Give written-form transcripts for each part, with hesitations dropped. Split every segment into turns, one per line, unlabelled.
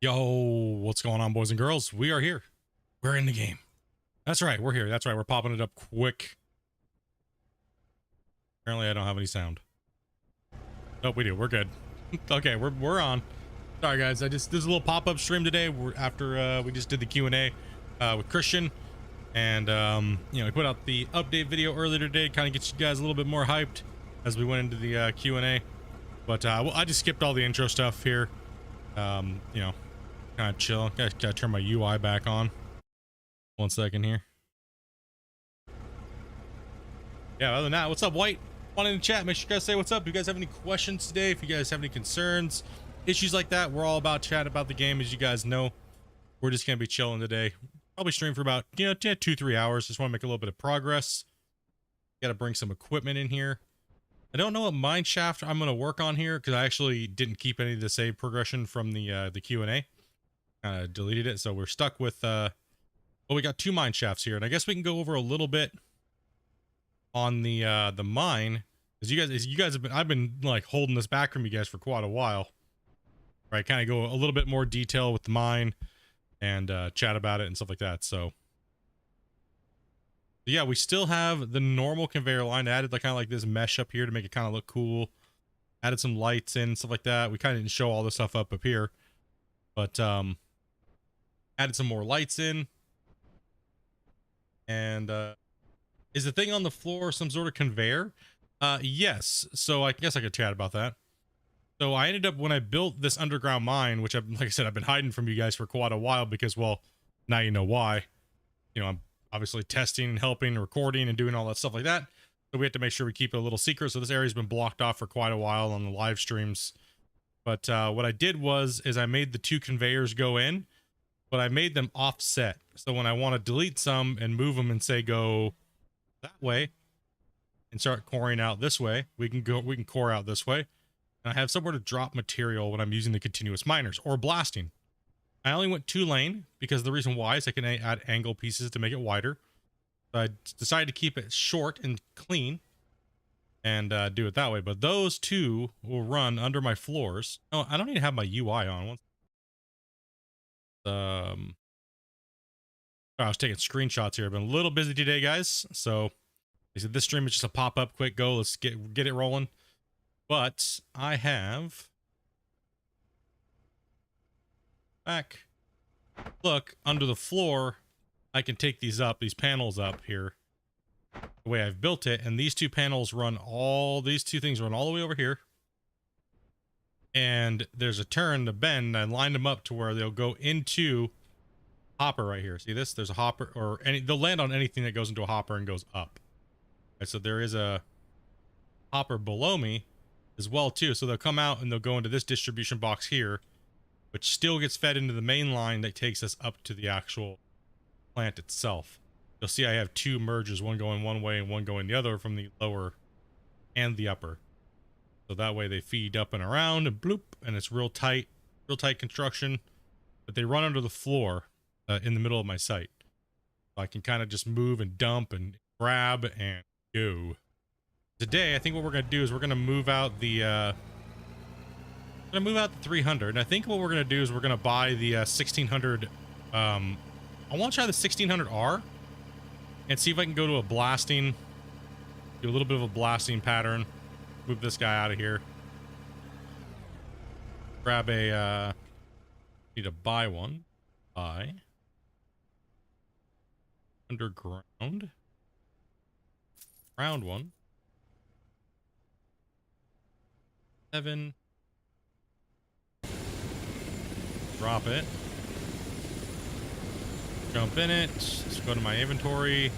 Yo, what's going on, boys and girls? We are here. We're in the game. That's right, we're here. That's right, we're popping it up quick. Apparently I don't have any sound. Nope, we do. We're good. Okay, we're on. Sorry guys, this is a little pop-up stream today. We're after we just did the Q&A with Christian, and you know, we put out the update video earlier today, kind of get you guys a little bit more hyped as we went into the Q&A. But well, I just skipped all the intro stuff here. You know, kind of chill. Gotta turn my UI back on. 1 second here. Yeah, other than that, what's up, White? On in the chat, make sure you guys say what's up. If you guys have any questions today, if you guys have any concerns, issues like that, we're all about chat about the game, as you guys know. We're just gonna be chilling today. Probably stream for about 2-3 hours. Just want to make a little bit of progress. Gotta bring some equipment in here. I don't know what mine shaft I'm gonna work on here because I actually didn't keep any of the save progression from the Q&A. Kind of deleted it, so we're stuck with well, we got 2 mine shafts here, and I guess we can go over a little bit on the mine, because you guys have been, I've been like holding this back from you guys for quite a while, right? Kind of go a little bit more detail with the mine and chat about it and stuff like that. So yeah, we still have the normal conveyor line. Added like kind of like this mesh up here to make it kind of look cool. Added some lights in, stuff like that. We kind of didn't show all this stuff up here, but added some more lights in. And is the thing on the floor some sort of conveyor? Yes. So I guess I could chat about that. So I ended up, when I built this underground mine, which like I said, I've been hiding from you guys for quite a while because, well, now you know why. You know, I'm obviously testing and helping and recording and doing all that stuff like that. So we have to make sure we keep it a little secret. So this area's been blocked off for quite a while on the live streams. But what I did is I made the 2 conveyors go in, but I made them offset. So when I want to delete some and move them and say go that way and start coring out this way, we can core out this way. And I have somewhere to drop material when I'm using the continuous miners or blasting. I only went 2 lane because the reason why is I can add angle pieces to make it wider. So I decided to keep it short and clean and do it that way. But those 2 will run under my floors. Oh, I don't need to have my UI on. I was taking screenshots here. I've been a little busy today, guys. So they said this stream is just a pop-up, quick go. Let's get it rolling. But I have back. Look, under the floor, I can take these panels up here, the way I've built it, and these 2 panels run these 2 things run all the way over here. And there's a turn, the bend, I lined them up to where they'll go into hopper right here. See this? There's a hopper, or they'll land on anything that goes into a hopper and goes up. Right, so there is a hopper below me as well too. So they'll come out and they'll go into this distribution box here, which still gets fed into the main line that takes us up to the actual plant itself. You'll see I have 2 merges, one going one way and one going the other from the lower and the upper. So that way they feed up and around and bloop, and it's real tight construction. But they run under the floor in the middle of my site. So I can kind of just move and dump and grab and go. Today, I think what we're going to do is we're going to move out the 300. And I think what we're going to do is we're going to buy the 1600. I want to try the 1600R and see if I can go to a blasting, do a little bit of a blasting pattern. Move this guy out of here. Grab a, need to buy one. Buy. Underground. Round one. 7. Drop it. Jump in it. Let's go to my inventory.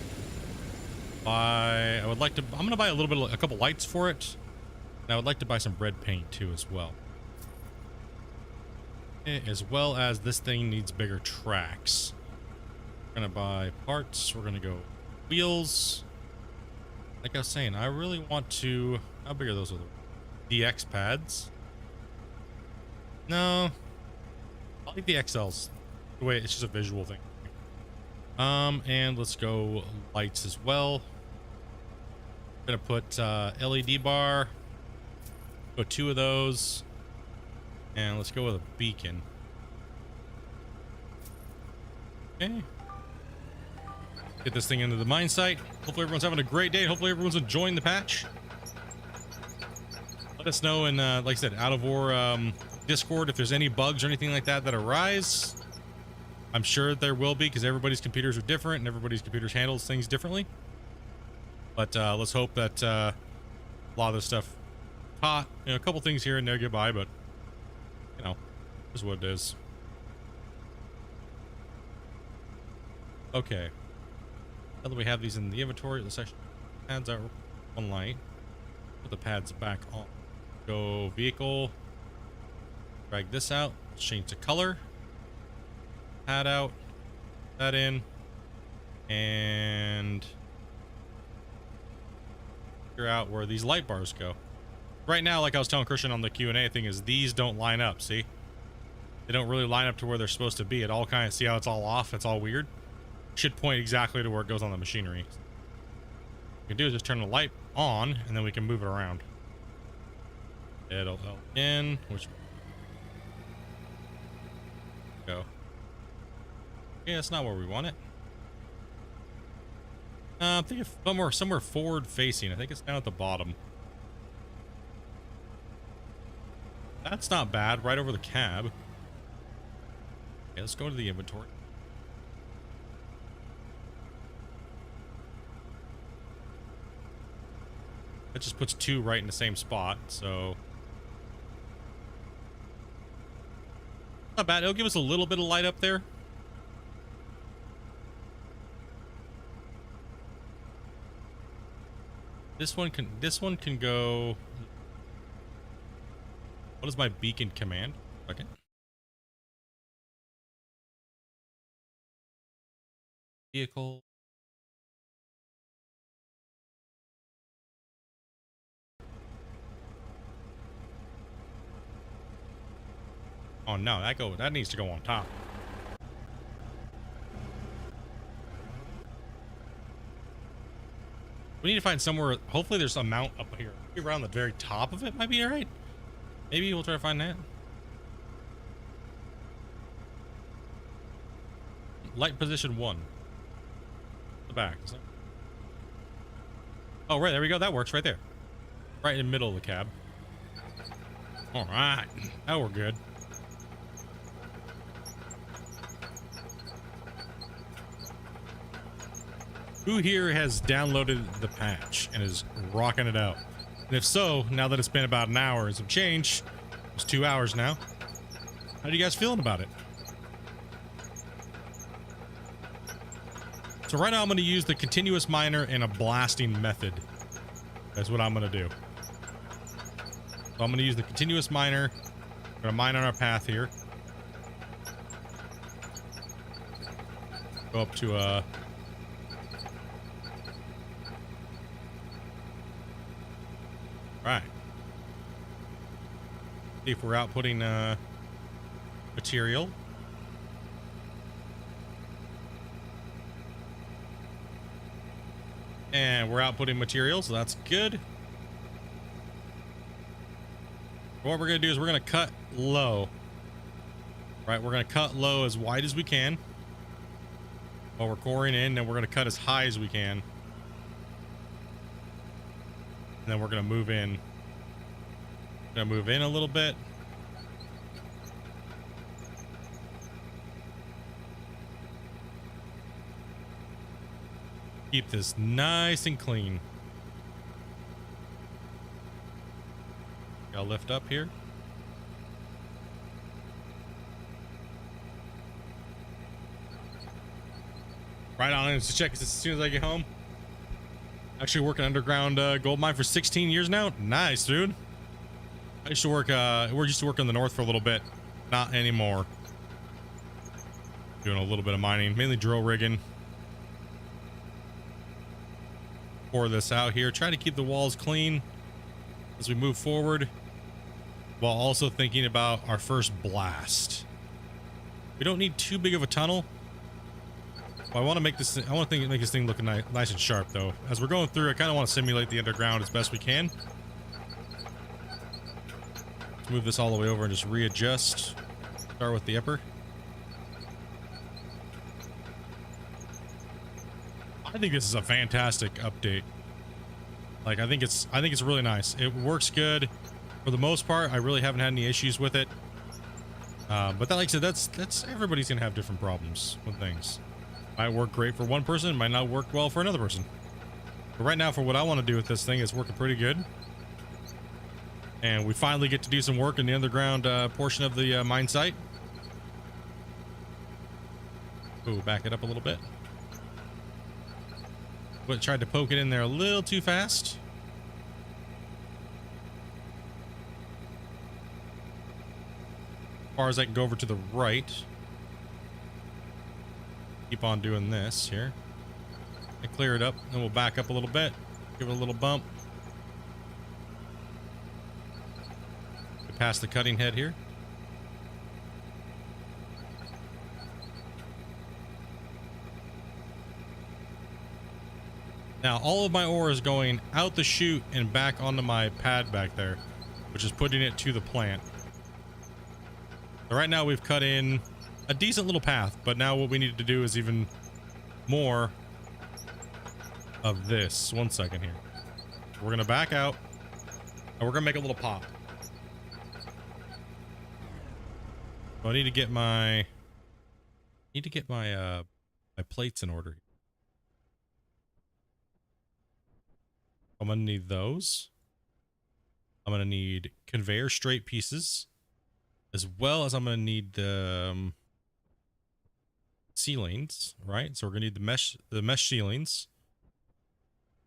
Buy. I'm gonna buy a couple lights for it. And I would like to buy some red paint too as well. As well as this thing needs bigger tracks. We're gonna buy parts. We're gonna go wheels. Like I was saying, I really want to. How big are those? DX pads? No. I like the XLs. Wait, it's just a visual thing. And let's go lights as well. I'm gonna put LED bar. Put 2 of those. And let's go with a beacon. Okay. Get this thing into the mine site. Hopefully everyone's having a great day. Hopefully everyone's enjoying the patch. Let us know in, like I said, Out of War Discord if there's any bugs or anything like that that arise. I'm sure there will be because everybody's computers are different and everybody's computers handles things differently. But let's hope that a lot of this stuff caught. You know, a couple things here and there get by, but you know, this is what it is. Okay. Now that we have these in the inventory, the section pads are on light. Put the pads back on. Go vehicle. Drag this out. Change the color. Pad out. That in. And figure out where these light bars go. Right now, like I was telling Christian on the Q&A thing, is these don't line up. See? They don't really line up to where they're supposed to be. It all kind of, see how it's all off? It's all weird. Should point exactly to where it goes on the machinery. What we can do is just turn the light on and then we can move it around. It'll in, which go. Yeah, that's not where we want it. I think if somewhere forward facing. I think it's down at the bottom. That's not bad. Right over the cab. Okay, let's go to the inventory. That just puts two right in the same spot, so not bad. It'll give us a little bit of light up there. This one can go. What is my beacon command? Okay. Vehicle. Oh no, that needs to go on top. We need to find somewhere. Hopefully there's a mount up here. Maybe around the very top of it might be alright. Maybe we'll try to find that. Light position 1. The back. Oh, right, there we go. That works right there. Right in the middle of the cab. Alright. Now we're good. Who here has downloaded the patch and is rocking it out? And if so, now that it's been about an hour and some change, it's 2 hours now. How are you guys feeling about it? So right now I'm going to use the continuous miner and a blasting method. That's what I'm going to do. So I'm going to use the continuous miner. I'm going to mine on our path here. Go up to right. See if we're outputting material. And we're outputting material, so that's good. What we're going to do is we're going to cut low. Right, we're going to cut low as wide as we can while we're coring in, and we're going to cut as high as we can. And then we're going to move in. Gonna move in a little bit. Keep this nice and clean. I'll lift up here. Right on, let's check this as soon as I get home. Actually working underground gold mine for 16 years now. Nice, dude. I used to work in the north for a little bit. Not anymore. Doing a little bit of mining, mainly drill rigging. Pour this out here. Try to keep the walls clean as we move forward, while also thinking about our first blast. We don't need too big of a tunnel. I want to make this. I want to make this thing look nice and sharp, though. As we're going through, I kind of want to simulate the underground as best we can. Let's move this all the way over and just readjust. Start with the upper. I think this is a fantastic update. Like, I think it's really nice. It works good for the most part. I really haven't had any issues with it. But that, like I said, that's everybody's gonna have different problems with things. Might work great for one person, might not work well for another person. But right now, for what I want to do with this thing, it's working pretty good. And we finally get to do some work in the underground portion of the mine site. Ooh, back it up a little bit. But tried to poke it in there a little too fast. As far as I can go over to the right. Keep on doing this here. And clear it up, then we'll back up a little bit. Give it a little bump. Get past the cutting head here. Now, all of my ore is going out the chute and back onto my pad back there, which is putting it to the plant. So right now we've cut in a decent little path, but now what we need to do is even more of this. 1 second here. We're going to back out and we're going to make a little pop. So I need to get my my plates in order. I'm gonna need those. I'm gonna need conveyor straight pieces, as well as I'm gonna need the ceilings, right? So we're gonna need the mesh ceilings.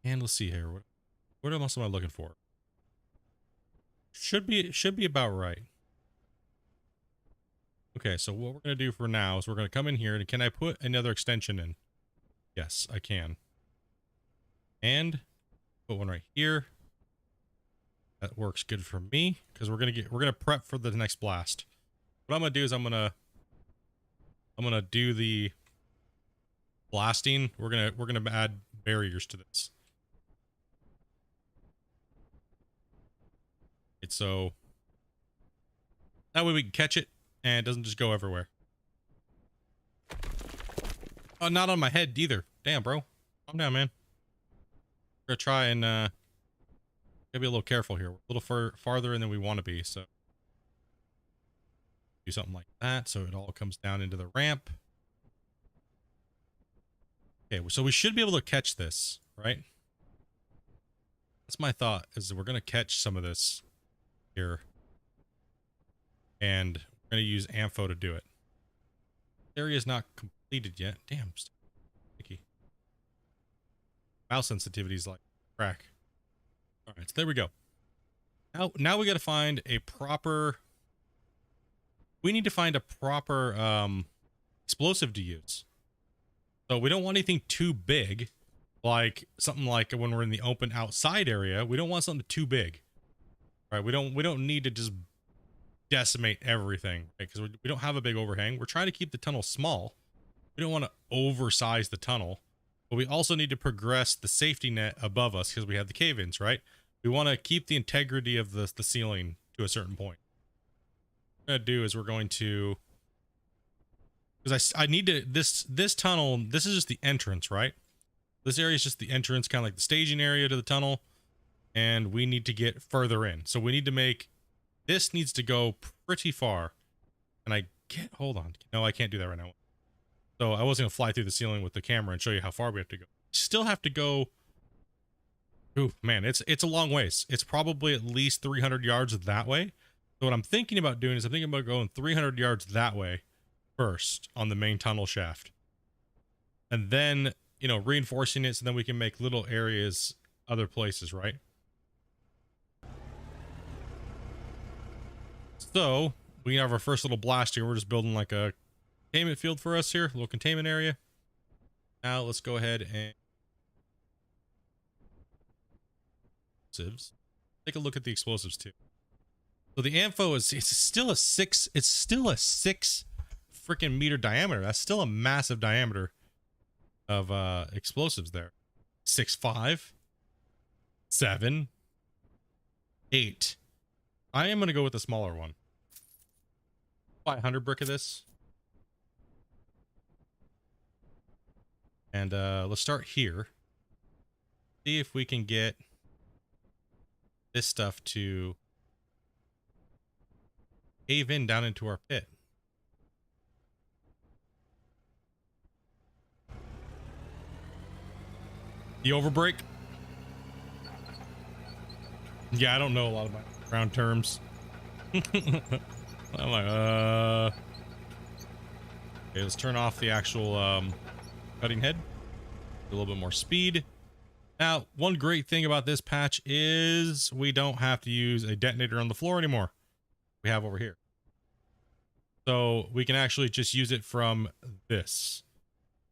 And let's see here, what else am I looking for? Should be about right. Okay, so what we're gonna do for now is we're gonna come in here, and can I put another extension in? Yes, I can. And put one right here. That works good for me because we're gonna prep for the next blast. What I'm gonna do is I'm gonna do the blasting. We're gonna add barriers to this. It's so that way we can catch it and it doesn't just go everywhere. Oh, not on my head either. Damn, bro. Calm down, man. We're gonna try and gotta be a little careful here. We're a little farther in than we want to be, so do something like that so it all comes down into the ramp. Okay, so we should be able to catch this, right? That's my thought, is that we're gonna catch some of this here, and we're gonna use Ampho to do it. The area is not completed yet. Damn, sticky. Mouse sensitivity is like crack. All right, so there we go. Now we got to find a proper. We need to find a proper explosive to use. So we don't want anything too big, like something like when we're in the open outside area. We don't want something too big, right? We don't need to just decimate everything, right? Because we don't have a big overhang. We're trying to keep the tunnel small. We don't want to oversize the tunnel. But we also need to progress the safety net above us because we have the cave-ins, right? We want to keep the integrity of the ceiling to a certain point. What we're going to do is we're going to... Because I need to... This tunnel, this is just the entrance, right? This area is just the entrance, kind of like the staging area to the tunnel. And we need to get further in. So we need to make... This needs to go pretty far. And I can't... Hold on. No, I can't do that right now. So I wasn't going to fly through the ceiling with the camera and show you how far we have to go. Still have to go... Ooh, man, it's a long ways. It's probably at least 300 yards that way. So what I'm thinking about doing is I'm thinking about going 300 yards that way first on the main tunnel shaft. And then, you know, reinforcing it so then we can make little areas other places, right? So we have our first little blast here. We're just building like a containment field for us here, a little containment area. Now let's go ahead and take a look at the explosives too. So the Ampho is it's still a 6 freaking meter diameter. That's still a massive diameter of explosives there. 6.5, 7, 8. I am gonna go with the smaller one. Buy 100 brick of this. And let's start here. See if we can get this stuff to cave in down into our pit. The overbreak. Yeah, I don't know a lot of my ground terms. I'm like, okay, let's turn off the actual cutting head. A little bit more speed. Now, one great thing about this patch is we don't have to use a detonator on the floor anymore. We have over here. So we can actually just use it from this.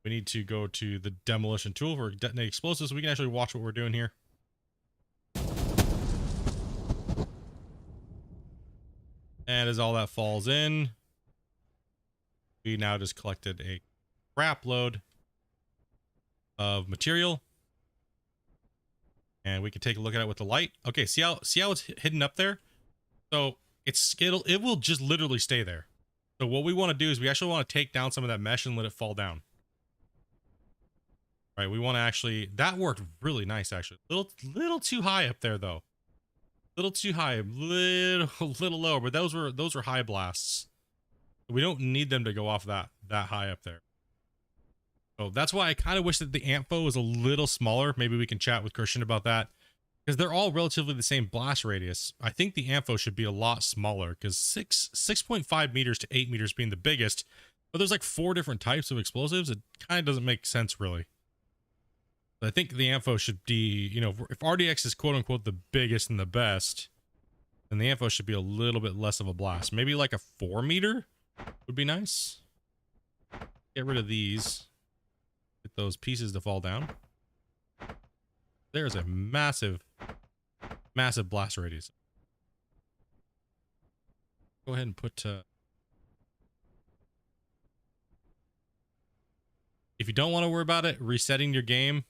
We need to go to the demolition tool for detonate explosives so we can actually watch what we're doing here. And as all that falls in, we now just collected a crap load of material. And we can take a look at it with the light. Okay, see how it's hidden up there? So it will just literally stay there. So what we want to do is we actually want to take down some of that mesh and let it fall down. Right, we want to actually, that worked really nice actually. Little too high up there though. Little too high, little lower, but those were high blasts. We don't need them to go off that high up there. So that's why I kind of wish that the Ampho was a little smaller. Maybe we can chat with Christian about that, because they're all relatively the same blast radius. I think the Ampho should be a lot smaller, because 6.5 meters to 8 meters being the biggest, but there's like 4 different types of explosives. It kind of doesn't make sense really. But I think the Ampho should be, you know, if RDX is quote unquote the biggest and the best, then the Ampho should be a little bit less of a blast. Maybe like a 4 meter would be nice. Get rid of these. Get those pieces to fall down. There's a massive blast radius. Go ahead and put if you don't want to worry about it, resetting your game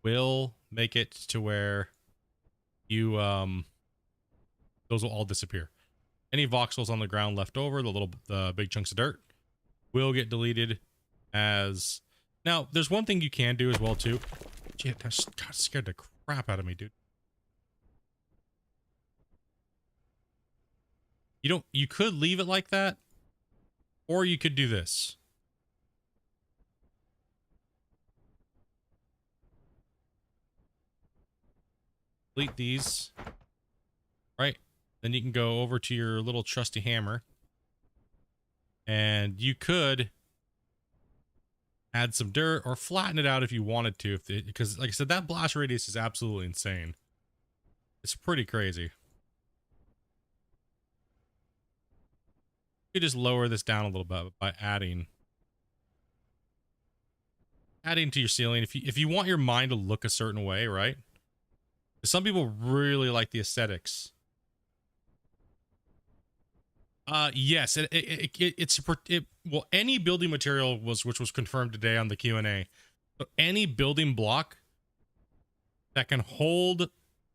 will make it to where you those will all disappear. Any voxels on the ground left over, the big chunks of dirt, will get deleted. As now, there's one thing you can do as well too. Shit, that scared the crap out of me, dude. You could leave it like that, or you could do this. Delete these, right? Then you can go over to your little trusty hammer, and you could add some dirt or flatten it out if you wanted to, because like I said, that blast radius is absolutely insane. It's pretty crazy. You could just lower this down a little bit by adding to your ceiling if you want your mine to look a certain way, right? Some people really like the aesthetics. Yes, well, any building material which was confirmed today on the Q&A. So any building block that can hold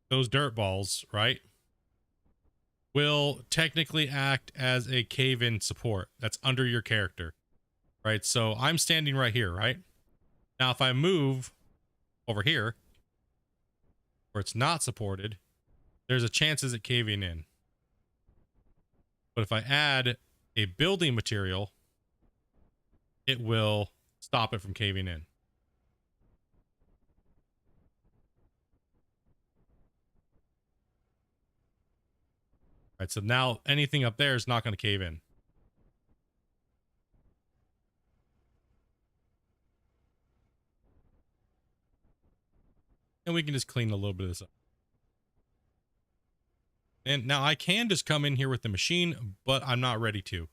those dirt balls, right, will technically act as a cave-in support that's under your character, right? So I'm standing right here, right? Now, if I move over here, where it's not supported, there's a chance of it caving in. But if I add a building material, it will stop it from caving in. Right, so now anything up there is not going to cave in. And we can just clean a little bit of this up. And now I can just come in here with the machine, but I'm not ready to.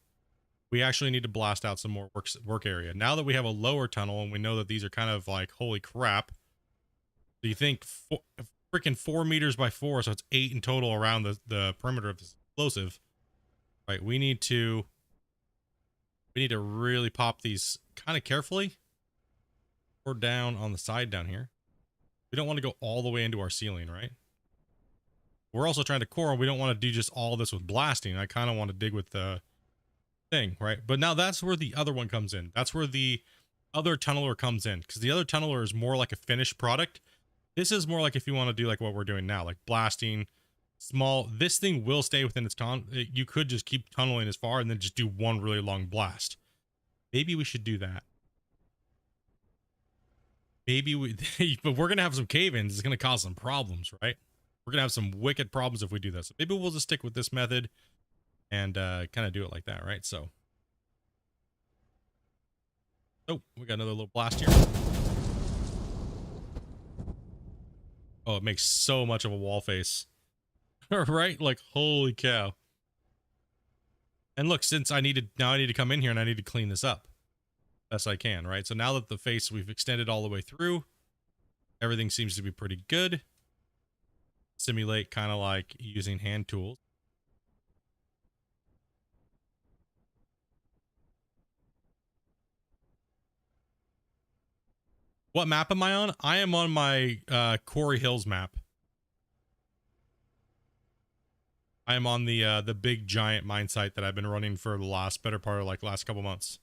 We actually need to blast out some more work area. Now that we have a lower tunnel and we know that these are kind of like, holy crap. So you think freaking 4 meters by 4, so it's 8 in total around the perimeter of this explosive. Right, we need to really pop these kind of carefully. Or down on the side down here. We don't want to go all the way into our ceiling, right? We're also trying to core. We don't want to do just all this with blasting. I kind of want to dig with the thing, right? But now that's where the other one comes in. That's where the other tunneler comes in, because the other tunneler is more like a finished product. This is more like if you want to do like what we're doing now, like blasting small. This thing will stay within its you could just keep tunneling as far and then just do one really long blast. Maybe we should do that. Maybe we, but we're gonna have some cave-ins. It's gonna cause some problems, right? We're gonna have some wicked problems if we do this. Maybe we'll just stick with this method and kind of do it like that, right? So, oh, we got another little blast here. Oh, it makes so much of a wall face, right? Like, holy cow! And look, since I need to come in here and I need to clean this up best I can, right? So now that the face we've extended all the way through, everything seems to be pretty good. Simulate kind of like using hand tools. What map am I on? I am on my Quarry Hills map. I am on the big giant mine site that I've been running for the better part of like last couple months.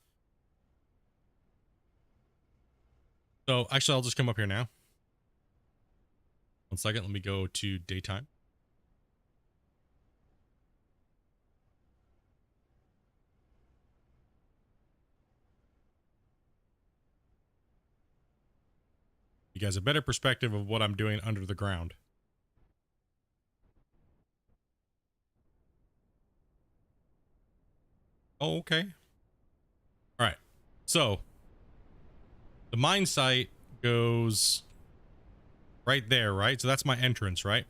So actually, I'll just come up here now. 1 second, let me go to daytime. You guys a better perspective of what I'm doing under the ground. Oh, okay. All right. So the mine site goes right there, right? So that's my entrance, right?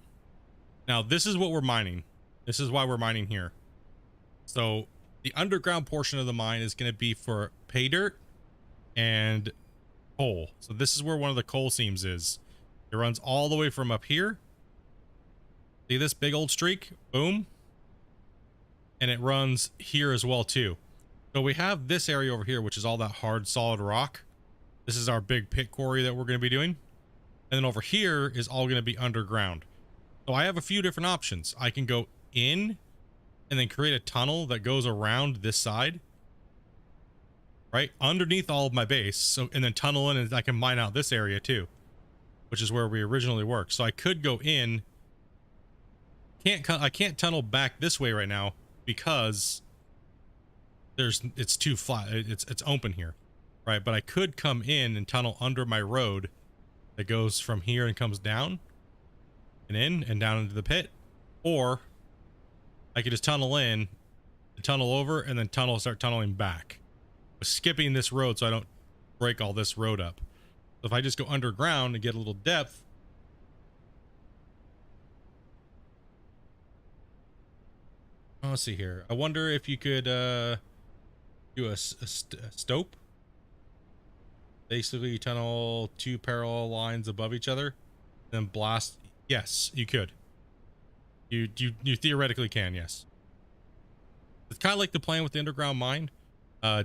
Now, this is what we're mining. This is why we're mining here. So the underground portion of the mine is going to be for pay dirt and coal. So this is where one of the coal seams is. It runs all the way from up here. See this big old streak? Boom. And it runs here as well too. So we have this area over here, which is all that hard solid rock. This is our big pit quarry that we're going to be doing. And then over here is all going to be underground. So I have a few different options. I can go in and then create a tunnel that goes around this side, right underneath all of my base. So, and then tunnel in, and I can mine out this area too, which is where we originally worked. So I could go in. I can't tunnel back this way right now because it's too flat. It's open here, right? But I could come in and tunnel under my road that goes from here and comes down and in and down into the pit, or I could just tunnel in, tunnel over, and then start tunneling back, skipping this road so I don't break all this road up. So if I just go underground and get a little depth, let's see here. I wonder if you could do a stope. Basically, you tunnel 2 parallel lines above each other, then blast. Yes, you could. You theoretically can, yes. It's kind of like the plan with the underground mine.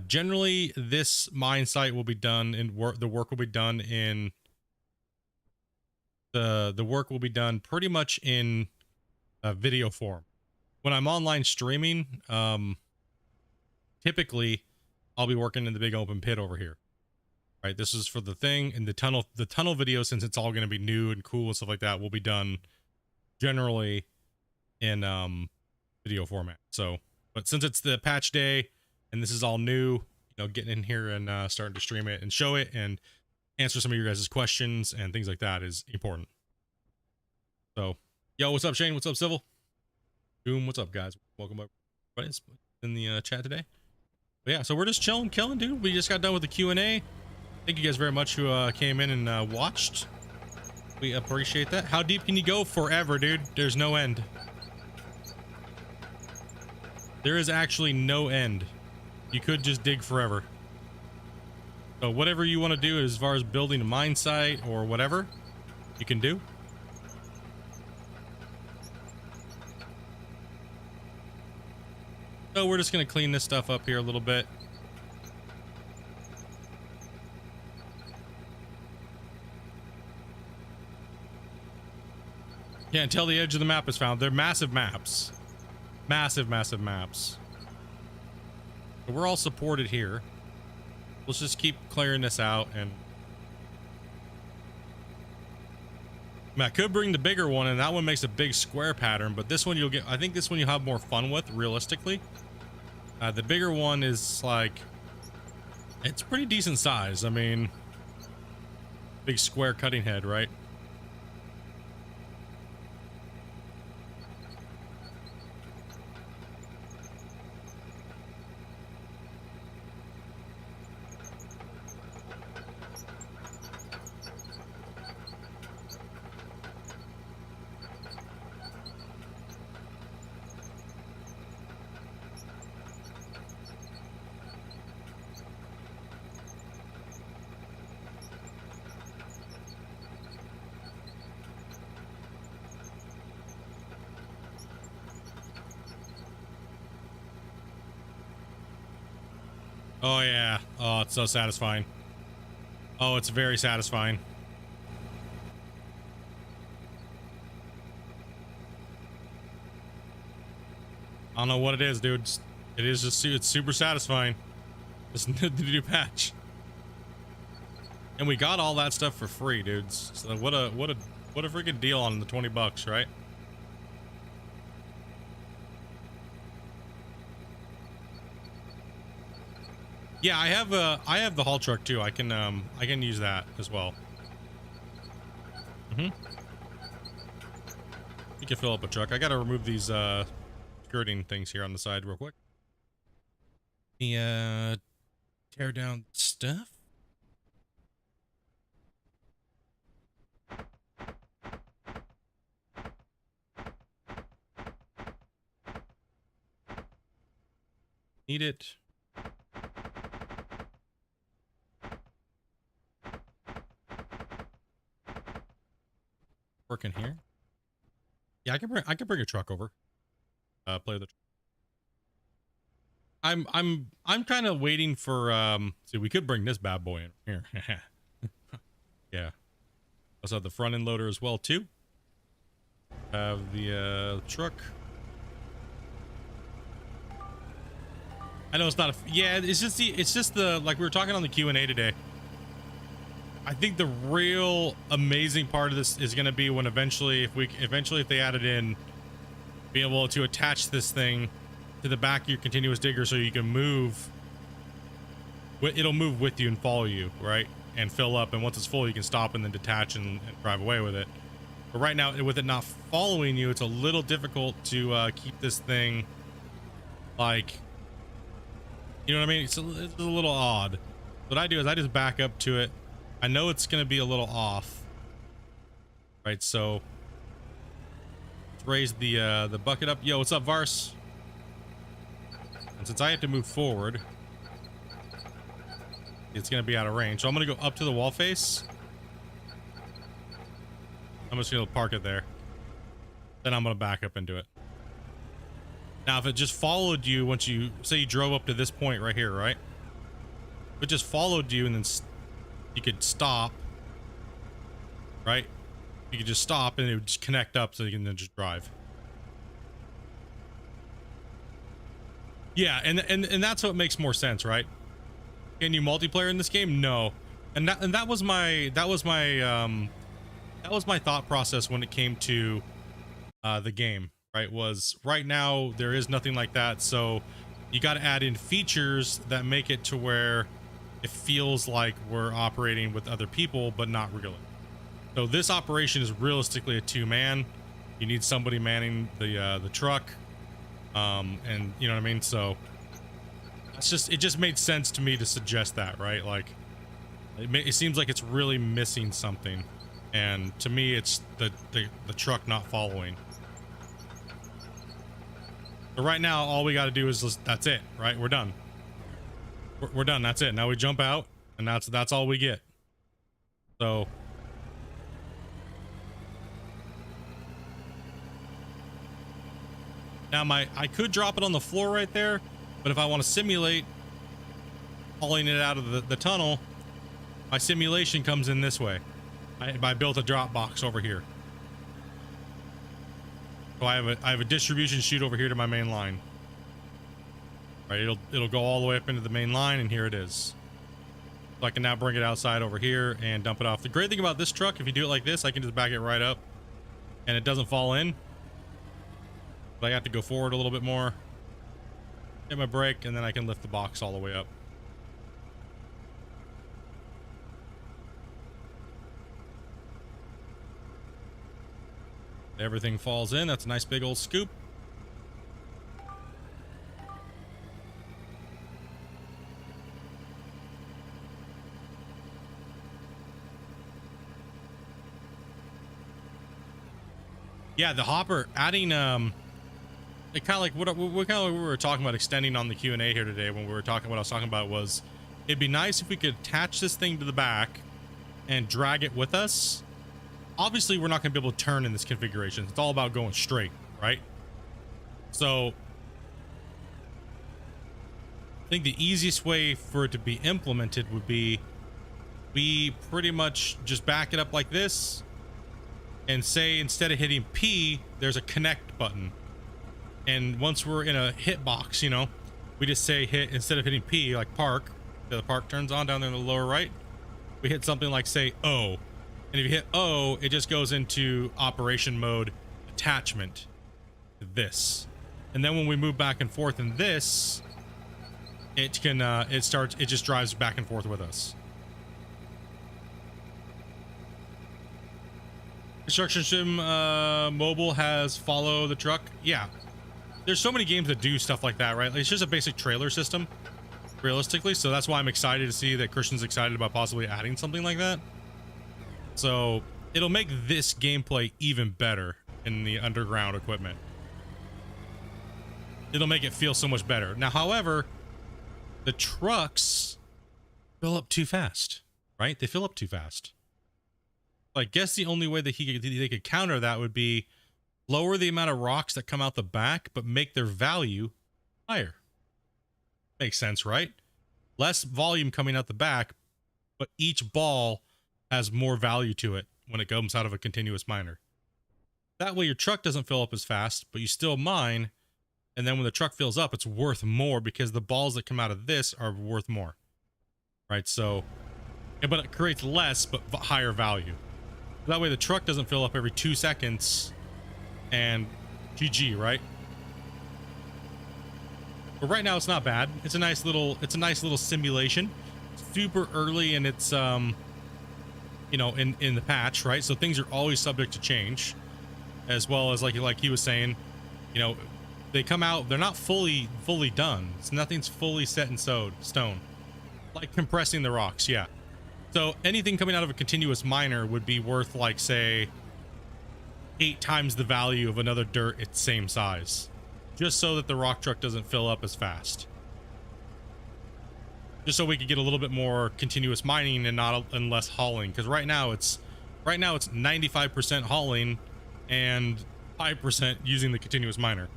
Generally, this mine site will be done in the work will be done in the work will be done pretty much in video form. When I'm online streaming, typically I'll be working in the big open pit over here. Right, this is for the thing, and the tunnel video, since it's all going to be new and cool and stuff like that, will be done generally in video format. So, but since it's the patch day and this is all new, you know, getting in here and starting to stream it and show it and answer some of your guys' questions and things like that is important. So, yo, what's up, Shane? What's up, Civil? Boom, what's up, guys? Welcome up in the chat today. But yeah, so we're just chilling, killing, dude. We just got done with the Q&A. Thank you guys very much who came in and watched. We appreciate that. How deep can you go? Forever, dude. There's no end. There is actually no end. You could just dig forever. So whatever you want to do as far as building a mine site or whatever, you can do. So we're just going to clean this stuff up here a little bit. Yeah, until the edge of the map is found. They're massive maps. Massive, massive maps. So we're all supported here. let's just keep clearing this out. And I mean, I could bring the bigger one, and that one makes a big square pattern, but this one you'll get, I think this one you'll have more fun with, realistically. The bigger one is like, it's pretty decent size. I mean, big square cutting head, right? Oh yeah. Oh, it's so satisfying. Oh, it's very satisfying. I don't know what it is, dude. It is just, it's super satisfying. This new patch. And we got all that stuff for free, dudes. So what a freaking deal on the $20, right? Yeah, I have the haul truck too. I can use that as well. You can fill up a truck. I gotta remove these skirting things here on the side real quick. The tear down stuff. Need it. Working here. Yeah, I can bring a truck over. Play the. I'm kind of waiting for see, we could bring this bad boy in here. Yeah. Let's have the front end loader as well too. Have the truck. I know it's not a, yeah, it's just the, like we were talking on the Q&A today. I think the real amazing part of this is going to be when eventually if they added in being able to attach this thing to the back of your continuous digger so you can move. It'll move with you and follow you, right? And fill up, and once it's full you can stop and then detach and drive away with it. But right now, with it not following you, it's a little difficult to keep this thing, like, you know what I mean? It's a little odd. What I do is I just back up to it. I know it's going to be a little off, right? So let's raise the bucket up. Yo, what's up, Vars? And since I have to move forward, it's going to be out of range. So I'm going to go up to the wall face. I'm just going to park it there. Then I'm going to back up into it. Now, if it just followed you once you, say you drove up to this point right here, right? If it just followed you and then you could stop, right? You could just stop and it would just connect up so you can then just drive. Yeah, and that's what makes more sense, right? Can you multiplayer in this game? No. And that was my thought process when it came to the game, right? Was right now there is nothing like that, so you got to add in features that make it to where it feels like we're operating with other people, but not really. So this operation is realistically a two-man. You need somebody manning the truck, and you know what I mean. So it just made sense to me to suggest that, right? Like, it seems like it's really missing something, and to me, it's the truck not following. But right now, all we got to do is that's it, right? We're done. We're done. That's it. Now we jump out, and that's all we get. So now I could drop it on the floor right there, but if I want to simulate hauling it out of the tunnel, my simulation comes in this way. I built a drop box over here. So I have a distribution chute over here to my main line. Right, it'll go all the way up into the main line, and here it is. So I can now bring it outside over here and dump it off. The great thing about this truck, if you do it like this, I can just back it right up and it doesn't fall in. But I have to go forward a little bit more, hit my brake, and then I can lift the box all the way up. Everything falls in. That's a nice big old scoop. Yeah, the hopper adding it kind of like what we were talking about extending on the Q&A here today when we were talking, what I was talking about was it'd be nice if we could attach this thing to the back and drag it with us. Obviously, we're not going to be able to turn in this configuration. It's all about going straight, right? So I think the easiest way for it to be implemented would be we pretty much just back it up like this and say instead of hitting P, there's a connect button. And once we're in a hit box, you know, we just say hit, instead of hitting P, like park, the park turns on down there in the lower right. We hit something like, say, O. And if you hit O, it just goes into operation mode attachment to this. And then when we move back and forth in this, it can, it just drives back and forth with us. Construction Sim Mobile has follow the truck. Yeah. There's so many games that do stuff like that, right? It's just a basic trailer system, realistically. So that's why I'm excited to see that Christian's excited about possibly adding something like that. So it'll make this gameplay even better in the underground equipment. It'll make it feel so much better. Now, however, the trucks fill up too fast, right? They fill up too fast. I guess the only way that they could counter that would be lower the amount of rocks that come out the back, but make their value higher. Makes sense, right? Less volume coming out the back, but each ball has more value to it when it comes out of a continuous miner. That way your truck doesn't fill up as fast, but you still mine, and then when the truck fills up, it's worth more because the balls that come out of this are worth more. Right? So, but it creates less, but higher value. That way the truck doesn't fill up every 2 seconds and GG, right? But right now it's not bad. It's a nice little simulation. Super early in its you know, in the patch, right? So things are always subject to change, as well as like he was saying, you know, they come out, they're not fully done. It's nothing's fully set in stone. Like compressing the rocks, yeah. So anything coming out of a continuous miner would be worth, like, say 8 times the value of another dirt its same size, just so that the rock truck doesn't fill up as fast, just so we could get a little bit more continuous mining and less hauling, because right now it's 95% hauling and 5% using the continuous miner.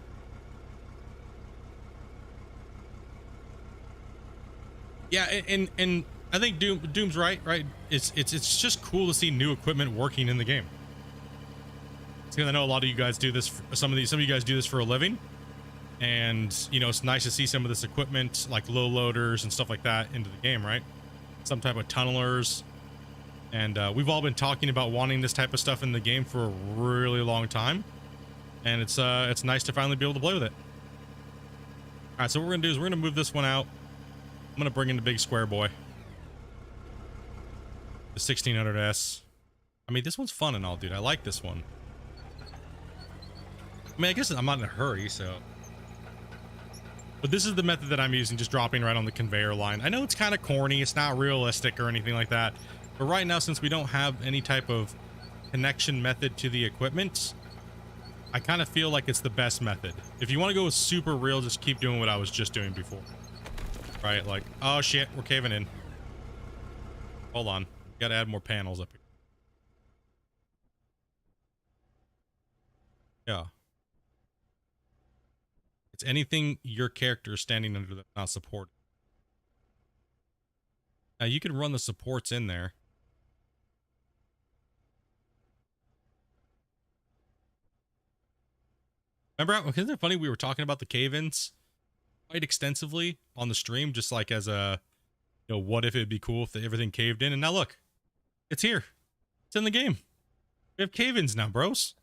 Yeah, and I think Doom's right? It's just cool to see new equipment working in the game. Because I know a lot of you guys do this. Some of you guys do this for a living, and you know, it's nice to see some of this equipment like low loaders and stuff like that into the game, right? Some type of tunnelers, and we've all been talking about wanting this type of stuff in the game for a really long time, and it's nice to finally be able to play with it. All right, so what we're gonna do is we're gonna move this one out. I'm gonna bring in the big square boy, the 1600S. I mean, this one's fun and all, dude. I like this one. I mean, I guess I'm not in a hurry, so. But this is the method that I'm using, just dropping right on the conveyor line. I know it's kind of corny, it's not realistic or anything like that, but right now, since we don't have any type of connection method to the equipment, I kind of feel like it's the best method. If you want to go with super real, just keep doing what I was just doing before. Right, like, oh shit, we're caving in. Hold on, gotta add more panels up here. Yeah. It's anything your character is standing under that's not supported. Now you can run the supports in there. Remember, isn't it funny we were talking about the cave-ins quite extensively on the stream, just like as a you know, what if it'd be cool if everything caved in? And now look, it's here. It's in the game. We have cave-ins now, bros.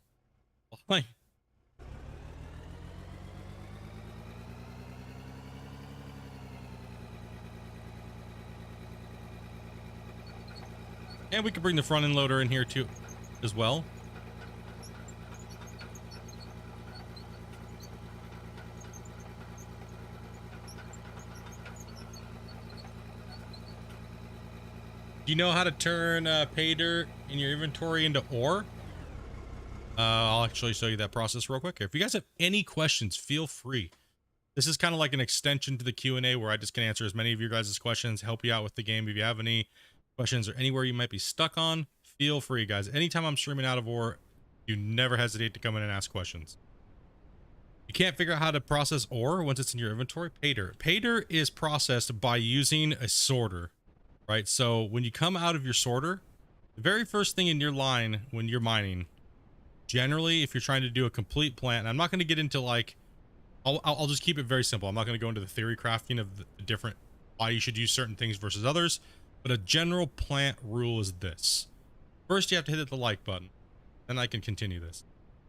Like, and we could bring the front end loader in here too, as well. Do you know how to turn pay dirt in your inventory into ore? I'll actually show you that process real quick. If you guys have any questions, feel free. This is kind of like an extension to the Q&A where I just can answer as many of your guys' questions, help you out with the game. If you have any questions or anywhere you might be stuck on, feel free, guys. Anytime I'm streaming out of ore, you never hesitate to come in and ask questions. You can't figure out how to process ore once it's in your inventory. Pay dirt. Pay dirt is processed by using a sorter, right? So when you come out of your sorter, the very first thing in your line when you're mining, generally, if you're trying to do a complete plant, and I'm not going to get into like, I'll just keep it very simple. I'm not going to go into the theory crafting of the different, why you should use certain things versus others, but a general plant rule is this. First, you have to hit the like button. Then I can continue this.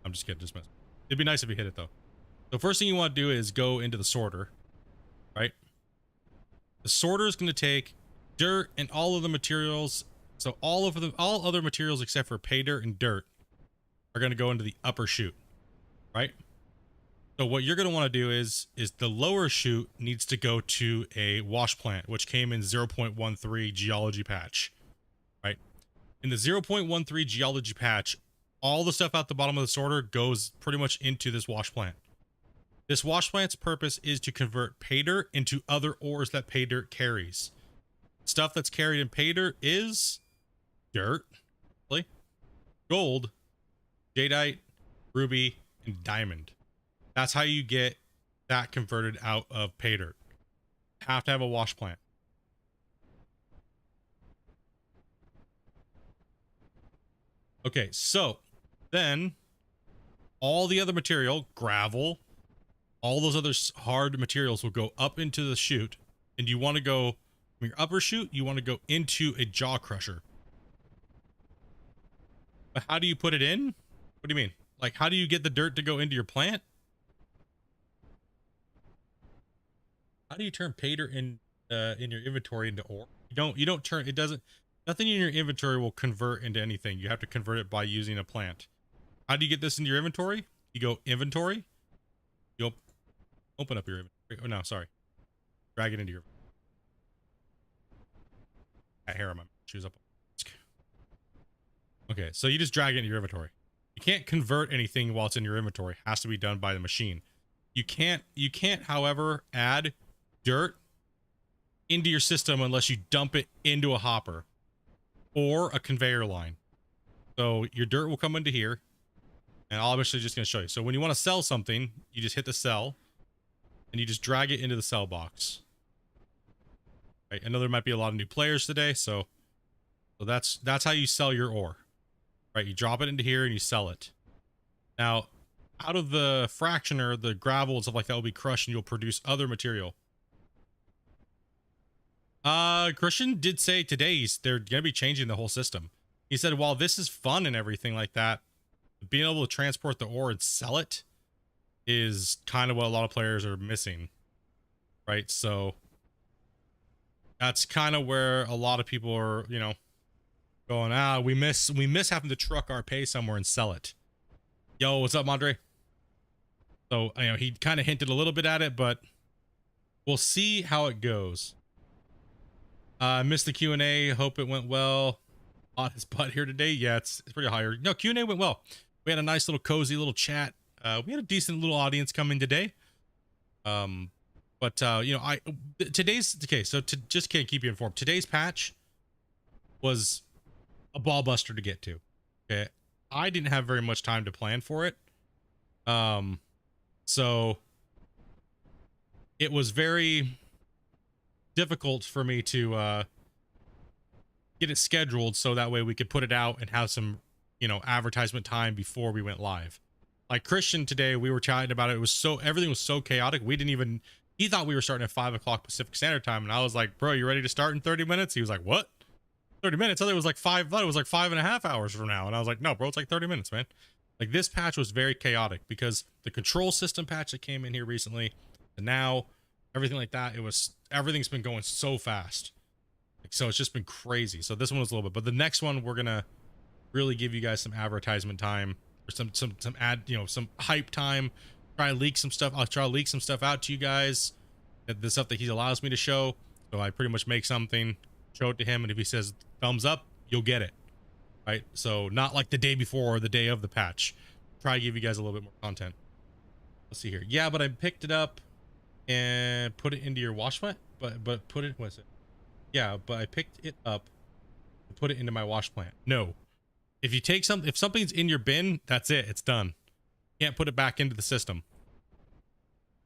I'm just kidding, just messing. It'd be nice if you hit it though. The first thing you want to do is go into the sorter, right? The sorter is going to take dirt and all of the materials. So all other materials except for pay dirt and dirt are going to go into the upper chute, right? So what you're going to want to do is the lower chute needs to go to a wash plant, which came in 0.13 geology patch, right? In the 0.13 geology patch, all the stuff out the bottom of the sorter goes pretty much into this wash plant. This wash plant's purpose is to convert pay dirt into other ores that pay dirt carries. Stuff that's carried in pay dirt is dirt, gold, jadeite, ruby, and diamond. That's how you get that converted out of pay dirt. Have to have a wash plant. Okay, so then all the other material, gravel, all those other hard materials will go up into the chute, and you want to go from your upper chute, you want to go into a jaw crusher. But how do you put it in? What do you mean? Like, how do you get the dirt to go into your plant? How do you turn pay dirt in your inventory into ore? You don't turn, it doesn't, nothing in your inventory will convert into anything. You have to convert it by using a plant. How do you get this into your inventory? You go inventory. You'll open up your inventory. Oh no, sorry. Drag it into your hair on my shoes up. Okay, so you just drag it into your inventory. You can't convert anything while it's in your inventory. It has to be done by the machine. You can't, however, add dirt into your system unless you dump it into a hopper or a conveyor line. So your dirt will come into here, and I'm obviously just going to show you. So when you want to sell something, you just hit the sell and you just drag it into the sell box. Right? I know there might be a lot of new players today, so that's how you sell your ore. Right? You drop it into here and you sell it. Now, out of the fractioner, the gravel and stuff like that will be crushed and you'll produce other material. Christian did say today they're going to be changing the whole system. He said, while this is fun and everything like that, being able to transport the ore and sell it is kind of what a lot of players are missing. Right? So that's kind of where a lot of people are, you know, going, we miss having to truck our pay somewhere and sell it. Yo, what's up, Andre? So, you know, he kind of hinted a little bit at it, but we'll see how it goes. Missed the Q&A. Hope it went well. Hot his butt here today. Yeah, it's pretty higher. No, Q&A went well. We had a nice little cozy little chat. We had a decent little audience come in today. But you know, just can't keep you informed. Today's patch was a ball buster to get to. Okay, I didn't have very much time to plan for it. So it was very difficult for me to get it scheduled so that way we could put it out and have some, you know, advertisement time before we went live. Like Christian today, we were chatting about it. It was everything was so chaotic. He He thought we were starting at 5 o'clock Pacific Standard Time, and I was like, bro, you ready to start in 30 minutes? He was like, what? 30 minutes? I thought it was like 5.5 hours from now. And I was like, no, bro, it's like 30 minutes, man. Like, this patch was very chaotic because the control system patch that came in here recently, and now everything like that, everything's been going so fast. Like, so it's just been crazy. So this one was a little bit, but the next one, we're gonna really give you guys some advertisement time, or some ad, some hype time. Try to leak some stuff. I'll try to leak some stuff out to you guys, the stuff that he allows me to show. So I pretty much make something, show it to him, and if he says thumbs up, you'll get it, right? So not like the day before or the day of the patch. Try to give you guys a little bit more content. Let's see here. Yeah, but I picked it up and put it into your wash plant. But put it, what's it? Yeah, but I picked it up and put it into my wash plant. No, if you take if something's in your bin, that's it. It's done. Can't put it back into the system.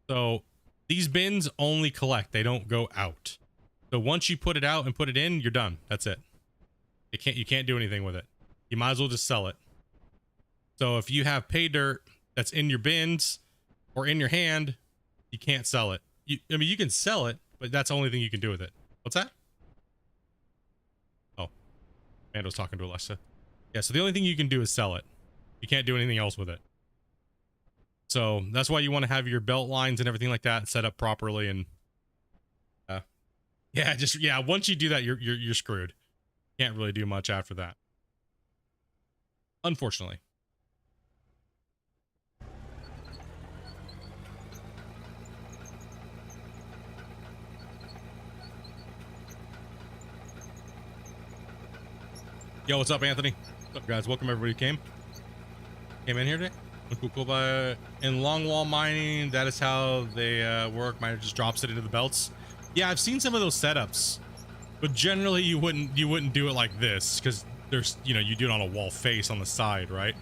So these bins only collect, they don't go out. So once you put it out and put it in, you're done. That's it. You can't do anything with it. You might as well just sell it. So if you have pay dirt that's in your bins or in your hand, you can't sell it. I mean, you can sell it, but that's the only thing you can do with it. What's that? Oh, Mando's talking to Alexa. Yeah, so the only thing you can do is sell it. You can't do anything else with it. So that's why you want to have your belt lines and everything like that set up properly. And yeah, once you do that, you're screwed. Can't really do much after that, unfortunately. Yo, what's up, Anthony? What's up, guys? Welcome everybody who came in here today. Cool. In longwall mining, that is how they work. Miner just drops it into the belts. Yeah, I've seen some of those setups, but generally you wouldn't do it like this, because there's, you do it on a wall face on the side, right?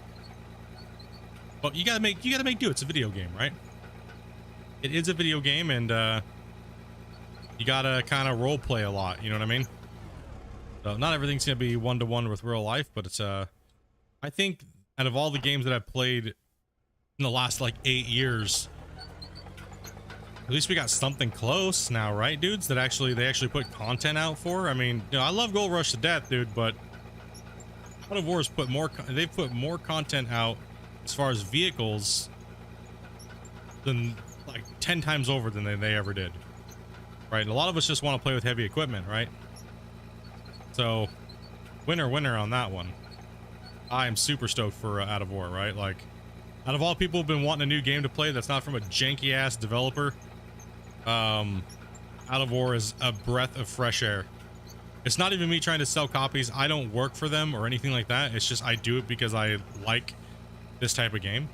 But you gotta make do. It's a video game, right? It is a video game, and you gotta kind of role play a lot. You know what I mean? So not everything's gonna be one-to-one with real life, but it's I think out of all the games that I've played in the last like 8 years, at least we got something close now, right, dudes? That they actually put content out for. I mean, I love Gold Rush to death, dude, but Out of War's they've put more content out as far as vehicles than like 10 times over than they ever did, right? And a lot of us just want to play with heavy equipment, right? So winner on that one. I am super stoked for Out of War, right? Like, out of all people who've been wanting a new game to play that's not from a janky ass developer, Out of War is a breath of fresh air. It's not even me trying to sell copies. I don't work for them or anything like that. It's just I do it because I like this type of game.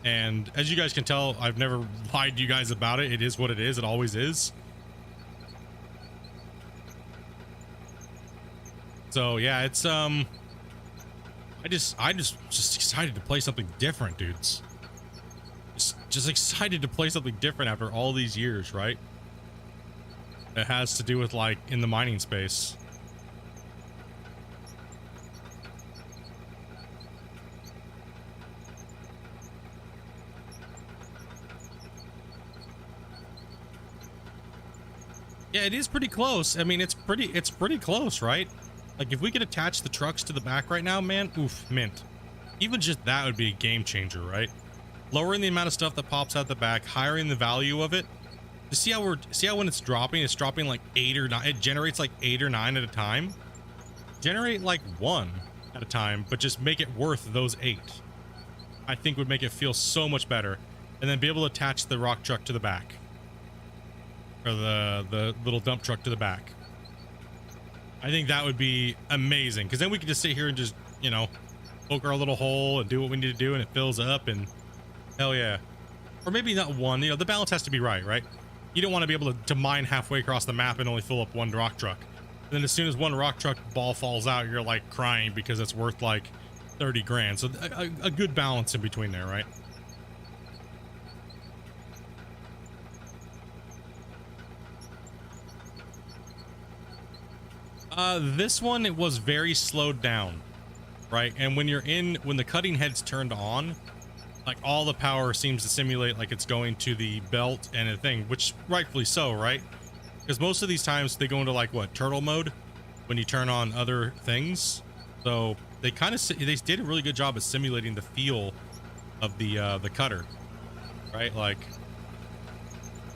And as you guys can tell, I've never lied to you guys about it. It is what it is. It always is. So yeah, it's I just excited to play something different, dudes. Just excited to play something different after all these years, right? It has to do with, like, in the mining space. Yeah, it is pretty close. I mean, it's pretty close, right? Like, if we could attach the trucks to the back right now, man, oof, mint. Even just that would be a game changer, right? Lowering the amount of stuff that pops out the back, hiring the value of it. To see how when it's dropping like 8 or 9. It generates like 8 or 9 at a time. Generate like 1 at a time, but just make it worth those 8. I think would make it feel so much better. And then be able to attach the rock truck to the back, or the little dump truck to the back. I think that would be amazing, because then we could just sit here and just, poke our little hole and do what we need to do, and it fills up, and hell yeah. Or maybe not one, the balance has to be right? You don't want to be able to mine halfway across the map and only fill up 1 rock truck. And then as soon as 1 rock truck ball falls out, you're like crying because it's worth like 30 grand. So a good balance in between there, right? This one, it was very slowed down, right? And when the cutting head's turned on, Like all the power seems to simulate like it's going to the belt and a thing, which rightfully so, right? Because most of these times they go into like what, turtle mode when you turn on other things. So they kind of, they did a really good job of simulating the feel of the cutter, right? Like,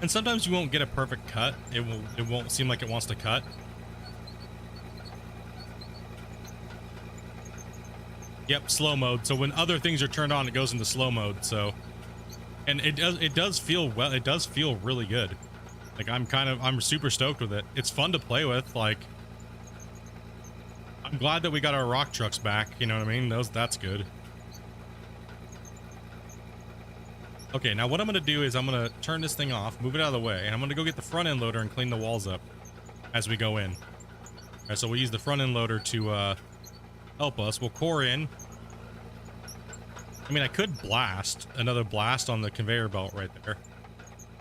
and sometimes you won't get a perfect cut. It won't seem like it wants to cut. Yep, slow mode. So when other things are turned on, it goes into slow mode. So, and it does feel well. It does feel really good. Like I'm super stoked with it. It's fun to play with. Like, I'm glad that we got our rock trucks back. You know what I mean? That's good. Okay, now what I'm gonna do is I'm gonna turn this thing off, move it out of the way, and I'm gonna go get the front end loader and clean the walls up as we go in. All right, so we'll use the front end loader to help us. We'll core in. I mean, I could blast another blast on the conveyor belt right there.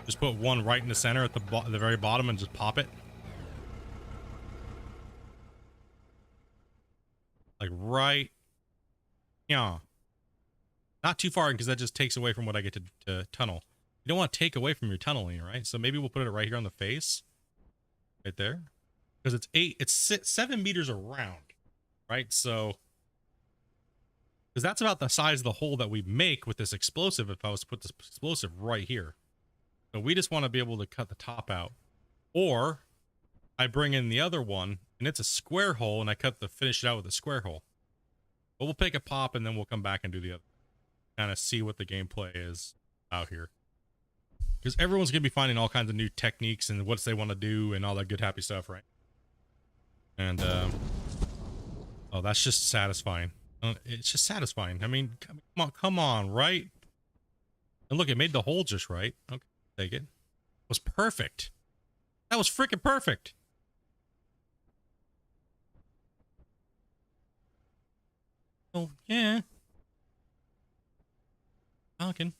Just put one right in the center at the very bottom and just pop it. Like right, yeah. Not too far because that just takes away from what I get to tunnel. You don't want to take away from your tunneling, right? So maybe we'll put it right here on the face, right there, because it's 7 meters around, right? So, because that's about the size of the hole that we make with this explosive. If I was to put this explosive right here, so we just want to be able to cut the top out, or I bring in the other one and it's a square hole and I finish it out with a square hole. But we'll pick a pop and then we'll come back and do the other. Kind of see what the gameplay is out here, because everyone's gonna be finding all kinds of new techniques and what they want to do and all that good happy stuff, right? And oh, that's just satisfying. It's just satisfying. I mean, come on, right? And look, it made the hole just right. Okay, take it. It was perfect. That was freaking perfect. Oh yeah. Falcon.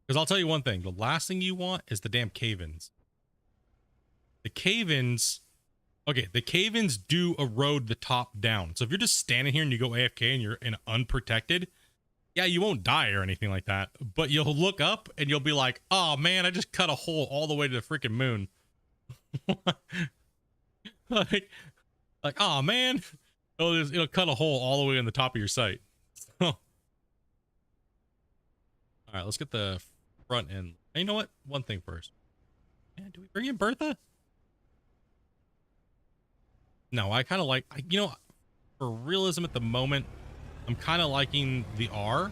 Because I'll tell you one thing, the last thing you want is the damn cave-ins. The cave-ins, okay, the cave-ins do erode the top down. So if you're just standing here and you go AFK and you're in unprotected, yeah, you won't die or anything like that. But you'll look up and you'll be like, oh man, I just cut a hole all the way to the freaking moon. like, oh man. It'll cut a hole all the way in the top of your site. All right, let's get the front end. And you know what? One thing first. Man, do we bring in Bertha? No, I kind of like, you know, for realism at the moment, I'm kind of liking the R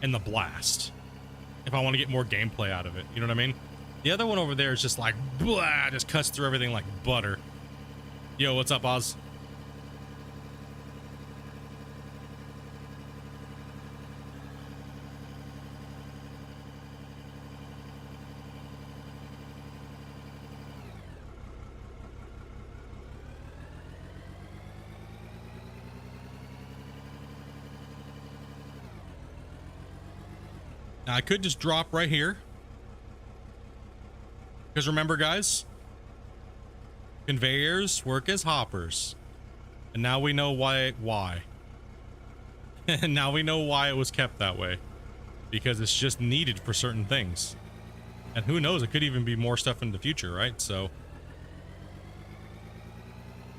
and the blast. If I want to get more gameplay out of it, you know what I mean? The other one over there is just like, blah, just cuts through everything like butter. Yo, what's up, Oz? Now, I could just drop right here. Because remember, guys, conveyors work as hoppers. And now we know why. And now we know why it was kept that way. Because it's just needed for certain things. And who knows, it could even be more stuff in the future, right? So,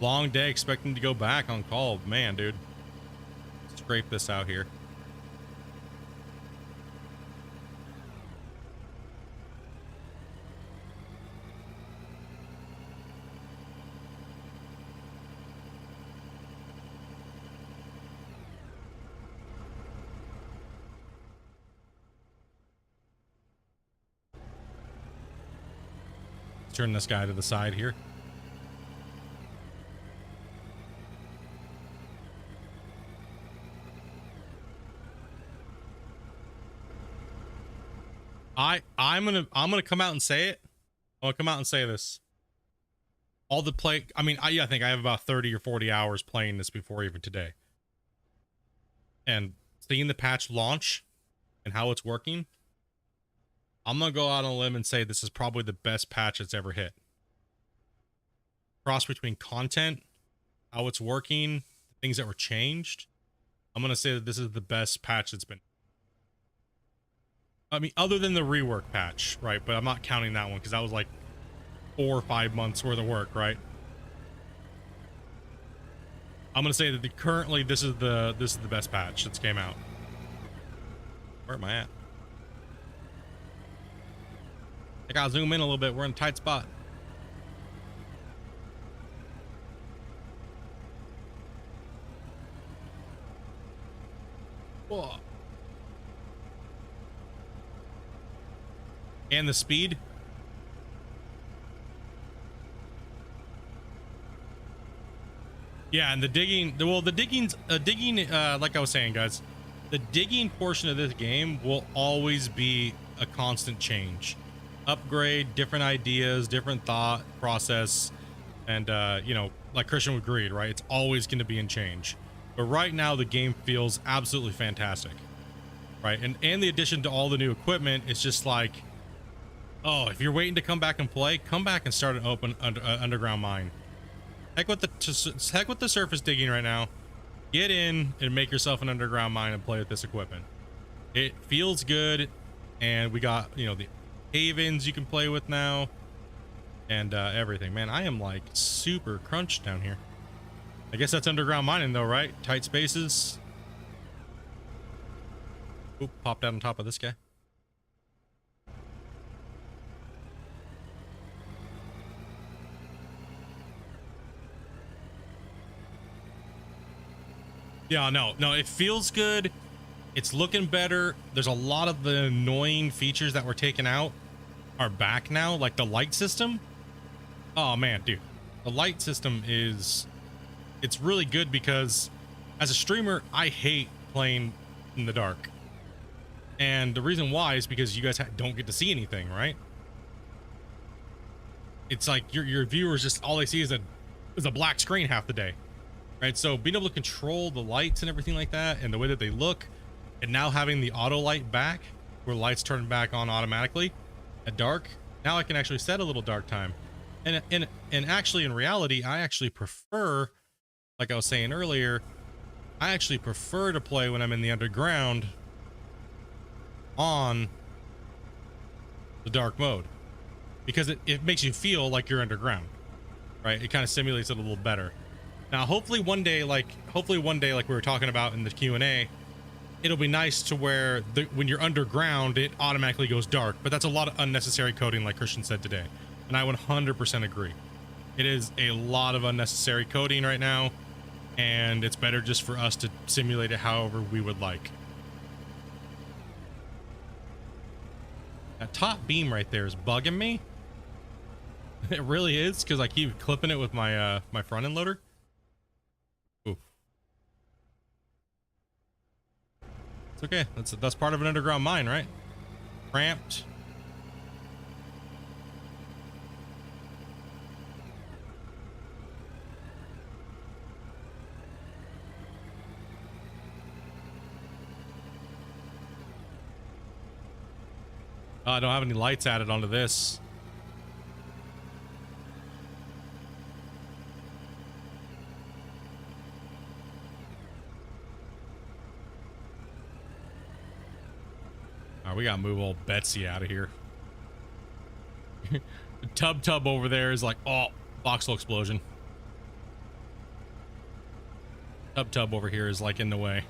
long day expecting to go back on call. Man, dude. Scrape this out here. Turn this guy to the side here. I'm gonna come out and say it. I'm gonna come out and say this. All the play, I mean, I think I have about 30 or 40 hours playing this before even today. And seeing the patch launch and how it's working, I'm gonna go out on a limb and say this is probably the best patch it's ever hit. Cross between content, how it's working, things that were changed, I'm gonna say that this is the best patch that's been. I mean, other than the rework patch, right? But I'm not counting that one because that was like 4 or 5 months worth of work, right? I'm gonna say that currently this is the best patch that's came out. Where am I at? I gotta zoom in a little bit. We're in a tight spot. Whoa. And the speed. Yeah, and the digging, well, the digging, like I was saying, guys, the digging portion of this game will always be a constant change. Upgrade, different ideas, different thought process, and, you know, like Christian agreed, right? It's always going to be in change. But right now, the game feels absolutely fantastic, right? And the addition to all the new equipment, it's just like, oh, if you're waiting to come back and play, come back and start an open underground mine. Heck with the surface digging right now. Get in and make yourself an underground mine and play with this equipment. It feels good, and we got, you know, the havens you can play with now, and everything. Man, I am like super crunched down here. I guess that's underground mining though, right? Tight spaces. Oop, popped out on top of this guy. Yeah, no, it feels good. It's looking better. There's a lot of the annoying features that were taken out are back now, like the light system. Oh man, dude, the light system it's really good because as a streamer, I hate playing in the dark. And the reason why is because you guys don't get to see anything, right? It's like your viewers just, all they see is a black screen half the day. Right, so being able to control the lights and everything like that, and the way that they look, and now having the auto light back, where lights turn back on automatically at dark, now I can actually set a little dark time. And actually, in reality, I actually prefer, like I was saying earlier, I actually prefer to play when I'm in the underground on the dark mode, because it makes you feel like you're underground, right? It kind of simulates it a little better. Now, hopefully one day, like we were talking about in the Q&A, it'll be nice to where when you're underground, it automatically goes dark. But that's a lot of unnecessary coding, like Christian said today. And I 100% agree. It is a lot of unnecessary coding right now, and it's better just for us to simulate it however we would like. That top beam right there is bugging me. It really is, because I keep clipping it with my my front end loader. It's okay. That's part of an underground mine, right? Cramped. I don't have any lights added onto this. We gotta move old Betsy out of here. The tub over there is like, oh, voxel explosion. Tub over here is like in the way.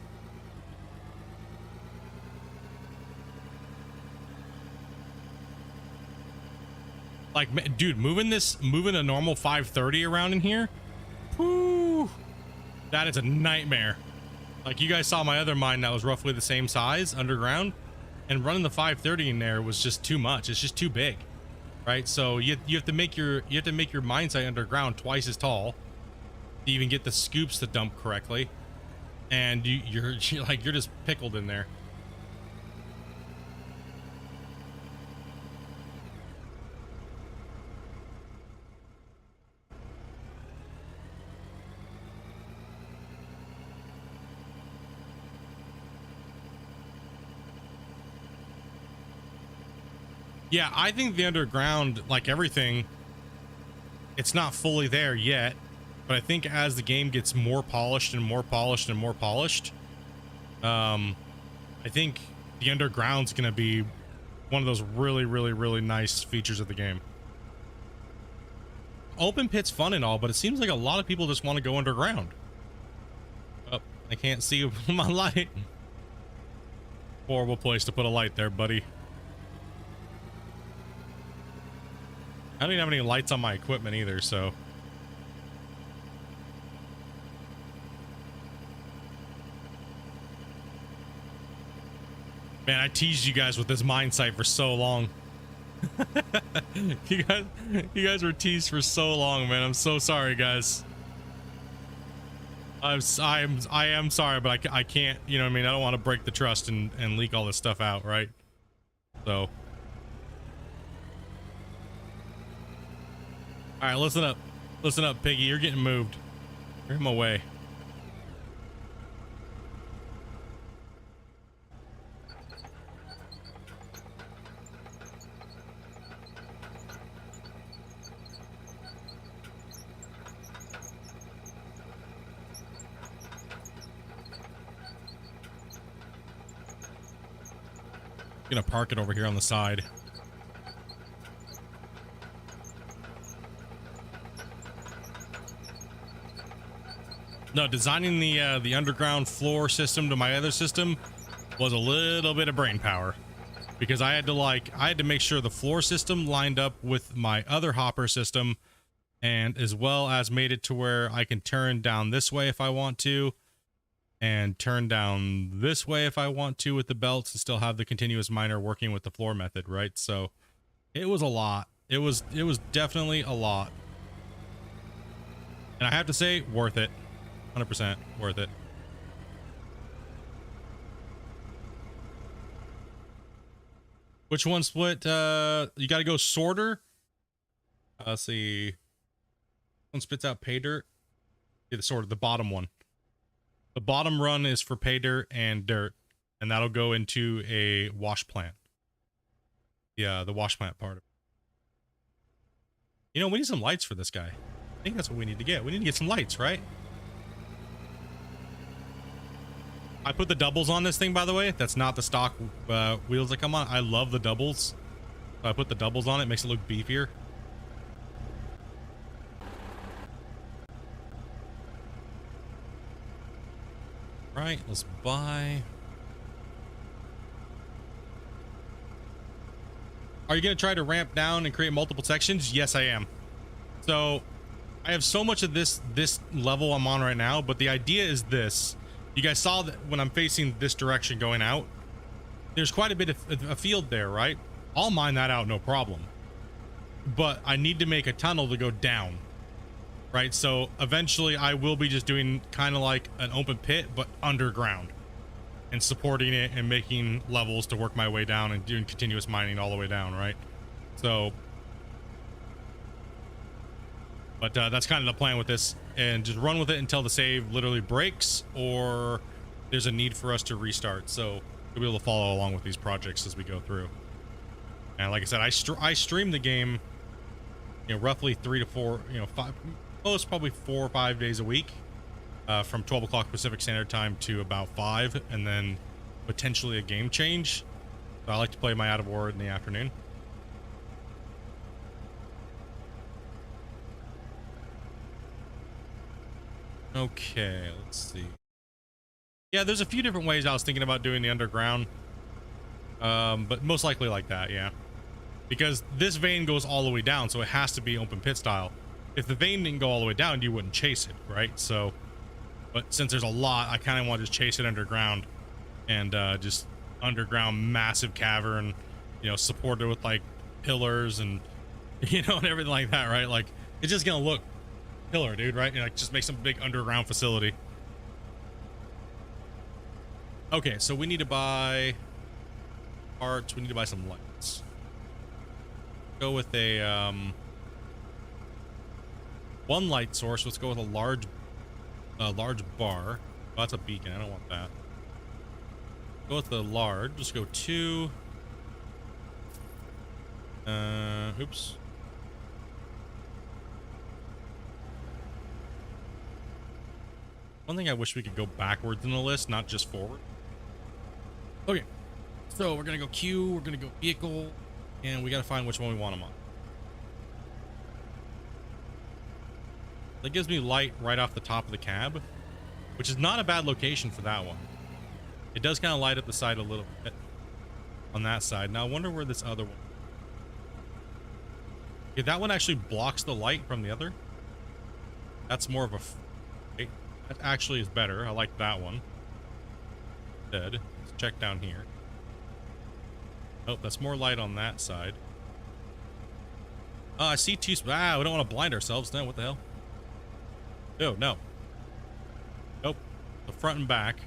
Like, dude, moving a normal 530 around in here, whoo, that is a nightmare. Like, you guys saw my other mine that was roughly the same size underground. And running the 530 in there was just too much. It's just too big, right? So you have to make your mine site underground twice as tall to even get the scoops to dump correctly, and you're just pickled in there. Yeah, I think the underground, like everything, it's not fully there yet, But I think as the game gets more polished and more polished and more polished, I think the underground's going to be one of those really, really, really nice features of the game. Open pit's fun and all, but it seems like a lot of people just want to go underground. Oh, I can't see my light. Horrible place to put a light there, buddy. I don't even have any lights on my equipment either, so. Man, I teased you guys with this mine site for so long. you guys were teased for so long, man. I'm so sorry, guys. I am sorry, but I can't, you know what I mean? I don't want to break the trust and leak all this stuff out, right? So. All right, listen up. Listen up, Piggy. You're getting moved. You're in my way. Gonna park it over here on the side. No, designing the underground floor system to my other system was a little bit of brain power, because I had to make sure the floor system lined up with my other hopper system, and as well as made it to where I can turn down this way if I want to, and turn down this way if I want to with the belts, and still have the continuous miner working with the floor method, right? So it was a lot. It was definitely a lot. And I have to say, worth it. 100% worth it. Which one split? You got to go sorter. Let's see. One spits out pay dirt. Yeah, the sorter, the bottom one. The bottom run is for pay dirt and dirt, and that'll go into a wash plant. Yeah, the wash plant part of it. You know, we need some lights for this guy. I think that's what we need to get. We need to get some lights, right? I put the doubles on this thing, by the way. That's not the stock wheels that come on. I love the doubles. So I put the doubles on it. Makes it look beefier. Right, let's buy. Are you going to try to ramp down and create multiple sections? Yes, I am. So I have so much of this level I'm on right now, but the idea is this. You guys saw that when I'm facing this direction going out, there's quite a bit of a field there, right? I'll mine that out, no problem. But I need to make a tunnel to go down, right? So eventually I will be just doing kind of like an open pit, but underground, and supporting it and making levels to work my way down and doing continuous mining all the way down, right? So, but that's kind of the plan with this, and just run with it until the save literally breaks or there's a need for us to restart. So you'll be able to follow along with these projects as we go through. And like I said, I stream the game, you know, roughly 3 to 4, you know, 5, most probably 4 or 5 days a week, from 12 o'clock Pacific Standard Time to about 5, and then potentially a game change. So I like to play my Out of War in the afternoon. Okay, let's see. Yeah, there's a few different ways I was thinking about doing the underground, but most likely like that, yeah. Because this vein goes all the way down, so it has to be open pit style. If the vein didn't go all the way down, you wouldn't chase it, right? So, but since there's a lot, I kind of want to just chase it underground, and just underground massive cavern, you know, supported with like pillars and, you know, and everything like that, right? Like, it's just gonna look killer, dude, right? And like, just make some big underground facility. Okay, so we need to buy parts. We need to buy some lights. Go with a one light source. Let's go with a large bar. Oh, that's a beacon. I don't want that. Go with the large. Just go 2. Oops. One thing I wish we could go backwards in the list, not just forward. Okay, so we're gonna go queue, we're gonna go vehicle, and we gotta find which one we want them on. That gives me light right off the top of the cab, which is not a bad location for that one. It does kind of light up the side a little bit on that side. Now I wonder where this other one. Okay, that one actually blocks the light from the other. That's more of a. That actually is better. I like that one. Dead. Let's check down here. Oh, that's more light on that side. Oh, I see two. We don't want to blind ourselves. No, what the hell? Oh, no. Nope. The front and back.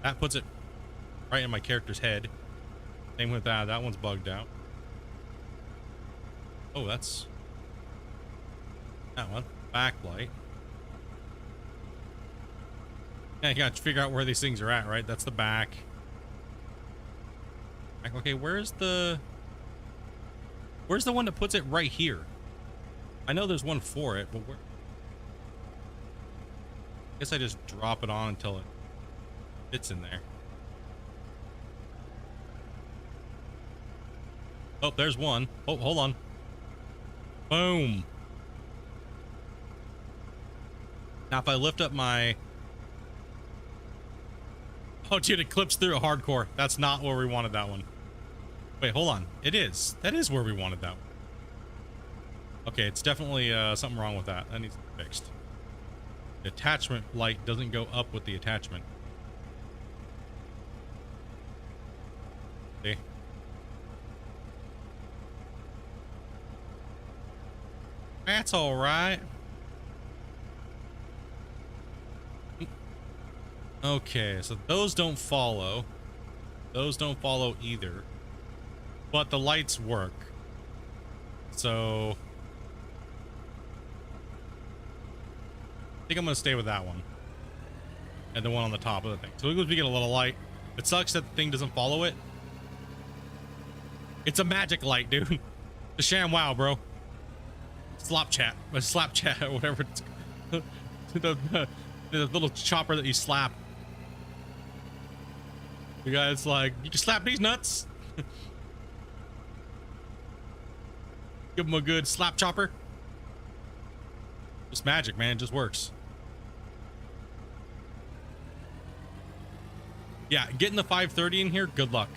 That puts it right in my character's head. Same with that. That one's bugged out. Oh, that's that one. Backlight. Yeah, you got to figure out where these things are at, right? That's the back. Okay, where's the one that puts it right here? I know there's one for it, but where? I guess I just drop it on until it fits in there. Oh, there's one. Oh, hold on. Boom. Now if I lift up my... Oh, dude, it clips through a hardcore. That's not where we wanted that one. Wait, hold on. It is. That is where we wanted that one. Okay, it's definitely something wrong with that. That needs to be fixed. The attachment light doesn't go up with the attachment. See? That's all right. Okay, so those don't follow. Those don't follow either. But the lights work. So I think I'm gonna stay with that one. And the one on the top of the thing. So we get a little light. It sucks that the thing doesn't follow it. It's a magic light, dude. The sham wow, bro. Slap chat. Slap chat or whatever it's the little chopper that you slap. The guy's like, you can slap these nuts. Give him a good slap chopper. Just magic, man. It just works. Yeah, getting the 530 in here, good luck.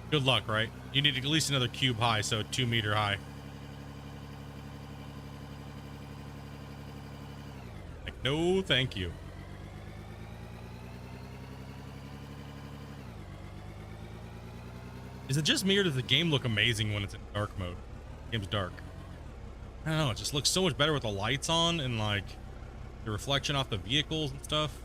Good luck, right? You need at least another cube high, so 2 meter high. Like, no, thank you. Is it just me, or does the game look amazing when it's in dark mode? The game's dark. I don't know, it just looks so much better with the lights on and like the reflection off the vehicles and stuff.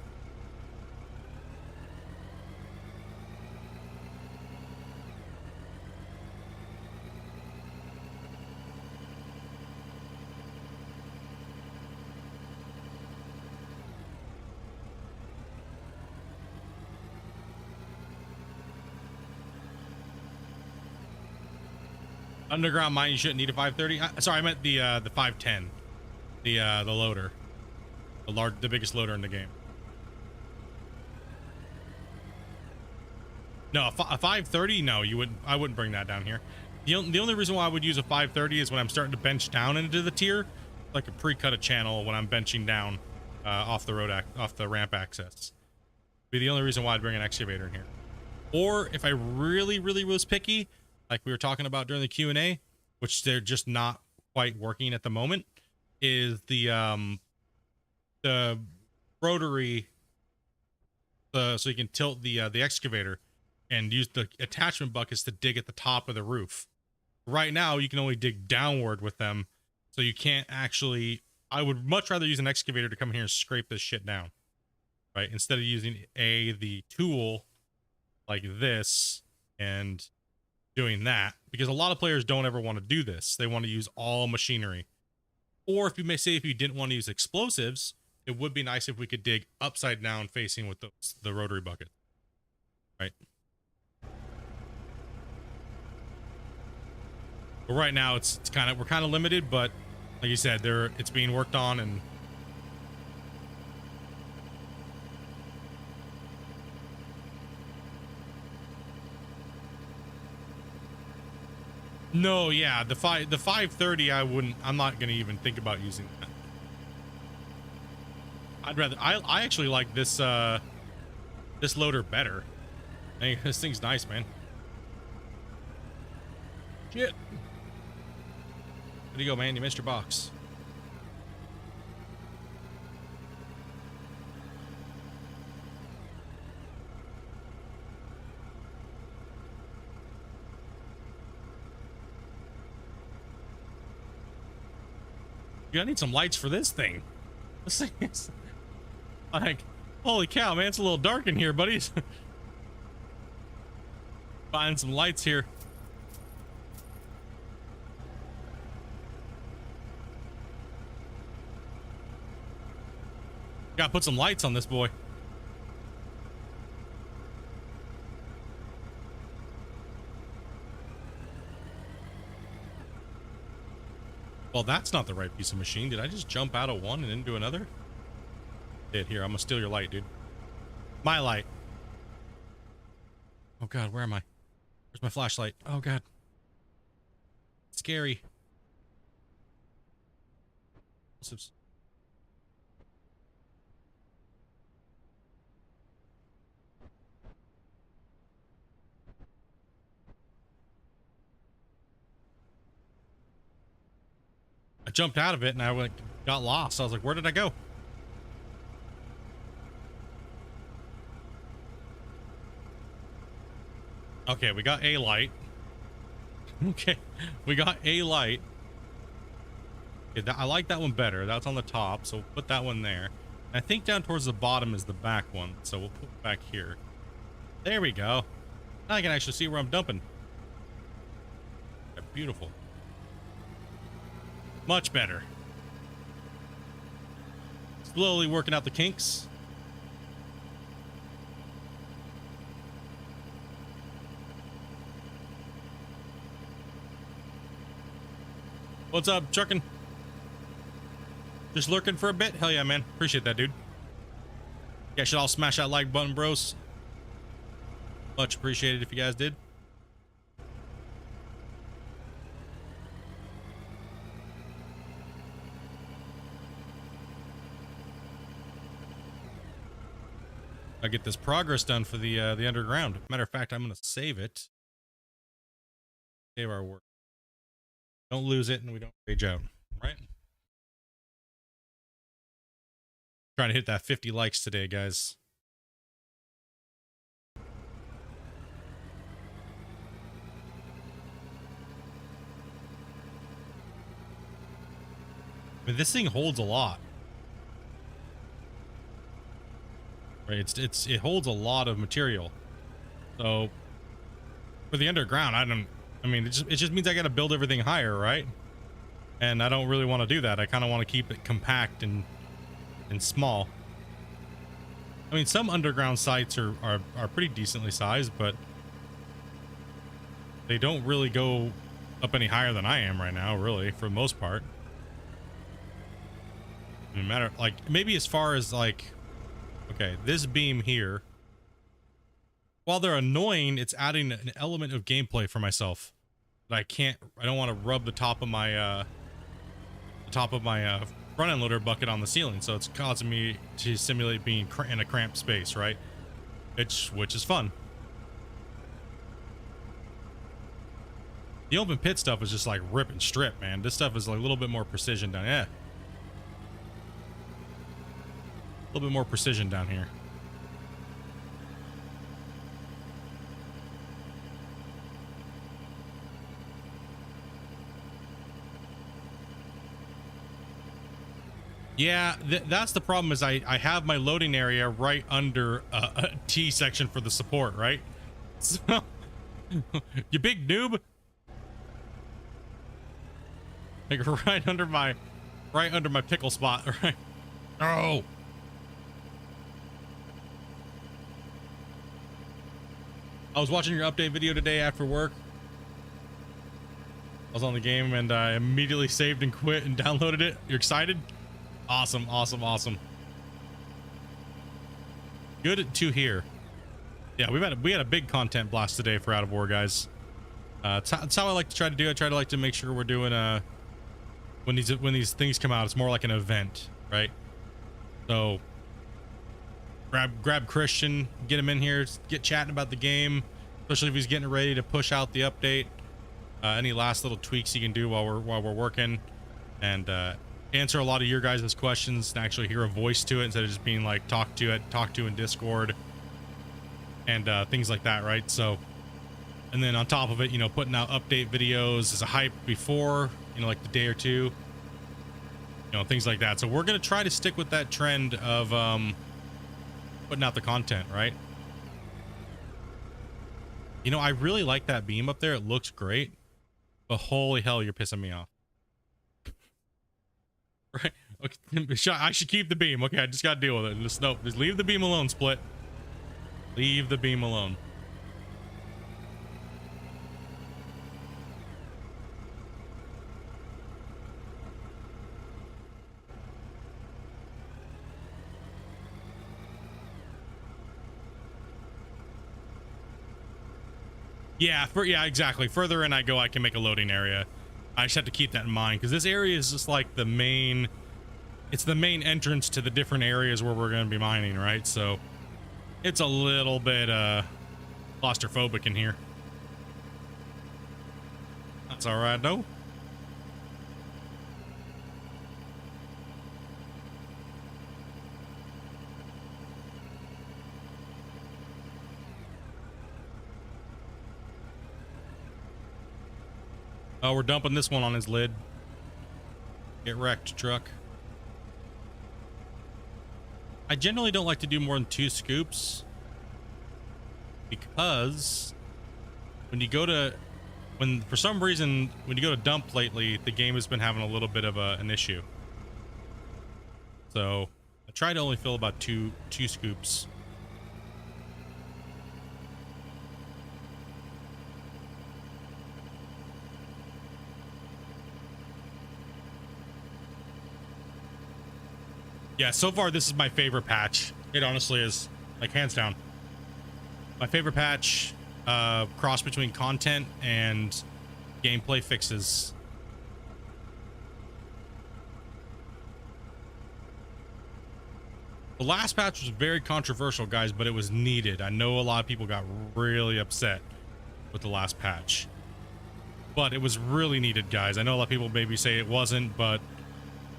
Underground mine, you shouldn't need a 530. Sorry, I meant the 510, the loader, the biggest loader in the game. No, a 530. No, you wouldn't. I wouldn't bring that down here. The only reason why I would use a 530 is when I'm starting to bench down into the tier, like a pre-cut a channel when I'm benching down off the road, off the ramp access. Be the only reason why I'd bring an excavator in here. Or if I really was picky, like we were talking about during the Q&A, which they're just not quite working at the moment, is the rotary, so you can tilt the excavator and use the attachment buckets to dig at the top of the roof. Right now, you can only dig downward with them, so you can't actually... I would much rather use an excavator to come here and scrape this shit down, right? Instead of using the tool like this and doing that, because a lot of players don't ever want to do this. They want to use all machinery. Or if you may say, if you didn't want to use explosives, it would be nice if we could dig upside down facing with the rotary bucket, right? But right now we're kind of limited, but like you said, it's being worked on, and No, yeah, the 530 I'm not gonna even think about using that. I'd rather I actually like this this loader better. Hey, this thing's nice, man. Shit. Where'd you go, man? You missed your box. I need some lights for this thing. This thing is like, holy cow, man, it's a little dark in here, buddies. Find some lights here. Gotta put some lights on this boy. Well, that's not the right piece of machine. Did I just jump out of one and into another? Did. Here, I'm gonna steal your light, dude. My light. Oh god, where am I? Where's my flashlight? Oh god. Scary. I jumped out of it and I got lost. I was like, where did I go? Okay, we got a light. Okay, we got a light. Okay, I like that one better. That's on the top, so we'll put that one there. I think down towards the bottom is the back one, so we'll put it back here. There we go. Now I can actually see where I'm dumping. Beautiful. Much better. Slowly working out the kinks. What's up, trucking? Just lurking for a bit? Hell yeah, man. Appreciate that, dude. You guys should all smash that like button, bros. Much appreciated if you guys did. I get this progress done for the underground. Matter of fact, I'm gonna save it. Save our work. Don't lose it, and we don't rage out, right? Trying to hit that 50 likes today, guys. I mean, this thing holds a lot. Right, it holds a lot of material. So for the underground, I mean, it just means I got to build everything higher, right? And I don't really want to do that. I kind of want to keep it compact and small. I mean, some underground sites are pretty decently sized, but they don't really go up any higher than I am right now, really, for the most part. No matter, like, maybe as far as like, okay, this beam here, while they're annoying, it's adding an element of gameplay for myself that I don't want to rub the top of my front end loader bucket on the ceiling, so it's causing me to simulate being in a cramped space, right? Which is fun. The open pit stuff is just like rip and strip, man. This stuff is like a little bit more precision down. Yeah. A little bit more precision down here. Yeah, that's the problem is I have my loading area right under a T section for the support, right? So, you big noob. Like right under my pickle spot, right? Oh. I was watching your update video today after work. I was on the game and I immediately saved and quit and downloaded it. You're excited? Awesome, awesome, awesome. Good to hear. Yeah, we had a big content blast today for Out of War, guys. That's how I like to try to do it. I try to like to make sure we're doing when these things come out, it's more like an event, right? So grab Christian, get him in here, get chatting about the game, especially if he's getting ready to push out the update. Any last little tweaks he can do while we're working, and answer a lot of your guys' questions and actually hear a voice to it instead of just being like talk to in Discord and things like that, right? So, and then on top of it, you know, putting out update videos as a hype before, you know, like the day or two, you know, things like that. So we're gonna try to stick with that trend of putting out the content, right? You know, I really like that beam up there. It looks great, but holy hell, you're pissing me off. Right? Okay, I should keep the beam. Okay, I just gotta deal with it. Just leave the beam alone, Split. Leave the beam alone. Yeah, exactly. Further in I go, I can make a loading area. I just have to keep that in mind because this area is just like the main, it's the main entrance to the different areas where we're going to be mining, right? So it's a little bit claustrophobic in here. That's all right though. Oh, we're dumping this one on his lid. Get wrecked, truck. I generally don't like to do more than 2 scoops because for some reason, when you go to dump lately, the game has been having a little bit of an issue. So I try to only fill about two scoops. Yeah, so far this is my favorite patch. It honestly is, like, hands down. My favorite patch, cross between content and gameplay fixes. The last patch was very controversial, guys, but it was needed. I know a lot of people got really upset with the last patch, but it was really needed, guys. I know a lot of people maybe say it wasn't, but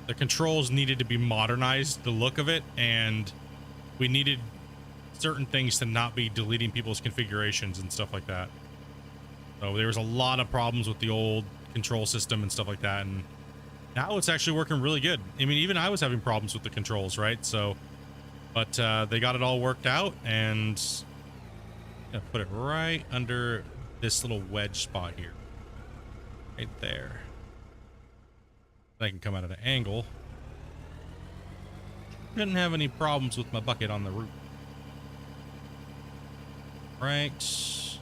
the controls needed to be modernized, the look of it, and we needed certain things to not be deleting people's configurations and stuff like that. So there was a lot of problems with the old control system and stuff like that, and now it's actually working really good. I mean, even I was having problems with the controls, right? So, but they got it all worked out, and I'm gonna put it right under this little wedge spot here, right there. I can come out at an angle. Didn't have any problems with my bucket on the roof. Right.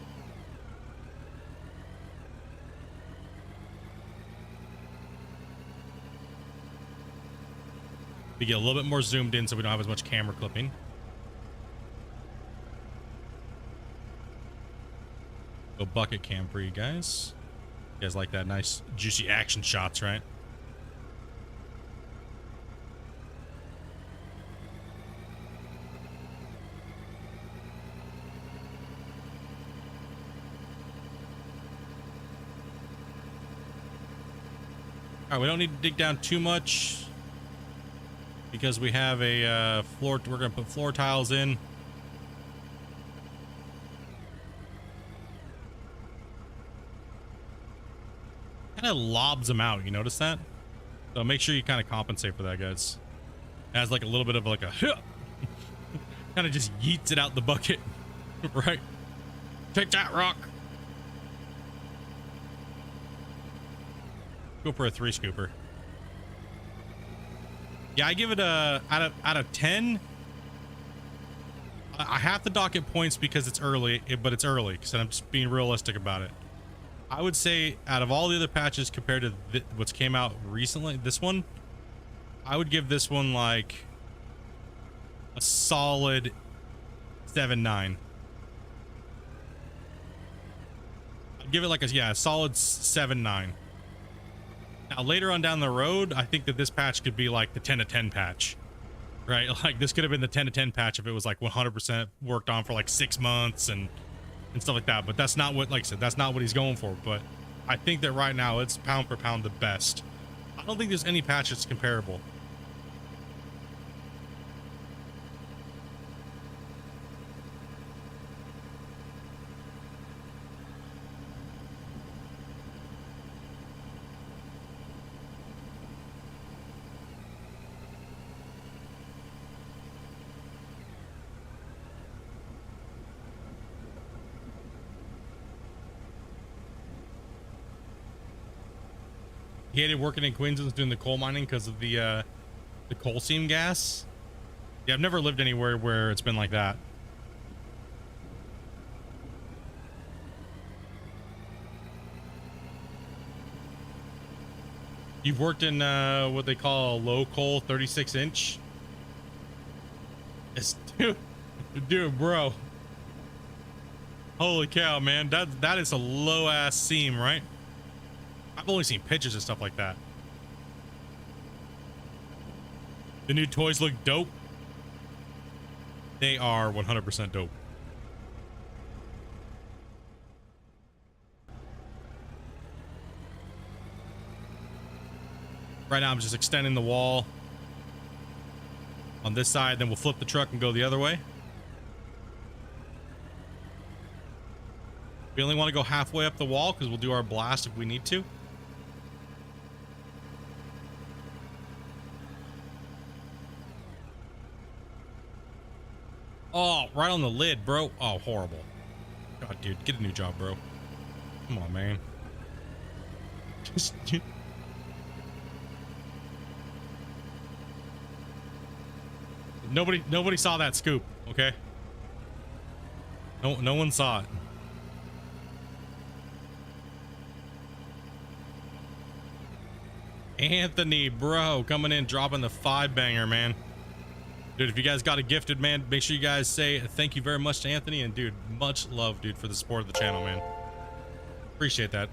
We get a little bit more zoomed in so we don't have as much camera clipping. Go bucket cam for you guys. You guys like that nice juicy action shots, right? All right, we don't need to dig down too much because we have a floor. We're going to put floor tiles in. Kind of lobs them out. You notice that? So make sure you kind of compensate for that, guys. It has like a little bit of like a kind of just yeets it out the bucket, right? Take that, rock. Go for a 3 scooper. Yeah, I give it a out of 10. I have to dock it points because it's early, but it's early because I'm just being realistic about it. I would say out of all the other patches compared to what's came out recently, this one, I would give this one like a solid 7-9. I'd give it like a, yeah, a solid 7, 9. Now later on down the road, I think that this patch could be like the 10 to 10 patch, right? Like this could have been the 10 to 10 patch if it was like 100% worked on for like 6 months and stuff like that. But that's not what, like I said, that's not what he's going for. But I think that right now it's pound for pound the best. I don't think there's any patch that's comparable. He hated working in Queensland doing the coal mining because of the coal seam gas. Yeah, I've never lived anywhere where it's been like that. You've worked in what they call a low coal 36-inch. It's dude, bro. Holy cow, man. That is a low ass seam, right? I've only seen pictures and stuff like that. The new toys look dope. They are 100% dope. Right now I'm just extending the wall on this side, then we'll flip the truck and go the other way. We only want to go halfway up the wall because we'll do our blast if we need to. Oh, right on the lid, bro. Oh, horrible. God, dude, get a new job, bro. Come on, man. Nobody saw that scoop, okay? No one saw it. Anthony, bro, coming in, dropping the 5-banger, man. Dude, if you guys got a gifted, man, make sure you guys say thank you very much to Anthony. And, dude, much love, dude, for the support of the channel, man. Appreciate that.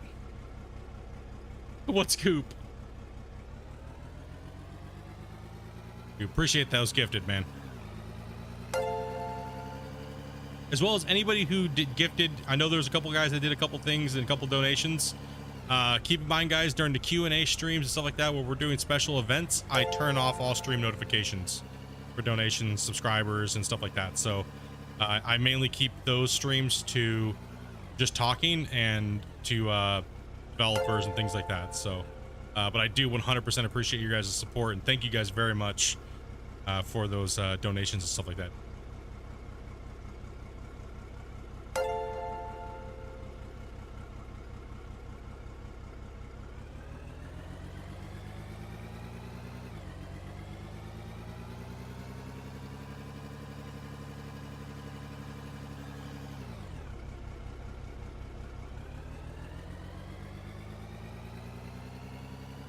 What scoop? Dude, appreciate those gifted, man. As well as anybody who did gifted. I know there's a couple guys that did a couple things and a couple donations. Keep in mind, guys, during the Q&A streams and stuff like that, where we're doing special events, I turn off all stream notifications for donations, subscribers, and stuff like that. So I mainly keep those streams to just talking and to developers and things like that. So but I do 100% appreciate you guys' support, and thank you guys very much for those donations and stuff like that.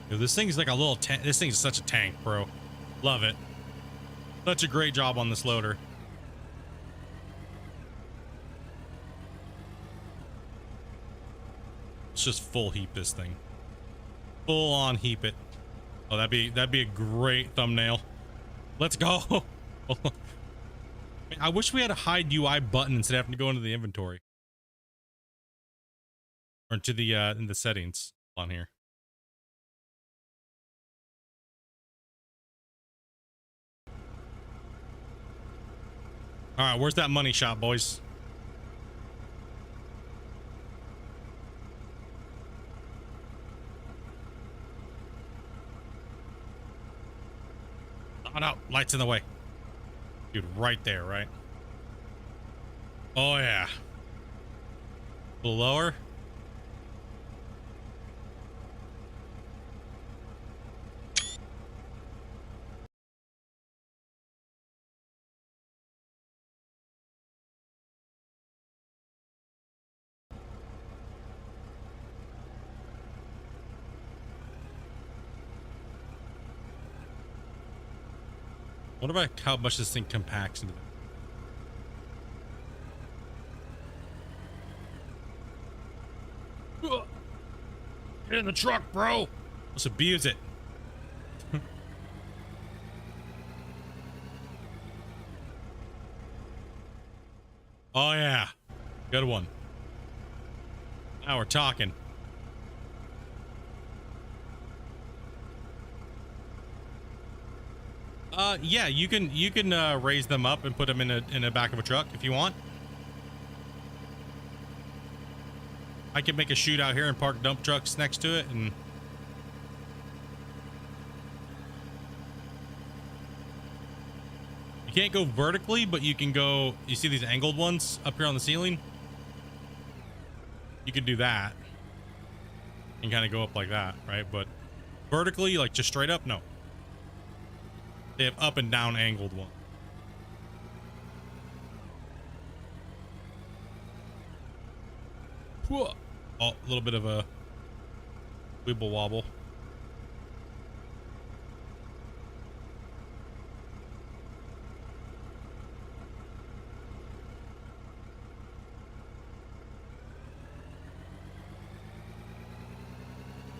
This thing's like a little tank. This thing's such a tank, bro. Love it. Such a great job on this loader. Let's just full heap this thing. Full on heap it. Oh, that'd be a great thumbnail. Let's go. I wish we had a hide UI button instead of having to go into the inventory. Or into the in the settings on here. All right, where's that money shot, boys? Oh no, lights in the way. Dude, right there, right? Oh yeah. A little lower. What about how much this thing compacts into it? Get in the truck, bro. Let's abuse it. Oh yeah, good one. Now we're talking. Yeah, you can raise them up and put them in the back of a truck if you want. I can make a chute out here and park dump trucks next to it, and you can't go vertically, but you can go. You see these angled ones up here on the ceiling? You could do that and kind of go up like that, right? But vertically, like just straight up, no. They have up and down angled one. Oh, a little bit of a wibble wobble.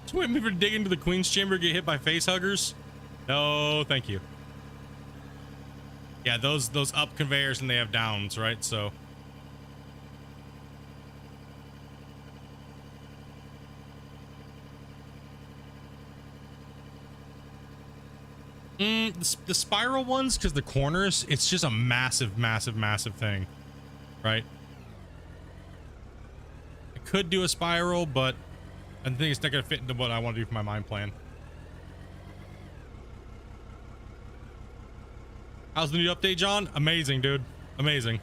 So wait, me for dig into the Queen's Chamber, get hit by face huggers? No, thank you. Yeah, those up conveyors and they have downs, right? So the spiral ones, because the corners, it's just a massive thing, right? I could do a spiral, but I think it's not gonna fit into what I want to do for my mine plan. How's the new update, John? Amazing, dude. Amazing.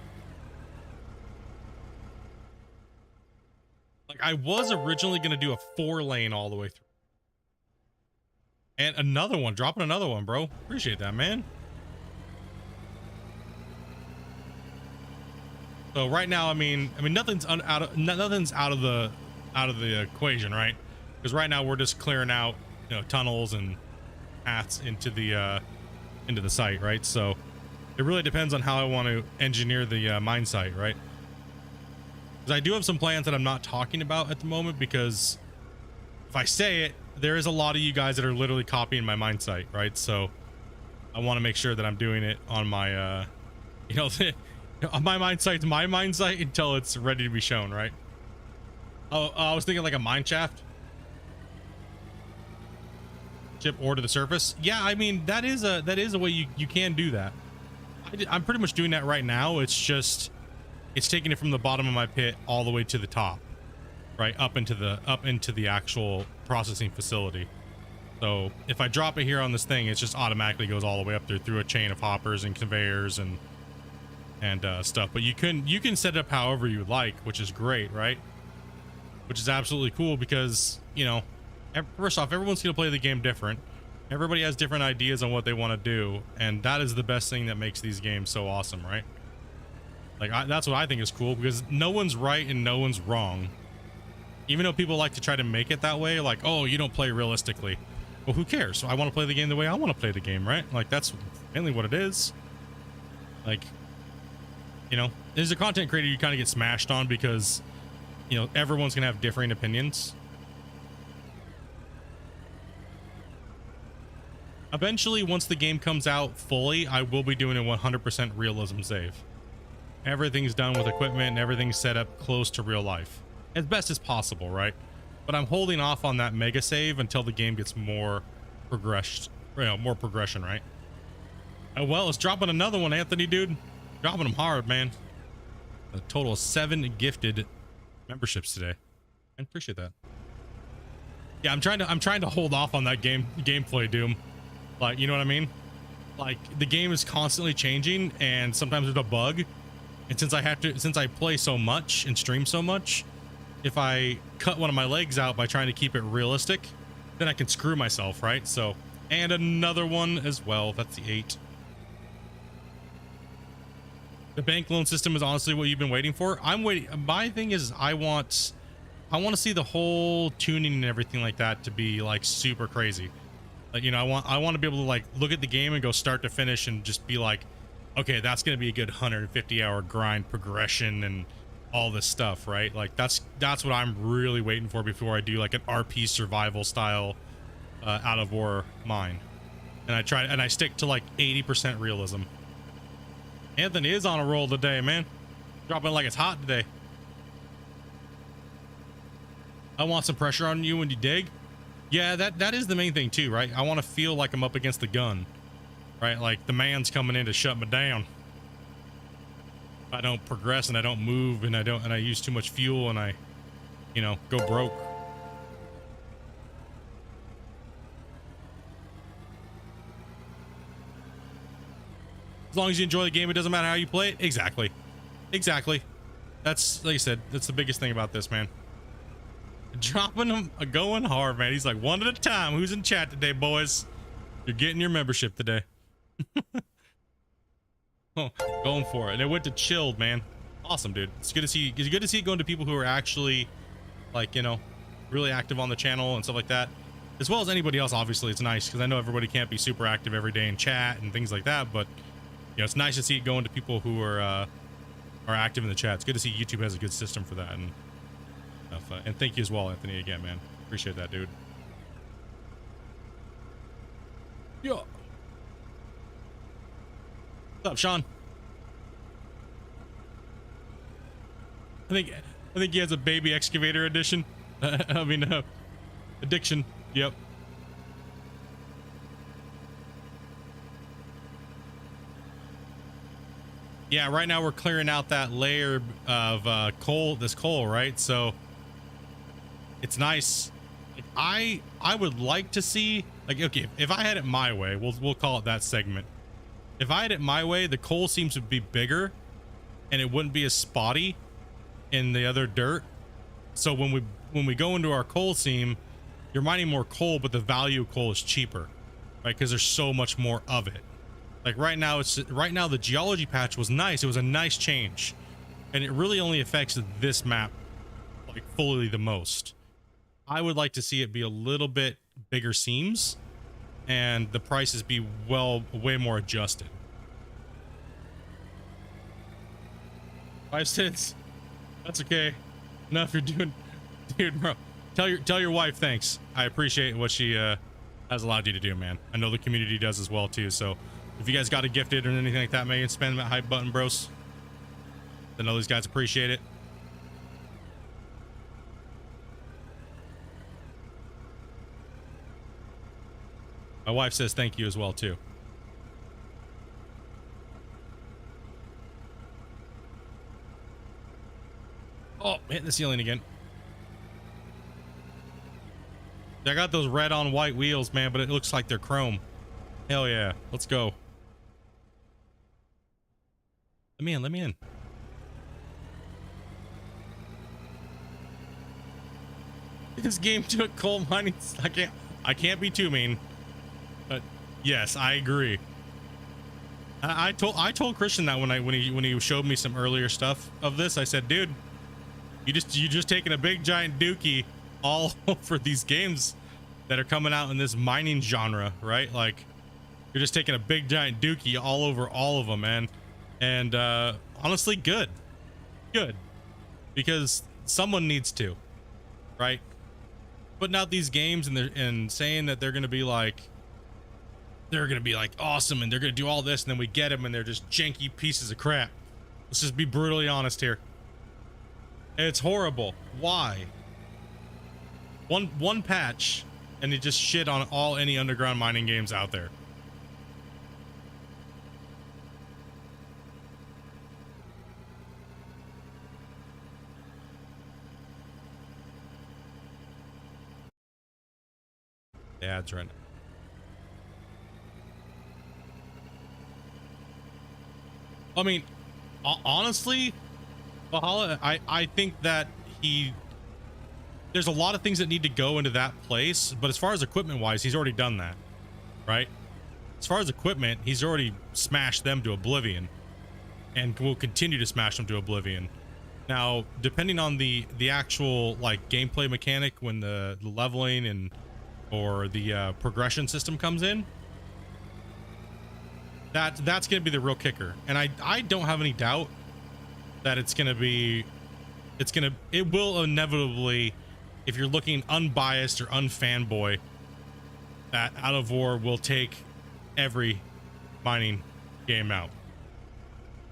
Like, I was originally going to do a 4-lane all the way through. And another one. Dropping another one, bro. Appreciate that, man. So right now, I mean, nothing's out of the equation, right? Because right now we're just clearing out, you know, tunnels and paths into the site, right? So it really depends on how I want to engineer the mine site, right? Because I do have some plans that I'm not talking about at the moment, because if I say it, there is a lot of you guys that are literally copying my mine site, right? So I want to make sure that I'm doing it on my you know, on my mine site until it's ready to be shown, right? Oh, I was thinking like a mine shaft chip ore to the surface. Yeah, I mean, that is a way you can do that. I'm pretty much doing that right now. It's just, it's taking it from the bottom of my pit all the way to the top, right? Up into the actual processing facility. So if I drop it here on this thing, it just automatically goes all the way up there through a chain of hoppers and conveyors and stuff. But you can set it up however you like, which is great, right? Which is absolutely cool, because, you know, first off, everyone's going to play the game different. Everybody has different ideas on what they want to do, and that is the best thing that makes these games so awesome, right? Like, that's what I think is cool, because no one's right and no one's wrong. Even though people like to try to make it that way, like, oh, you don't play realistically. Well, who cares? So I want to play the game the way I want to play the game, right? Like, that's mainly what it is. Like, you know, as a content creator, you kind of get smashed on because, you know, everyone's going to have differing opinions. Eventually, once the game comes out fully, I will be doing a 100% realism save. Everything's done with equipment and everything's set up close to real life, as best as possible, right? But I'm holding off on that mega save until the game gets more progressed, you know, more progression, right? Oh, well, it's dropping another one, Anthony, dude. Dropping them hard, man. A total of 7 gifted memberships today. I appreciate that. Yeah, I'm trying to hold off on that gameplay, Doom. Like, you know what I mean? Like, the game is constantly changing, and sometimes there's a bug. And since I play so much and stream so much, if I cut one of my legs out by trying to keep it realistic, then I can screw myself, right? So, and another one as well. That's the 8. The bank loan system is honestly what you've been waiting for. I'm waiting. My thing is, I want to see the whole tuning and everything like that to be like super crazy. Like, you know, I want to be able to like look at the game and go start to finish and just be like, okay, that's going to be a good 150-hour grind progression, and all this stuff, right? Like that's what I'm really waiting for before I do like an RP survival style out of war mine. And I stick to like 80% realism. Anthony is on a roll today, man. Dropping like it's hot today. I want some pressure on you when you dig. Yeah, that is the main thing too, right? I want to feel like I'm up against the gun, right? Like the man's coming in to shut me down. If I don't progress and I don't move and I use too much fuel and I, you know, go broke. As long as you enjoy the game, it doesn't matter how you play it. Exactly. Exactly. That's, like I said, that's the biggest thing about this, man. Dropping them, going hard, man. He's like, one at a time. Who's in chat today, boys? You're getting your membership today. Oh, going for it. And it went to chilled, man. Awesome, dude. It's good to see. It's good to see it going to people who are actually, like, you know, really active on the channel and stuff like that. As well as anybody else, obviously, it's nice because I know everybody can't be super active every day in chat and things like that. But, you know, it's nice to see it going to people who are active in the chat. It's good to see YouTube has a good system for that. And thank you as well, Anthony, again, man. Appreciate that, dude. Yeah. What's up, Sean? I think he has a baby excavator edition. I mean, addiction. Yep. Yeah, right now we're clearing out that layer of coal, right? So it's nice. I would like to see, like, okay, if I had it my way, we'll call it that segment. If I had it my way, the coal seems to be bigger and it wouldn't be as spotty in the other dirt. So when we go into our coal seam, you're mining more coal, but the value of coal is cheaper, right? Because there's so much more of it. Like right now the geology patch was nice. It was a nice change, and it really only affects this map like fully the most. I would like to see it be a little bit bigger seams and the prices be way more adjusted. 5 cents. That's okay. Enough you're doing, dude, bro. Tell your wife thanks. I appreciate what she has allowed you to do, man. I know the community does as well too. So if you guys got a gifted or anything like that, man, spam that hype button, bros. I know these guys appreciate it. My wife says thank you as well too. Oh, hitting the ceiling again. I got those red on white wheels, man, but it looks like they're chrome. Hell yeah. Let's go. Let me in. This game took coal mining. I can't be too mean. But yes, I agree. I told Christian that when he showed me some earlier stuff of this, I said, dude, you just taking a big giant dookie all over these games that are coming out in this mining genre, right? Like you're just taking a big giant dookie all over all of them, man. And honestly, good, because someone needs to, right? Putting out these games and saying that they're gonna be like awesome and they're gonna do all this, and then we get them and they're just janky pieces of crap. Let's just be brutally honest here. It's horrible. Why? One patch and it just shit on any underground mining games out there. The ads right now. I mean, honestly, Valhalla, I think that there's a lot of things that need to go into that place, but as far as equipment wise, he's already done that, right? As far as equipment, he's already smashed them to oblivion and will continue to smash them to oblivion. Now, depending on the actual like gameplay mechanic when the leveling or the progression system comes in, that's going to be the real kicker. And I don't have any doubt that it's going to be it will inevitably, if you're looking unbiased or unfanboy, that Out of War will take every mining game out.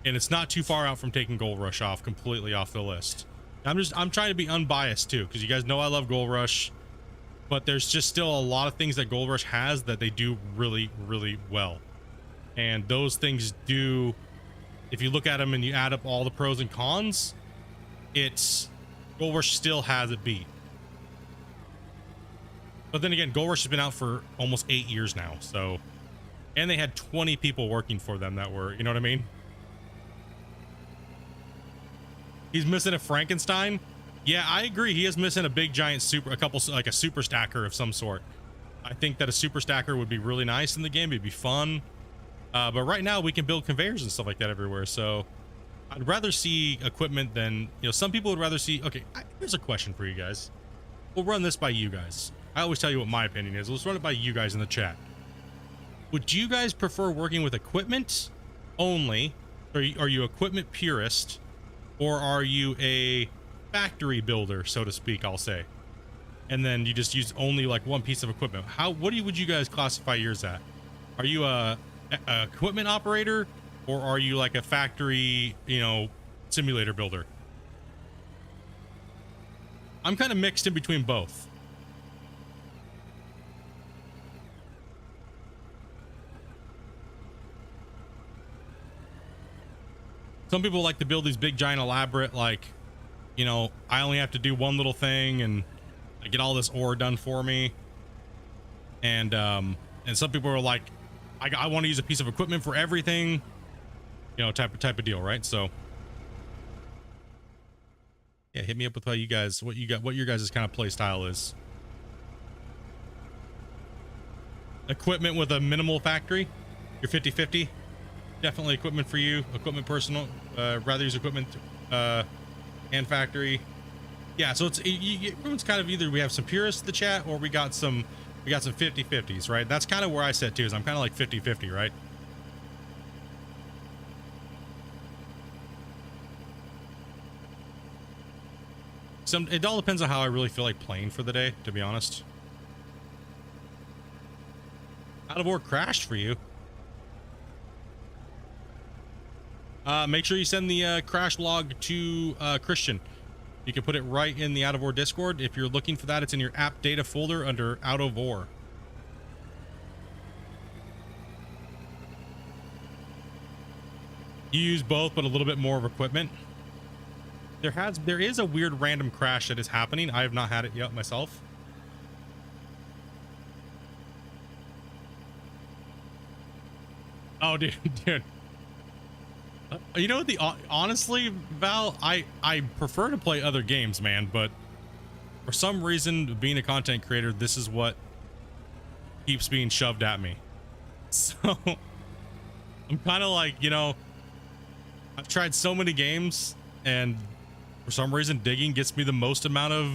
And it's not too far out from taking Gold Rush off completely off the list. I'm trying to be unbiased too, because you guys know I love Gold Rush, but there's just still a lot of things that Gold Rush has that they do really, really well. And those things do, if you look at them and you add up all the pros and cons, Gold Rush still has it beat. But then again, Gold Rush has been out for almost 8 years now, so, and they had 20 people working for them that were, you know what I mean? He's missing a Frankenstein. Yeah, I agree. He is missing a big giant like a super stacker of some sort. I think that a super stacker would be really nice in the game. It'd be fun. But right now we can build conveyors and stuff like that everywhere. So I'd rather see equipment than, you know, some people would rather see. Okay, here's a question for you guys. We'll run this by you guys. I always tell you what my opinion is. Let's run it by you guys in the chat. Would you guys prefer working with equipment only? Are you equipment purist? Or are you a factory builder, so to speak, I'll say? And then you just use only like one piece of equipment. Would you guys classify yours at? Are you a equipment operator, or are you like a factory, you know, simulator builder? I'm kind of mixed in between both. Some people like to build these big, giant, elaborate, like, you know, I only have to do one little thing and I get all this ore done for me. And some people are like, I want to use a piece of equipment for everything, you know, type of deal, right? So yeah, hit me up with what your guys' kind of play style is. Equipment with a minimal factory, you're 50-50. Definitely equipment for you. Equipment personal. Rather use equipment and factory. Yeah, so everyone's kind of either we have some purists in the chat or we got some 50-50s, right? That's kind of where I sit too, is I'm kind of like 50-50, right? It all depends on how I really feel like playing for the day, to be honest. Out of War crashed for you. Make sure you send the crash log to Christian. You can put it right in the Out of War Discord. If you're looking for that, it's in your app data folder under Out of War. You use both, but a little bit more of equipment. There is a weird random crash that is happening. I have not had it yet myself. Oh, dude. You know, honestly, Val, I prefer to play other games, man, but for some reason, being a content creator, this is what keeps being shoved at me. So I'm kind of like, you know, I've tried so many games, and for some reason, digging gets me the most amount of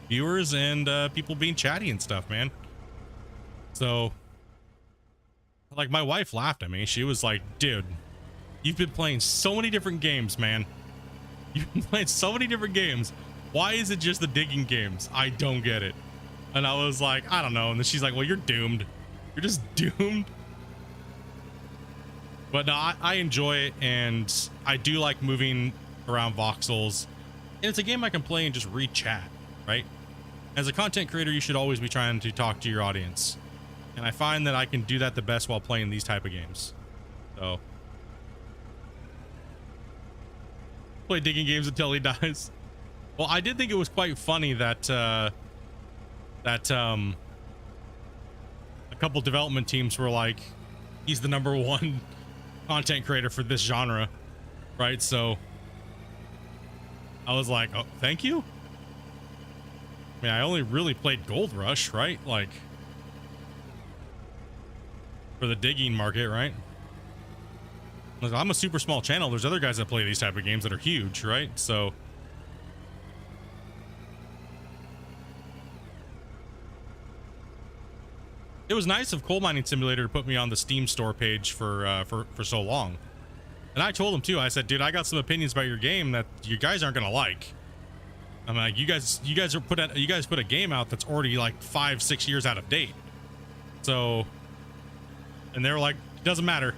viewers and people being chatty and stuff, man. So, like, my wife laughed at me. She was like, dude, you've been playing so many different games, man. You've been playing so many different games. Why is it just the digging games? I don't get it. And I was like, I don't know. And then she's like, well, you're doomed. You're just doomed. But no, I enjoy it, and I do like moving around voxels. And it's a game I can play and just read chat, right? As a content creator, you should always be trying to talk to your audience. And I find that I can do that the best while playing these type of games. So play digging games until he dies. Well, I did think it was quite funny that a couple development teams were like, he's the #1 content creator for this genre, right? So I was like, oh, thank you. I mean, I only really played Gold Rush, right? Like, for the digging market, right? Like, I'm a super small channel. There's other guys that play these type of games that are huge, right? So it was nice of Coal Mining Simulator to put me on the Steam store page for so long. And I told him too, I said, dude, I got some opinions about your game that you guys aren't gonna like. I'm like, you guys put a game out that's already like 5-6 years out of date. So, and they were like, it doesn't matter.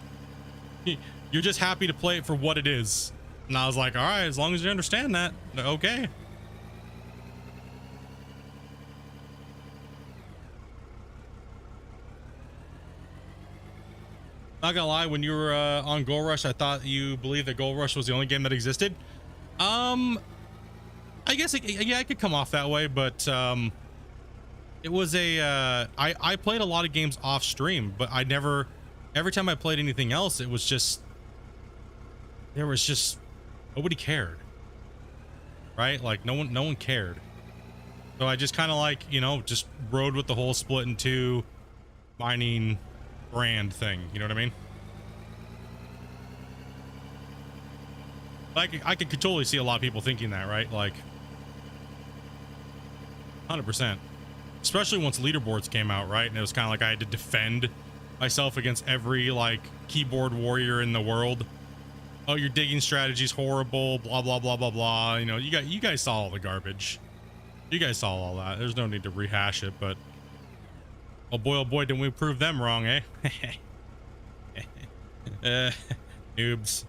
You're just happy to play it for what it is. And I was like, all right, as long as you understand that, okay. Not gonna lie, when you were on Gold Rush, I thought you believed that Gold Rush was the only game that existed. I guess yeah, I could come off that way, but it was a I played a lot of games off stream, but I never, every time I played anything else, it was just, there was just nobody cared, right? Like no one cared. So I just kind of like, you know, just rode with the whole Splitintwo mining brand thing, you know what I mean? Like I could totally see a lot of people thinking that, right? Like 100%, especially once leaderboards came out, right? And it was kind of like I had to defend myself against every like keyboard warrior in the world. Oh, your digging strategy's horrible, blah blah blah blah blah. You know, you guys saw all the garbage. You guys saw all that. There's no need to rehash it, but oh boy, didn't we prove them wrong, eh? Noobs.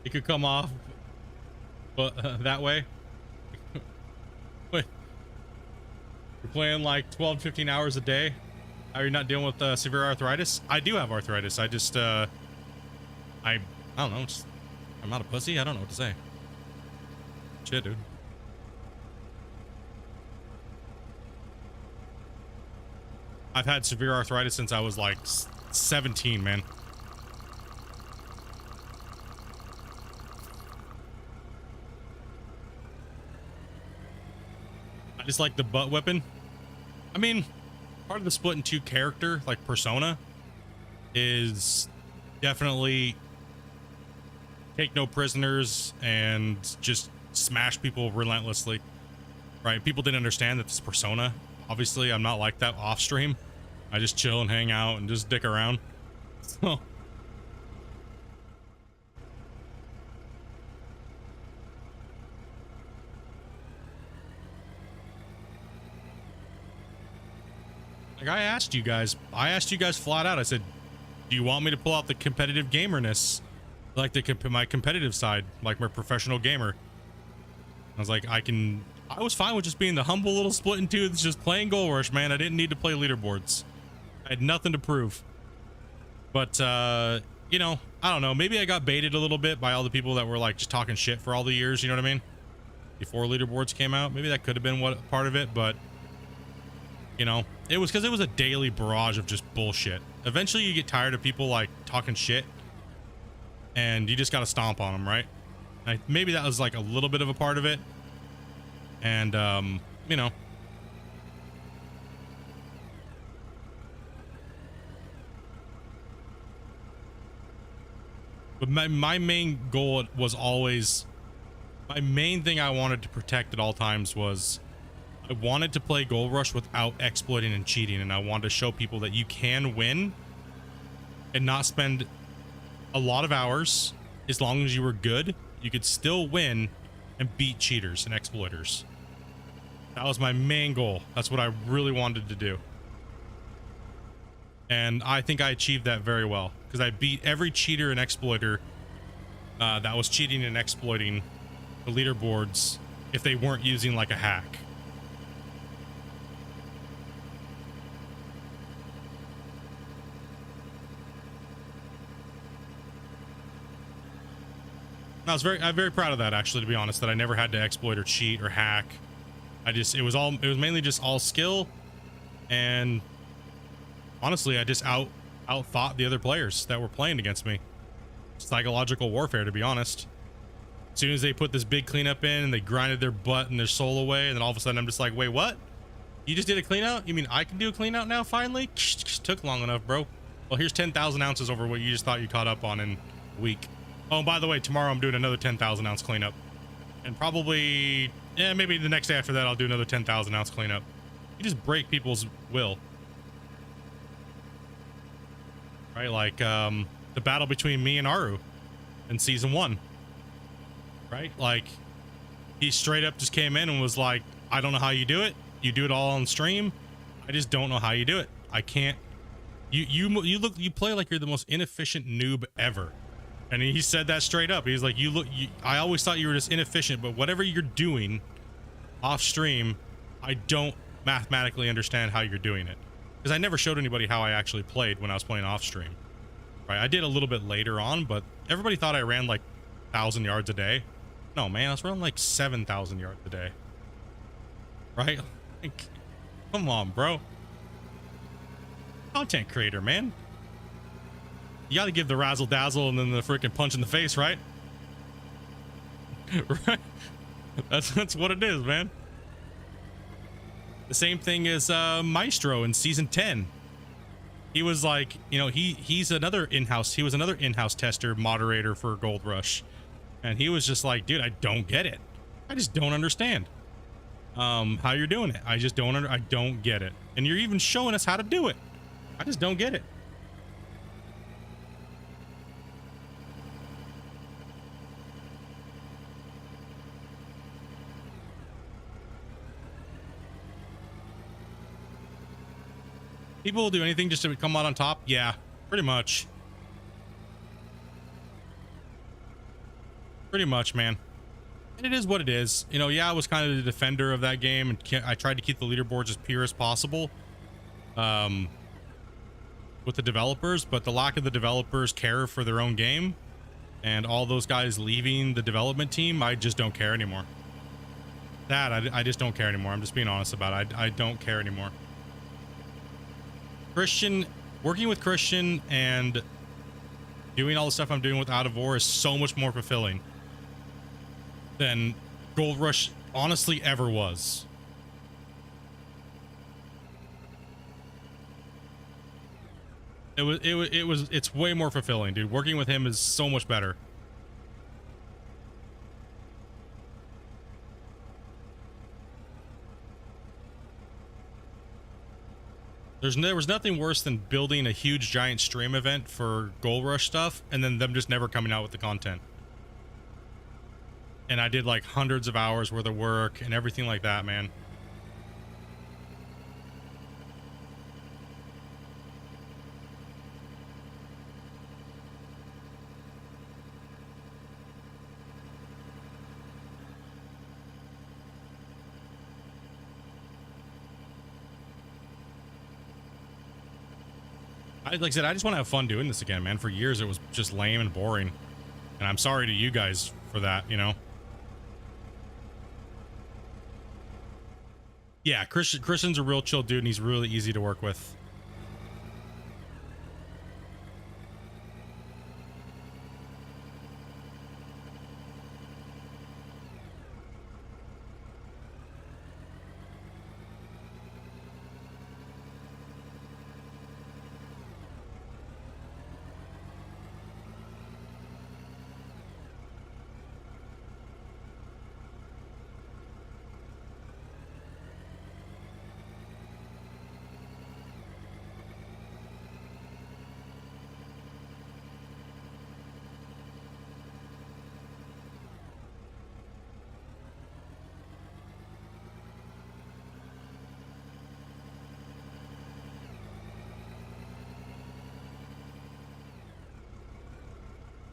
It could come off, but that way. Wait, you're playing like 12-15 hours a day. Are you not dealing with severe arthritis? I do have arthritis. I just I don't know. Just, I'm not a pussy. I don't know what to say. Shit, dude. I've had severe arthritis since I was like 17, man. I just like the butt whipping. I mean, part of the Splitintwo character, like persona, is definitely take no prisoners and just smash people relentlessly, right? People didn't understand that this persona, obviously I'm not like that off stream. I just chill and hang out and just dick around. So like I asked you guys flat out. I said, do you want me to pull out the competitive gamerness, like my competitive side, like my professional gamer? I was like, I was fine with just being the humble little Splitintwo that's just playing Gold Rush, man. I didn't need to play leaderboards. I had nothing to prove. But you know, I don't know, maybe I got baited a little bit by all the people that were like just talking shit for all the years, you know what I mean, before leaderboards came out. Maybe that could have been what part of it, but you know, it was because it was a daily barrage of just bullshit. Eventually you get tired of people like talking shit and you just got to stomp on them, right? Maybe that was like a little bit of a part of it. And you know, but my main goal was always, my main thing I wanted to protect at all times was I wanted to play Gold Rush without exploiting and cheating, and I wanted to show people that you can win and not spend a lot of hours. As long as you were good, you could still win and beat cheaters and exploiters. That was my main goal. That's what I really wanted to do. And I think I achieved that very well, because I beat every cheater and exploiter that was cheating and exploiting the leaderboards if they weren't using like a hack. I'm very proud of that, actually, to be honest, that I never had to exploit or cheat or hack. It was mainly just all skill, and honestly, I just outthought the other players that were playing against me. Psychological warfare, to be honest. As soon as they put this big cleanup in and they grinded their butt and their soul away, and then all of a sudden I'm just like, wait, what? You just did a clean out? You mean I can do a clean out now, finally? Took long enough, bro. Well, here's 10,000 ounces over what you just thought you caught up on in a week. Oh, and by the way, tomorrow I'm doing another 10,000 ounce cleanup. And probably, yeah, maybe the next day after that I'll do another 10,000 ounce cleanup. You just break people's will. right? Like the battle between me and Aru in season 1, right? Like he straight up just came in and was like, I don't know how you do it. You do it all on stream. I just don't know how you do it. I can't. You play like you're the most inefficient noob ever. And he said that straight up. He's like, I always thought you were just inefficient, but whatever you're doing off stream, I don't mathematically understand how you're doing it. Because I never showed anybody how I actually played when I was playing off stream. Right? I did a little bit later on, but everybody thought I ran like 1,000 yards a day. No, man, I was running like 7,000 yards a day. Right? Like, come on, bro. Content creator, man. You gotta give the razzle dazzle and then the freaking punch in the face, right? Right? That's what it is, man. The same thing as Maestro in season 10. He was like, you know, he's another in-house. He was another in-house tester moderator for Gold Rush, and he was just like, dude, I don't get it. I just don't understand how you're doing it. I just don't. I don't get it. And you're even showing us how to do it. I just don't get it. People will do anything just to come out on top. Yeah, pretty much. Pretty much, man. And it is what it is. You know, yeah, I was kind of the defender of that game, and I tried to keep the leaderboards as pure as possible with the developers, but the lack of the developers care for their own game and all those guys leaving the development team, I just don't care anymore. I just don't care anymore. I'm just being honest about it. I don't care anymore. Christian, working with Christian and doing all the stuff I'm doing with Out of War is so much more fulfilling than Gold Rush honestly ever was. It's way more fulfilling, dude. Working with him is so much better. There was nothing worse than building a huge giant stream event for Gold Rush stuff and then them just never coming out with the content. And I did like hundreds of hours worth of work and everything like that, man. Like I said, I just want to have fun doing this again, man. For years, it was just lame and boring. And I'm sorry to you guys for that, you know? Yeah, Christian's a real chill dude, and he's really easy to work with.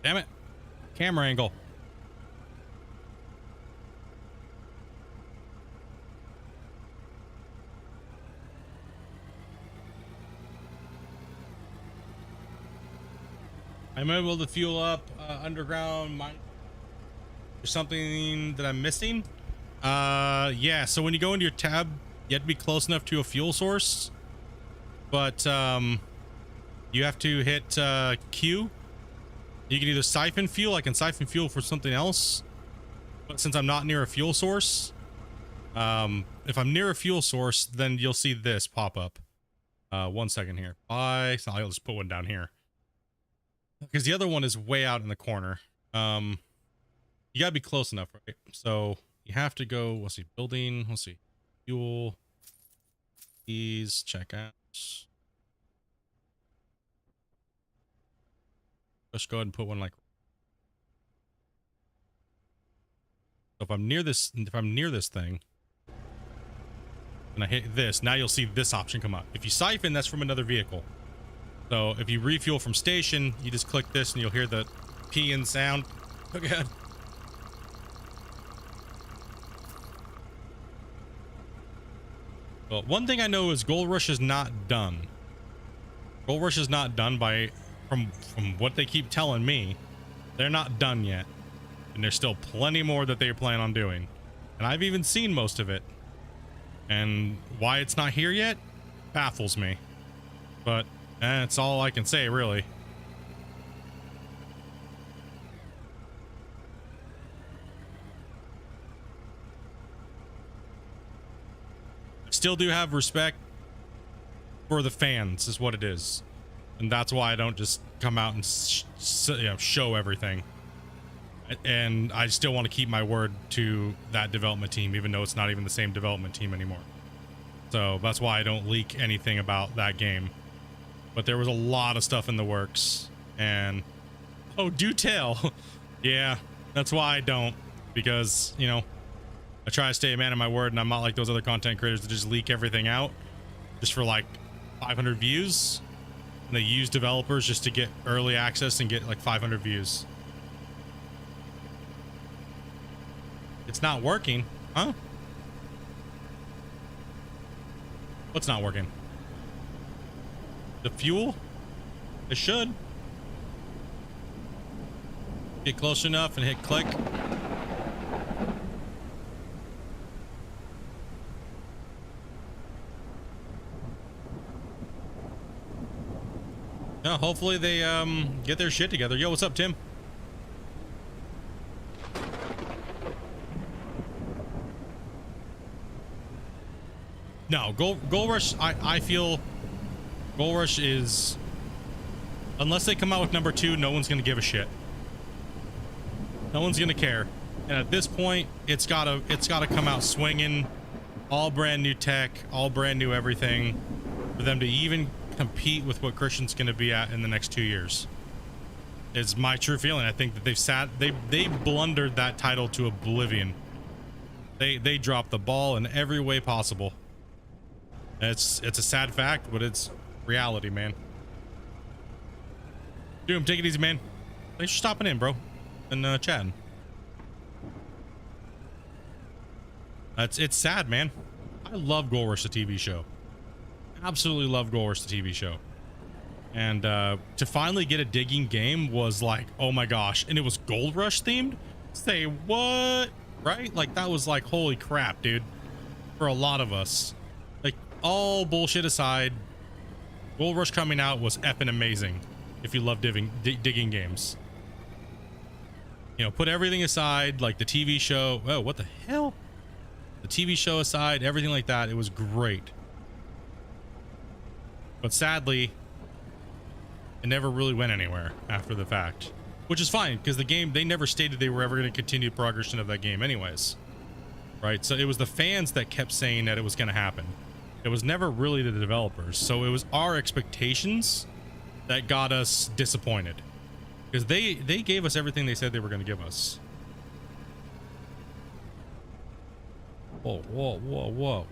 Damn it. Camera angle. I'm able to fuel up underground mine. There's something that I'm missing. Yeah, so when you go into your tab, you have to be close enough to a fuel source. But you have to hit Q. You can either siphon fuel. I can siphon fuel for something else, but since I'm not near a fuel source, if I'm near a fuel source, then you'll see this pop up. 1 second here. I'll just put one down here because the other one is way out in the corner. You gotta be close enough, right? So you have to go, let's see, building, let's see, fuel, these, check out. Let's go ahead and put one like. So if I'm near this thing, and I hit this, now you'll see this option come up. If you siphon, that's from another vehicle. So if you refuel from station, you just click this and you'll hear the peeing sound. Oh god. Well, one thing I know is Gold Rush is not done. Gold Rush is not done from what they keep telling me. They're not done yet. And there's still plenty more that they plan on doing. And I've even seen most of it. And why it's not here yet baffles me. But that's all I can say, really. Still do have respect for the fans, is what it is. And that's why I don't just come out and show everything. And I still want to keep my word to that development team, even though it's not even the same development team anymore. So that's why I don't leak anything about that game. But there was a lot of stuff in the works. And oh, do tell. Yeah, that's why I don't. Because, you know, I try to stay a man of my word, and I'm not like those other content creators that just leak everything out just for like 500 views. And they use developers just to get early access and get like 500 views. It's not working, huh? What's not working? The fuel? It should. Get close enough and hit click. Yeah, hopefully they get their shit together. Yo, what's up, Tim? No, Gold Rush, I feel Gold Rush is, unless they come out with number 2, no one's gonna give a shit. No one's gonna care. And at this point, it's gotta come out swinging, all brand new tech, all brand new everything, for them to even compete with what Christian's gonna be at in the next 2 years. It's my true feeling. I think that they blundered that title to oblivion. They dropped the ball in every way possible. It's a sad fact, but it's reality, man. Doom, take it easy, man. Thanks for stopping in, bro, and chatting. It's sad, man. I love Gold Rush, the TV show. Absolutely love Gold Rush, the TV show. And to finally get a digging game was like, oh my gosh, and it was Gold Rush themed. Say what? Right? Like that was like, holy crap, dude. For a lot of us. Like, all bullshit aside, Gold Rush coming out was effing amazing if you love digging games. You know, put everything aside, like the TV show. Oh, what the hell? The TV show aside, everything like that, it was great. But sadly, it never really went anywhere after the fact. Which is fine, because the game, they never stated they were ever going to continue the progression of that game anyways. Right? So it was the fans that kept saying that it was going to happen. It was never really the developers. So it was our expectations that got us disappointed. Because they gave us everything they said they were going to give us. Whoa, whoa, whoa, whoa.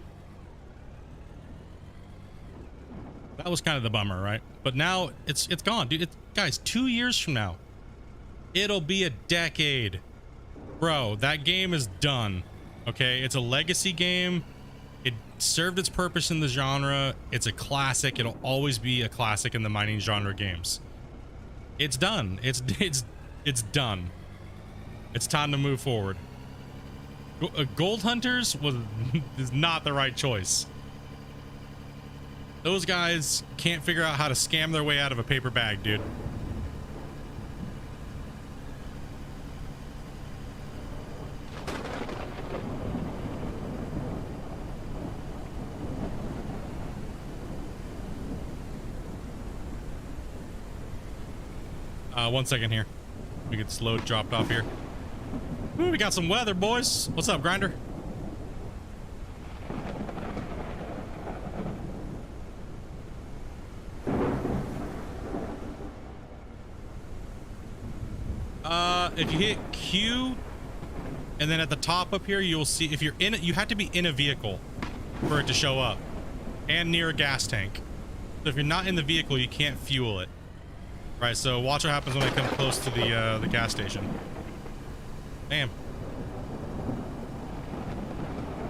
That was kind of the bummer, right? But now it's gone, dude. Guys, 2 years from now, it'll be a decade. Bro, that game is done. Okay, it's a legacy game. It served its purpose in the genre. It's a classic. It'll always be a classic in the mining genre games. It's done. It's done. It's time to move forward. Gold Hunters is not the right choice. Those guys can't figure out how to scam their way out of a paper bag, dude. One second here. We get this load dropped off here. Ooh, we got some weather, boys. What's up, Grinder? If you hit Q, and then at the top up here, you'll see if you're in it, you have to be in a vehicle for it to show up, and near a gas tank. So if you're not in the vehicle, you can't fuel it. Right, so watch what happens when I come close to the gas station. Damn.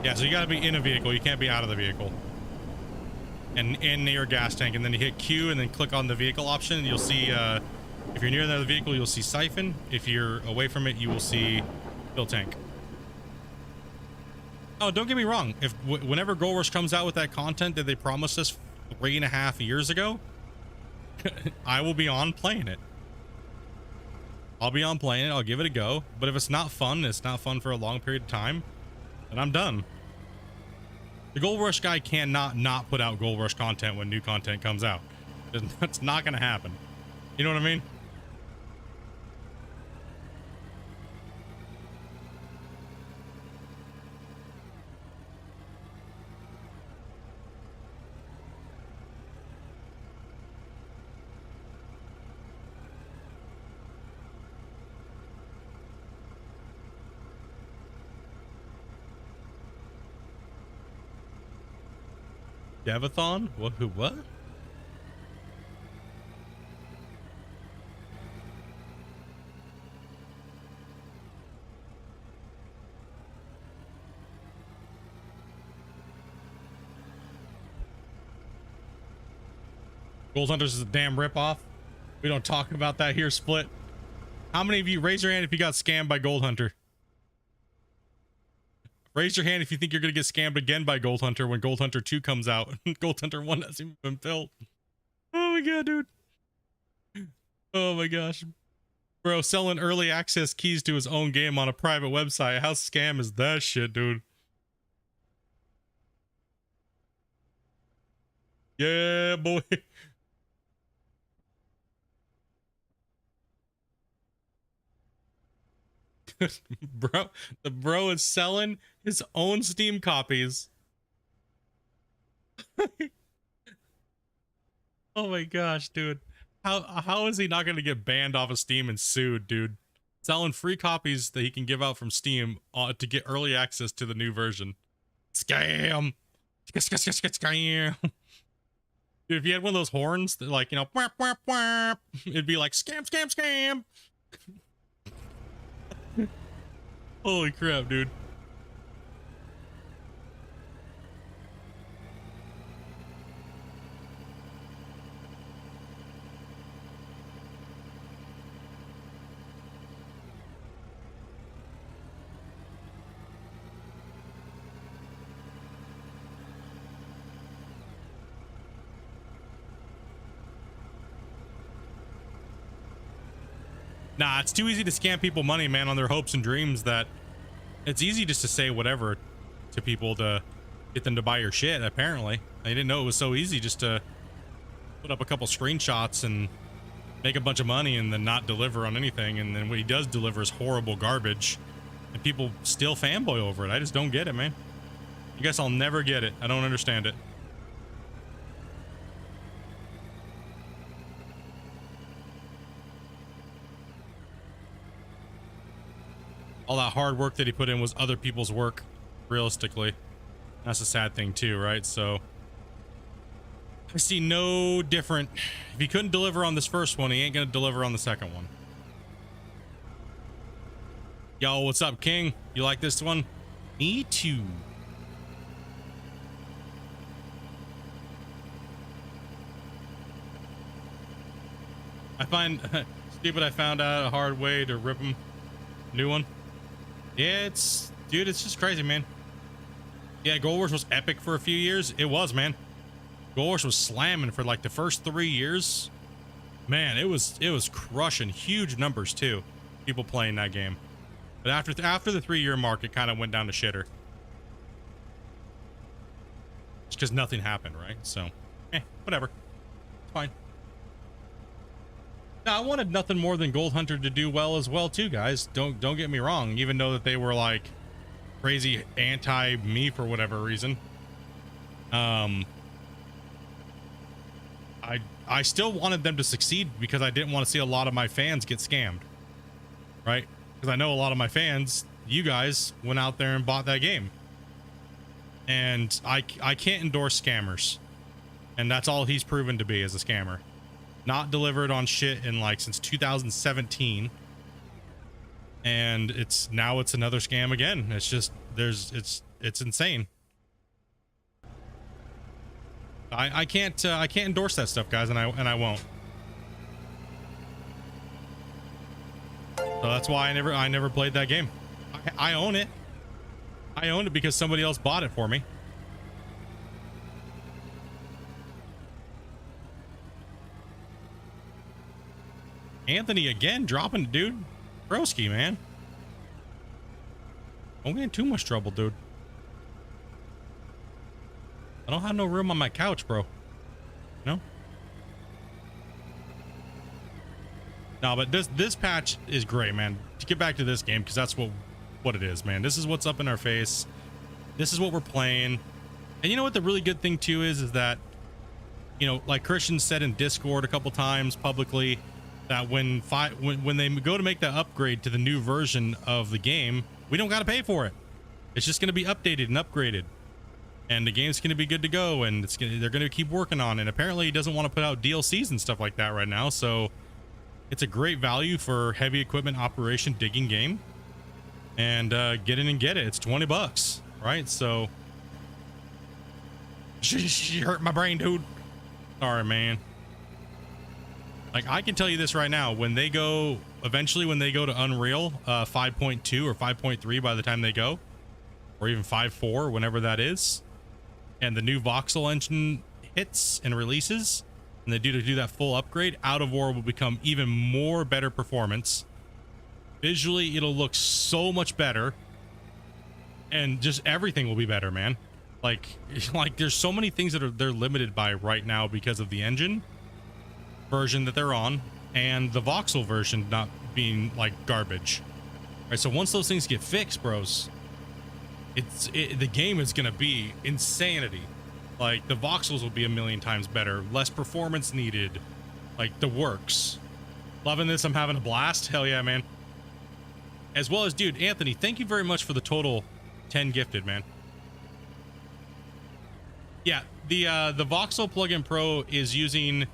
Yeah, so you gotta be in a vehicle. You can't be out of the vehicle. And in near a gas tank, and then you hit Q and then click on the vehicle option, and you'll see, if you're near the vehicle, you'll see siphon. If you're away from it, you will see fill tank. Oh, don't get me wrong. If whenever Gold Rush comes out with that content that they promised us 3.5 years ago, I will be on playing it. I'll be on playing it. I'll give it a go. But if it's not fun for a long period of time, then I'm done. The Gold Rush guy cannot not put out Gold Rush content when new content comes out. That's not going to happen. You know what I mean? Devathon? What? Who? What? Gold Hunters is a damn ripoff. We don't talk about that here, Split. How many of you raise your hand if you got scammed by Gold Hunter? Raise your hand if you think you're gonna get scammed again by Gold Hunter when Gold Hunter 2 comes out. Gold Hunter 1 hasn't even been built. Oh my god, dude. Oh my gosh. Bro, selling early access keys to his own game on a private website. How scam is that shit, dude? Yeah, boy. Bro, the bro is selling his own Steam copies. Oh my gosh, dude. How is he not going to get banned off of Steam and sued, dude? Selling free copies that he can give out from Steam to get early access to the new version. Scam. Scam. Dude, if you had one of those horns that, like, you know, whap, whap, whap, it'd be like scam, scam, scam. Holy crap, dude. Nah, it's too easy to scam people money, man, on their hopes and dreams, that it's easy just to say whatever to people to get them to buy your shit, apparently. I didn't know it was so easy just to put up a couple screenshots and make a bunch of money and then not deliver on anything, and then what he does deliver is horrible garbage, and people still fanboy over it. I just don't get it, man. I guess I'll never get it. I don't understand it. All that hard work that he put in was other people's work, realistically. That's a sad thing too, right? So I see no different. If he couldn't deliver on this first one, he ain't gonna deliver on the second one. Yo, what's up, King? You like this one? Me too. I find stupid. I found out a hard way to rip him. New one. Yeah, dude, it's just crazy, man. Yeah, Gold Rush was epic for a few years. It was, man. Gold Rush was slamming for like the first 3 years. Man, it was crushing huge numbers too. People playing that game. But after the 3-year mark, it kind of went down to shitter. Just because nothing happened, right? So, whatever. It's fine. Now, I wanted nothing more than Gold Hunter to do well as well too, guys. Don't get me wrong, even though that they were like crazy anti me for whatever reason. I still wanted them to succeed because I didn't want to see a lot of my fans get scammed. right? Because I know a lot of my fans, you guys, went out there and bought that game. And I can't endorse scammers. And that's all he's proven to be, as a scammer. Not delivered on shit in like since 2017. And it's another scam again. It's just it's insane. I can't endorse that stuff, guys, and I won't. So that's why I never played that game. I own it. I own it because somebody else bought it for me. Anthony again dropping it, dude. Broski, man. Don't get in too much trouble, dude. I don't have no room on my couch, bro. No? No, but this patch is great, man. To get back to this game, because that's what it is, man. This is what's up in our face. This is what we're playing. And you know what the really good thing too is that, you know, like Christian said in Discord a couple times publicly, that when they go to make that upgrade to the new version of the game, we don't got to pay for it. It's just going to be updated and upgraded, and the game's going to be good to go. And they're going to keep working on it. Apparently, he doesn't want to put out DLCs and stuff like that right now, so it's a great value for heavy equipment operation digging game. And get in and get it. It's $20, right? So she hurt my brain, dude. Sorry, man. Like, I can tell you this right now, when they go to Unreal 5.2 or 5.3 by the time they go, or even 5.4, whenever that is, and the new voxel engine hits and releases, and they do that full upgrade, Out of War will become even more better performance. Visually, it'll look so much better, and just everything will be better, man. Like there's so many things that they're limited by right now because of the engine version that they're on and the voxel version not being like garbage. All right, so once those things get fixed, bros, the game is gonna be insanity. Like, the voxels will be a million times better, less performance needed, like the works. Loving this. I'm having a blast. Hell yeah, man. As well as, dude, Anthony, thank you very much for the total 10 gifted, man. Yeah, the voxel plugin pro is using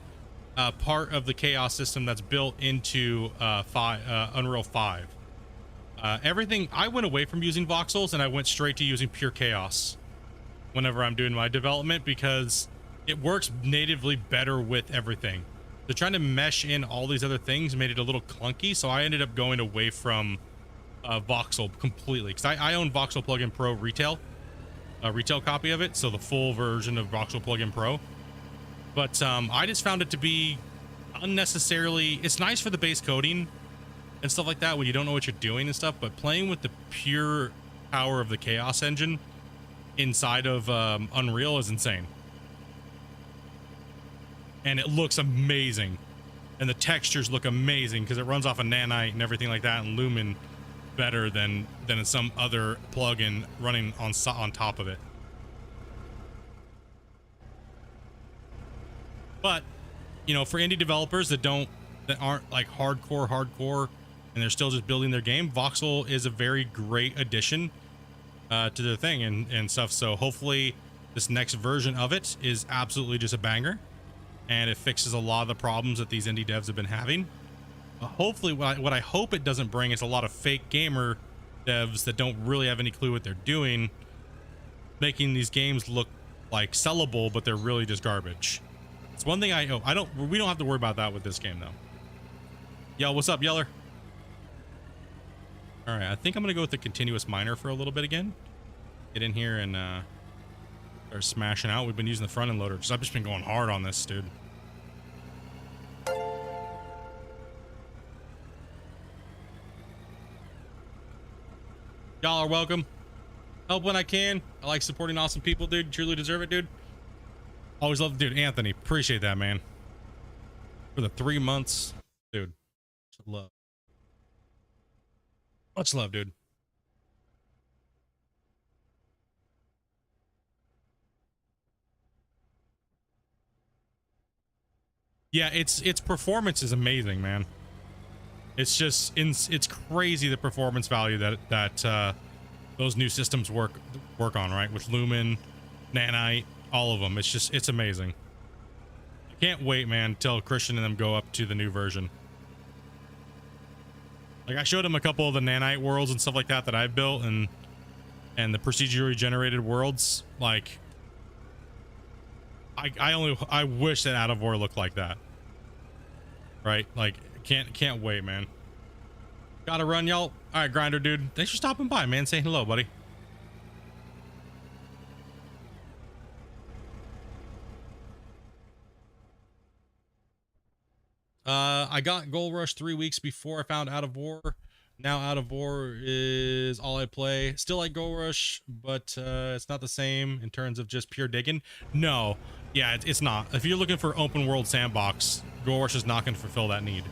part of the chaos system that's built into Unreal 5. Everything, I went away from using voxels and I went straight to using pure chaos whenever I'm doing my development, because it works natively better with everything. They're trying to mesh in all these other things, made it a little clunky, so I ended up going away from voxel completely, because I own voxel plugin pro retail, a retail copy of it, so the full version of voxel plugin pro. But I just found it to be unnecessarily, it's nice for the base coding and stuff like that when you don't know what you're doing and stuff, but playing with the pure power of the chaos engine inside of Unreal is insane. And it looks amazing, and the textures look amazing because it runs off of nanite and everything like that, and lumen better than in some other plugin running on top of it. But, you know, for indie developers that aren't like hardcore and they're still just building their game, voxel is a very great addition to their thing and stuff. So hopefully this next version of it is absolutely just a banger, and it fixes a lot of the problems that these indie devs have been having. Hopefully what I hope it doesn't bring is a lot of fake gamer devs that don't really have any clue what they're doing, making these games look like sellable, but they're really just garbage. It's one thing we don't have to worry about that with this game though. Yo, what's up, Yeller? All right, I think I'm gonna go with the continuous miner for a little bit again. Get in here and start smashing out. We've been using the front end loader because I've just been going hard on this, dude. Y'all are welcome. Help when I can. I like supporting awesome people, dude. Truly deserve it, dude. Always love, dude. Anthony, appreciate that, man. For the 3 months, dude. Love. Much love, dude. Yeah, its performance is amazing, man. It's just it's crazy the performance value that those new systems work on, right? With Lumen, Nanite, all of them. It's amazing. I can't wait, man, till Christian and them go up to the new version. Like, I showed him a couple of the Nanite worlds and stuff like that I've built, and the procedurally generated worlds. Like, I wish that Out of War looked like that, right? Like, can't wait, man. Gotta run, y'all. All right, Grinder dude, thanks for stopping by, man. Say hello, buddy. I got Gold Rush 3 weeks before I found Out of War. Now Out of War is all I play. Still like Gold Rush, but it's not the same in terms of just pure digging. No, yeah, it's not. If you're looking for open world sandbox, Gold Rush is not going to fulfill that need.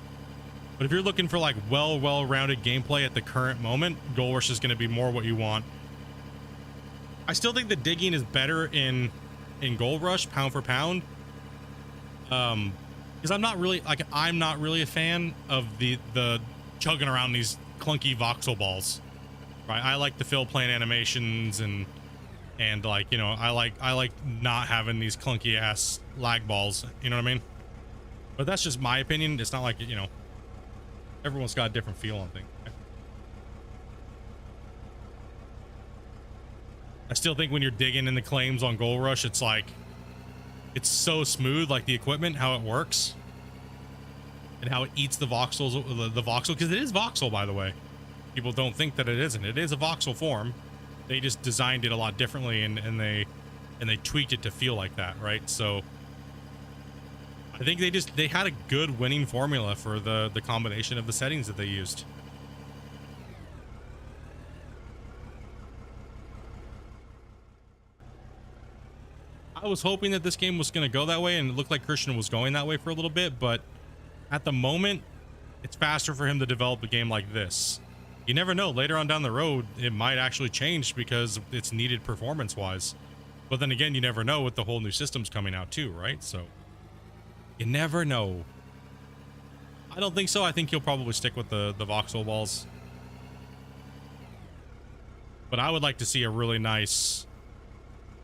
But if you're looking for like well-rounded gameplay at the current moment, Gold Rush is going to be more what you want. I still think the digging is better in Gold Rush, pound for pound. Because I'm not really a fan of the chugging around these clunky voxel balls, right? I like the fill plane animations and like, you know, I like not having these clunky ass lag balls, you know what I mean? But that's just my opinion. It's not like, you know, everyone's got a different feel on things. I still think when you're digging in the claims on Gold Rush, it's like, it's so smooth, like the equipment, how it works and how it eats the voxels, the voxel, because it is voxel, by the way. People don't think that it isn't. It is a voxel form. They just designed it a lot differently, and they tweaked it to feel like that, right? So I think they had a good winning formula for the combination of the settings that they used. I was hoping that this game was going to go that way, and it looked like Christian was going that way for a little bit, but at the moment, it's faster for him to develop a game like this. You never know. Later on down the road, it might actually change because it's needed performance-wise. But then again, you never know with the whole new systems coming out too, right? So you never know. I don't think so. I think he'll probably stick with the voxel balls. But I would like to see a really nice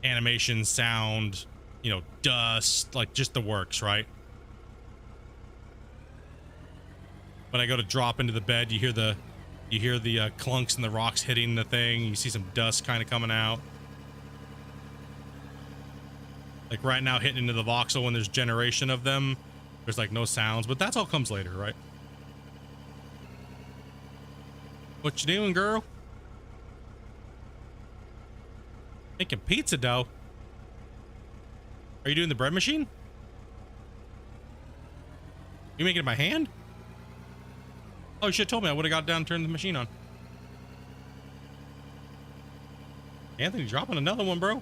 animation, sound, you know, dust, like just the works, right? When I go to drop into the bed, you hear the clunks and the rocks hitting the thing. You see some dust kind of coming out. Like right now, hitting into the voxel when there's generation of them, there's like no sounds, but that's all comes later, right? What you doing, girl? Making pizza dough. Are you doing the bread machine? You making it by hand? Oh, you should have told me. I would have got down and turned the machine on. Anthony dropping another one, bro.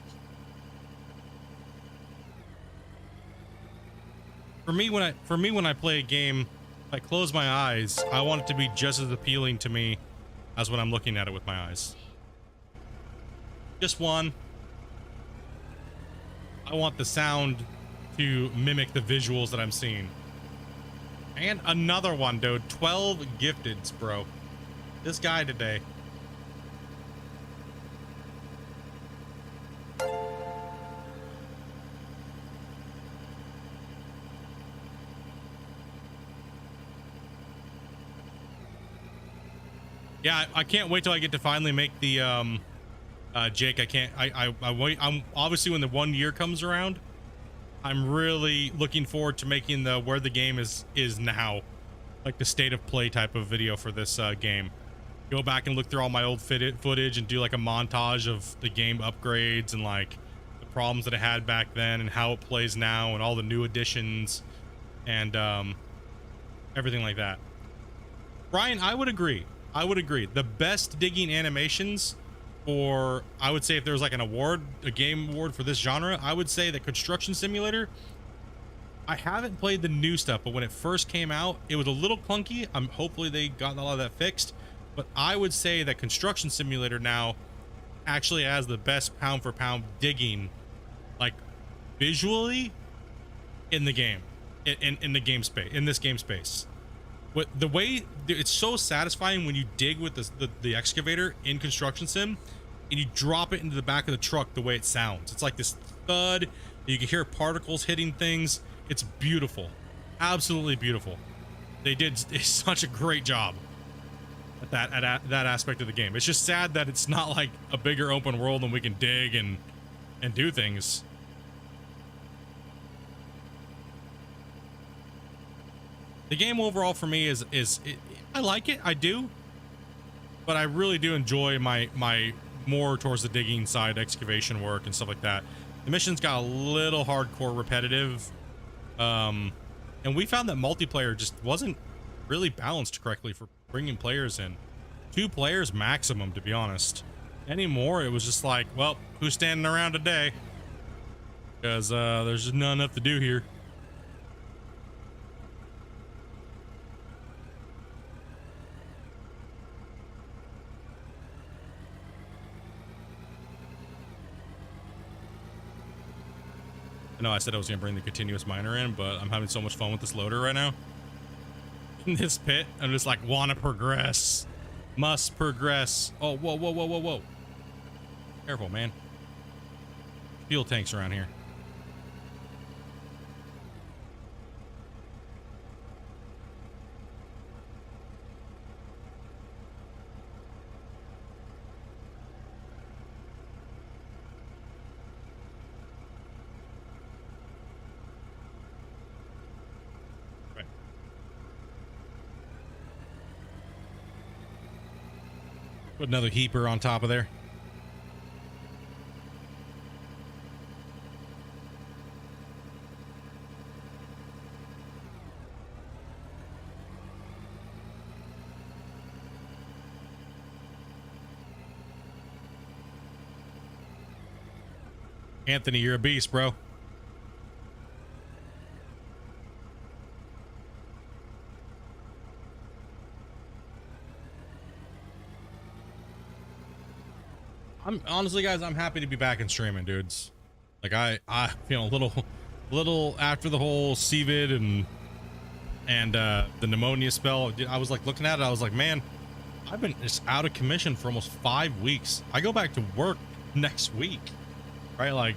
For me, when I play a game, if I close my eyes, I want it to be just as appealing to me as when I'm looking at it with my eyes. Just one. I want the sound to mimic the visuals that I'm seeing. And another one, dude. 12 gifteds, bro. This guy today. Yeah, I can't wait till I get to finally make the Jake. I'm obviously, when the 1 year comes around, I'm really looking forward to making the where the game is now, like the state of play type of video for this game. Go back and look through all my old footage and do like a montage of the game upgrades and like the problems that it had back then and how it plays now and all the new additions and everything like that. Brian, I would agree. The best digging animations, or I would say if there was like an award, a game award for this genre, I would say that Construction Simulator. I haven't played the new stuff, but when it first came out, it was a little clunky. Hopefully they got a lot of that fixed, but I would say that Construction Simulator now actually has the best pound for pound digging, like visually, in the game, in the game space, in this game space. What the way it's so satisfying when you dig with the excavator in construction sim and you drop it into the back of the truck, the way it sounds. It's like this thud. You can hear particles hitting things. It's beautiful. Absolutely beautiful. They did such a great job at that aspect of the game. It's just sad that it's not like a bigger open world and we can dig and do things. The game overall for me is I like it, I do, but I really do enjoy my more towards the digging side, excavation work and stuff like that. The missions got a little hardcore repetitive, and we found that multiplayer just wasn't really balanced correctly for bringing players in. 2 players maximum, to be honest. Anymore, it was just like, well, who's standing around today? Because there's just not enough to do here. I know I said I was going to bring the continuous miner in, but I'm having so much fun with this loader right now. In this pit, I'm just like, want to progress. Must progress. Oh, whoa, whoa, whoa, whoa, whoa. Careful, man. Fuel tanks around here. Put another heaper on top of there. Anthony, you're a beast, bro. I'm honestly, guys, I'm happy to be back in streaming, dudes. Like I feel a little after the whole CVID and the pneumonia spell. I was like looking at it, I was like, man, I've been just out of commission for almost 5 weeks. I go back to work next week, right? Like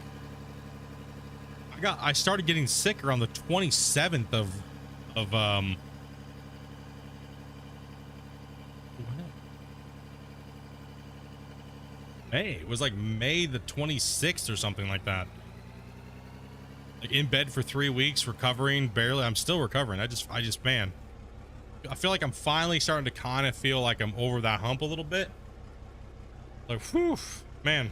I started getting sick around the 27th of May. It was like May the 26th or something like that. Like in bed for 3 weeks, recovering barely. I'm still recovering. I just man, I feel like I'm finally starting to kind of feel like I'm over that hump a little bit. Like, whew, man.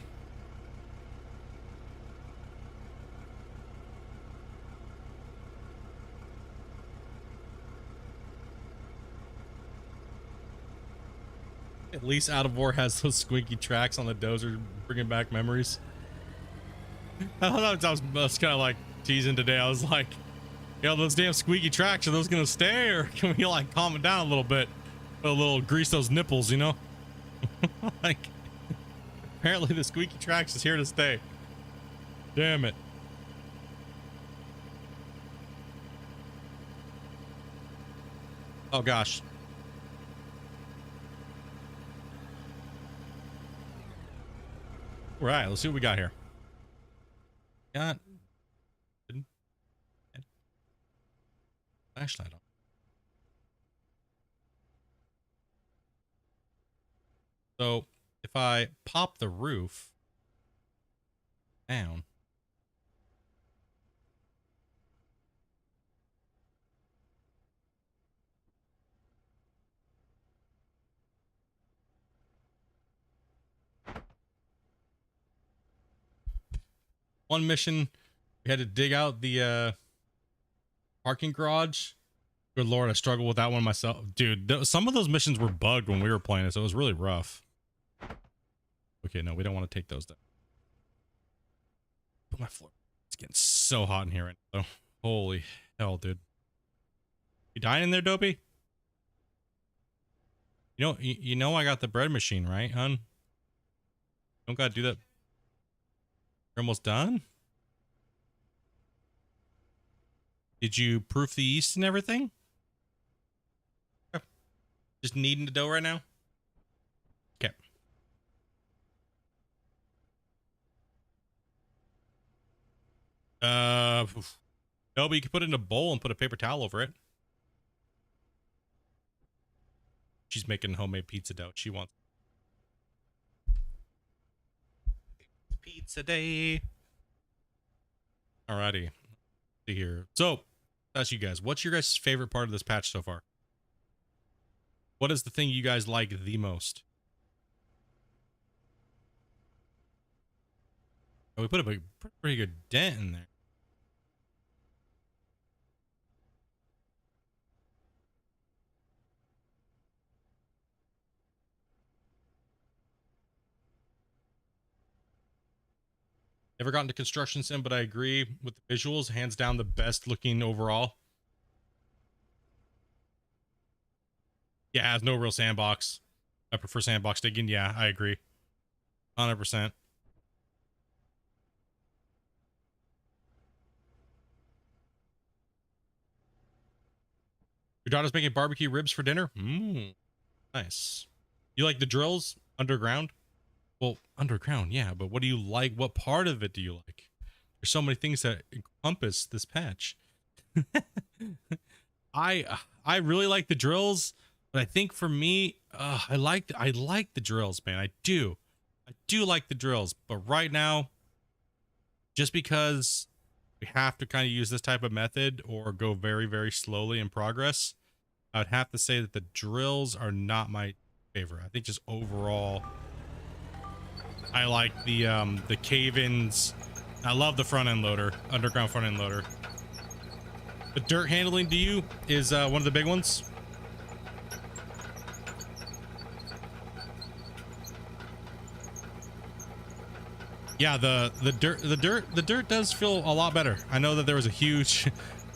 At least Out of War has those squeaky tracks on the dozer, bringing back memories. I was kind of like teasing today. I was like, yo, those damn squeaky tracks, are those gonna stay, or can we like calm it down a little bit? A little grease those nipples, you know? Like, apparently the squeaky tracks is here to stay. Damn it. Oh gosh. All right, let's see what we got here. Got flashlight on. So if I pop the roof down, one mission, we had to dig out the parking garage. Good lord, I struggled with that one myself, dude. Some of those missions were bugged when we were playing it, so it was really rough. Okay, no, we don't want to take those down. Put my floor. It's getting so hot in here right now. Holy hell, dude. You dying in there, Dopey? You know I got the bread machine, right, hun? Don't gotta do that. You're almost done? Did you proof the yeast and everything? Just needing to dough right now? Okay. No, but you can put it in a bowl and put a paper towel over it. She's making homemade pizza dough. She wants pizza day. Alrighty. Let's see here. So, that's you guys. What's your guys' favorite part of this patch so far? What is the thing you guys like the most? Oh, we put a pretty good dent in there. Never gotten to construction sim, but I agree with the visuals. Hands down the best looking overall. Yeah, it has no real sandbox. I prefer sandbox digging. Yeah, I agree. 100%. Your daughter's making barbecue ribs for dinner? Mmm. Nice. You like the drills underground? Well, underground, yeah, but what do you like? What part of it do you like? There's so many things that encompass this patch. I really like the drills, but I think for me, I like the drills, man. I do like the drills, but right now, just because we have to kind of use this type of method or go very, very slowly in progress, I would have to say that the drills are not my favorite. I think just overall, I like the cave-ins. I love the front end loader, underground front end loader. The dirt handling to you is one of the big ones. Yeah, the dirt does feel a lot better. I know that there was a huge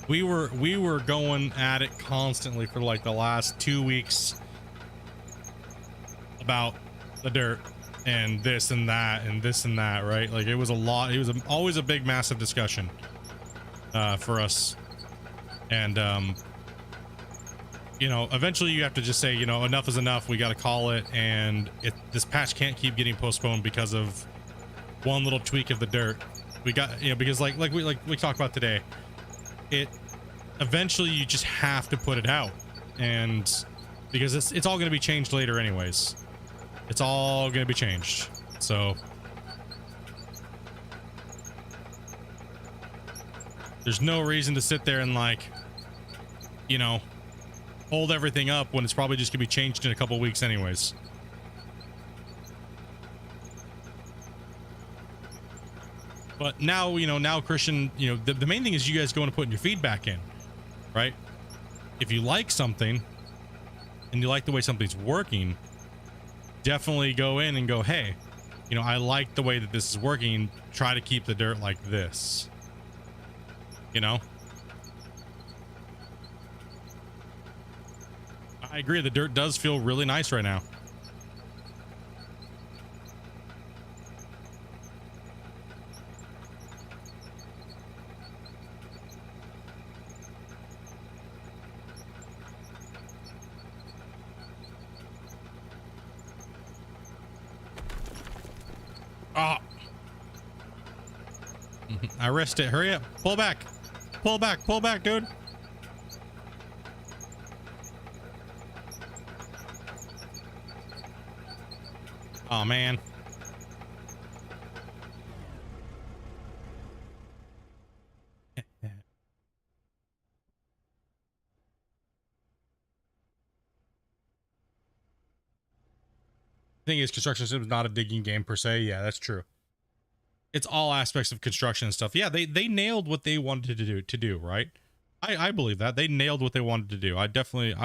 we were going at it constantly for like the last 2 weeks about the dirt and this and that and this and that, right? Like it was a lot. It was always a big massive discussion for us. And you know, eventually you have to just say, you know, enough is enough. We got to call it. And this patch can't keep getting postponed because of one little tweak of the dirt. We got, you know, because like we talked about today, it eventually you just have to put it out, and because it's all going to be changed later anyways. It's all going to be changed. So there's no reason to sit there and like, you know, hold everything up when it's probably just gonna be changed in a couple weeks anyways. But now, you know, now Christian, you know, the main thing is you guys going to put your feedback in, right? If you like something and you like the way something's working, definitely go in and go, hey, you know, I like the way that this is working. Try to keep the dirt like this, you know? I agree. The dirt does feel really nice right now. Oh, I risked it. Hurry up. Pull back. Pull back. Pull back, dude. Oh, man. Thing is, construction sim is not a digging game per se. Yeah, that's true. It's all aspects of construction and stuff. Yeah, they nailed what they wanted to do, right? I believe that they nailed what they wanted to do. I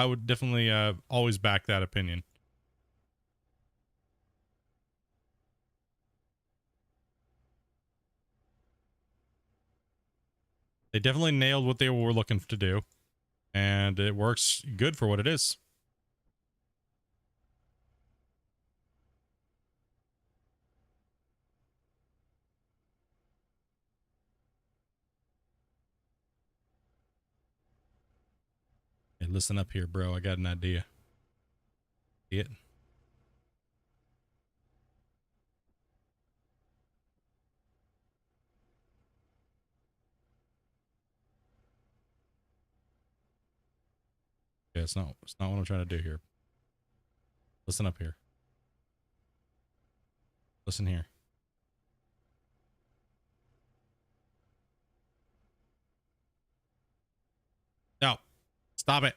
would definitely always back that opinion. They definitely nailed what they were looking to do, and it works good for what it is. Hey, listen up here, bro. I got an idea. See it? Yeah, it's not what I'm trying to do here. Listen up here. Listen here. No. Stop it.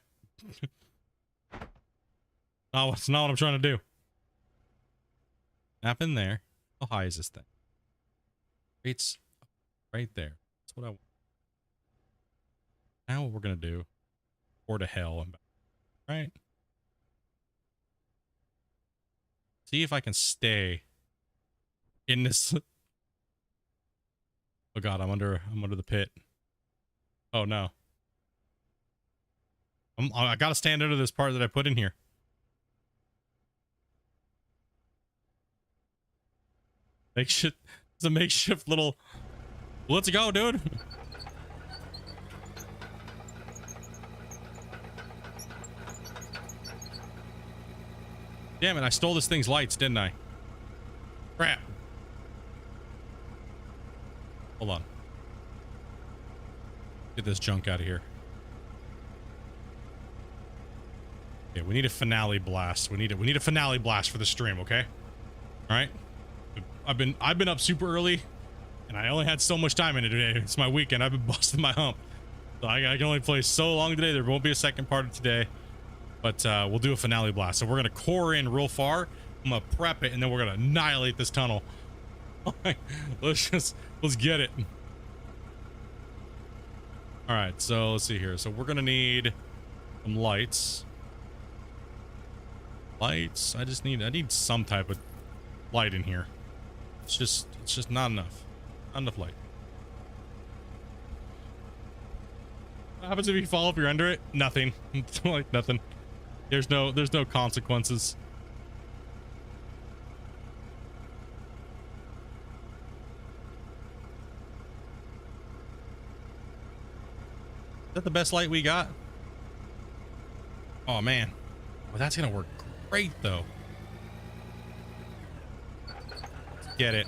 No, it's not what I'm trying to do. Snap in there. How high is this thing? It's right there. That's what I want. Now what we're going to do, or to hell and back, right? See if I can stay in this. Oh God, I'm under the pit. Oh no. I got to stand under this part that I put in here. Makeshift. It's a makeshift little. Let's go, dude. Damn it, I stole this thing's lights, didn't I? Crap. Hold on. Get this junk out of here. Okay, we need a finale blast. We need a finale blast for the stream, okay? All right. I've been up super early, and I only had so much time in it today. It's my weekend. I've been busting my hump, so I can only play so long today. There won't be a second part of today, but we'll do a finale blast. So we're gonna core in real far. I'm gonna prep it, and then we're gonna annihilate this tunnel. let's get it. All right, so let's see here. So we're gonna need some lights. I need some type of light in here. It's just not enough. Not enough light. What happens if you fall if you're under it? Nothing. Like nothing. There's no consequences. Is that the best light we got? Oh man. Well, that's gonna work great though. Get it.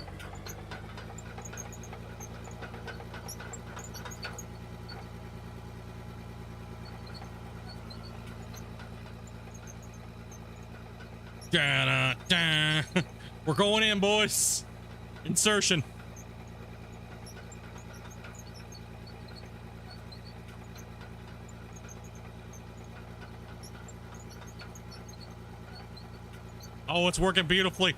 Da, da, da. We're going in, boys. Insertion. Oh, it's working beautifully.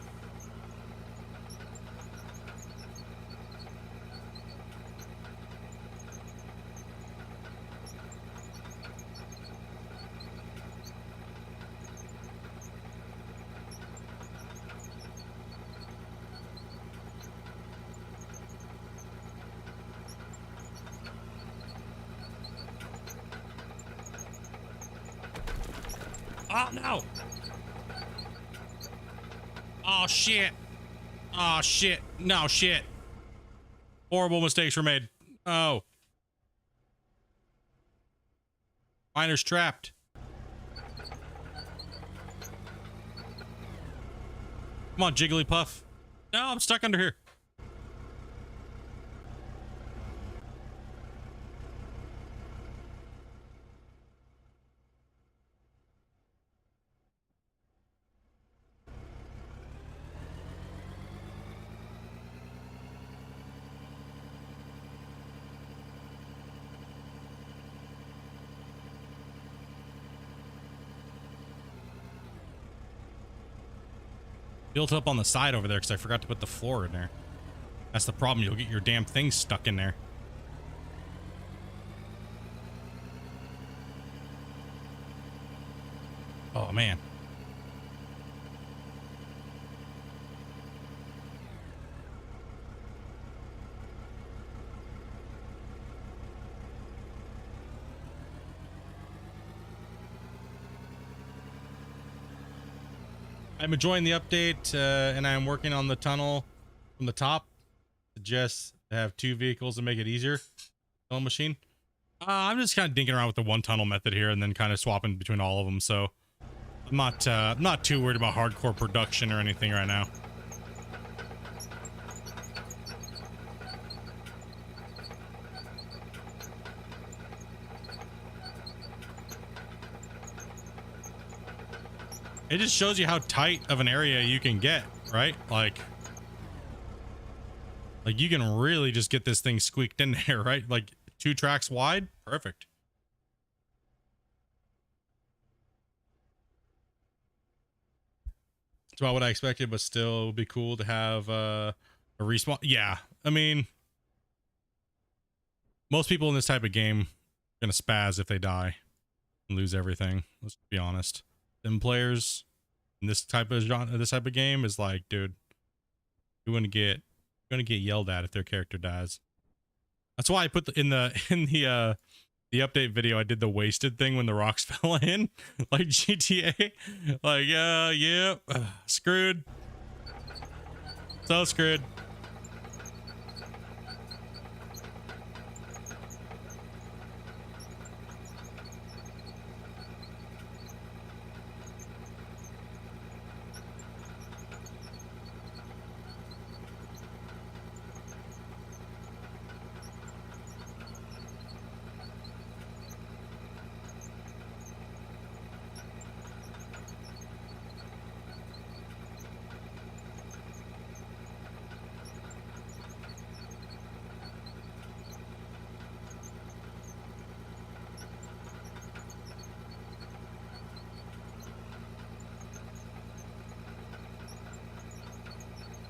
Oh no. Oh shit. Oh shit. No shit. Horrible mistakes were made. Oh. Miner's trapped. Come on, Jigglypuff. No, I'm stuck under here. Built up on the side over there because I forgot to put the floor in there. That's the problem. You'll get your damn thing stuck in there. Oh, man. I'm enjoying the update, and I'm working on the tunnel from the top. Suggest to have two vehicles to make it easier. Tunnel machine. I'm just kind of dinking around with the one tunnel method here and then kind of swapping between all of them. So I'm not too worried about hardcore production or anything right now. It just shows you how tight of an area you can get, right? Like you can really just get this thing squeaked in there, right? Like 2 tracks wide, perfect. It's about what I expected, but still it would be cool to have a respawn. Yeah, I mean, most people in this type of game are gonna spaz if they die and lose everything. Let's be honest. Sim players in this type of genre, this type of game is like, dude, you're gonna get yelled at if their character dies. That's why I put in the update video, I did the wasted thing when the rocks fell in, like GTA. Like, yeah, screwed. So screwed.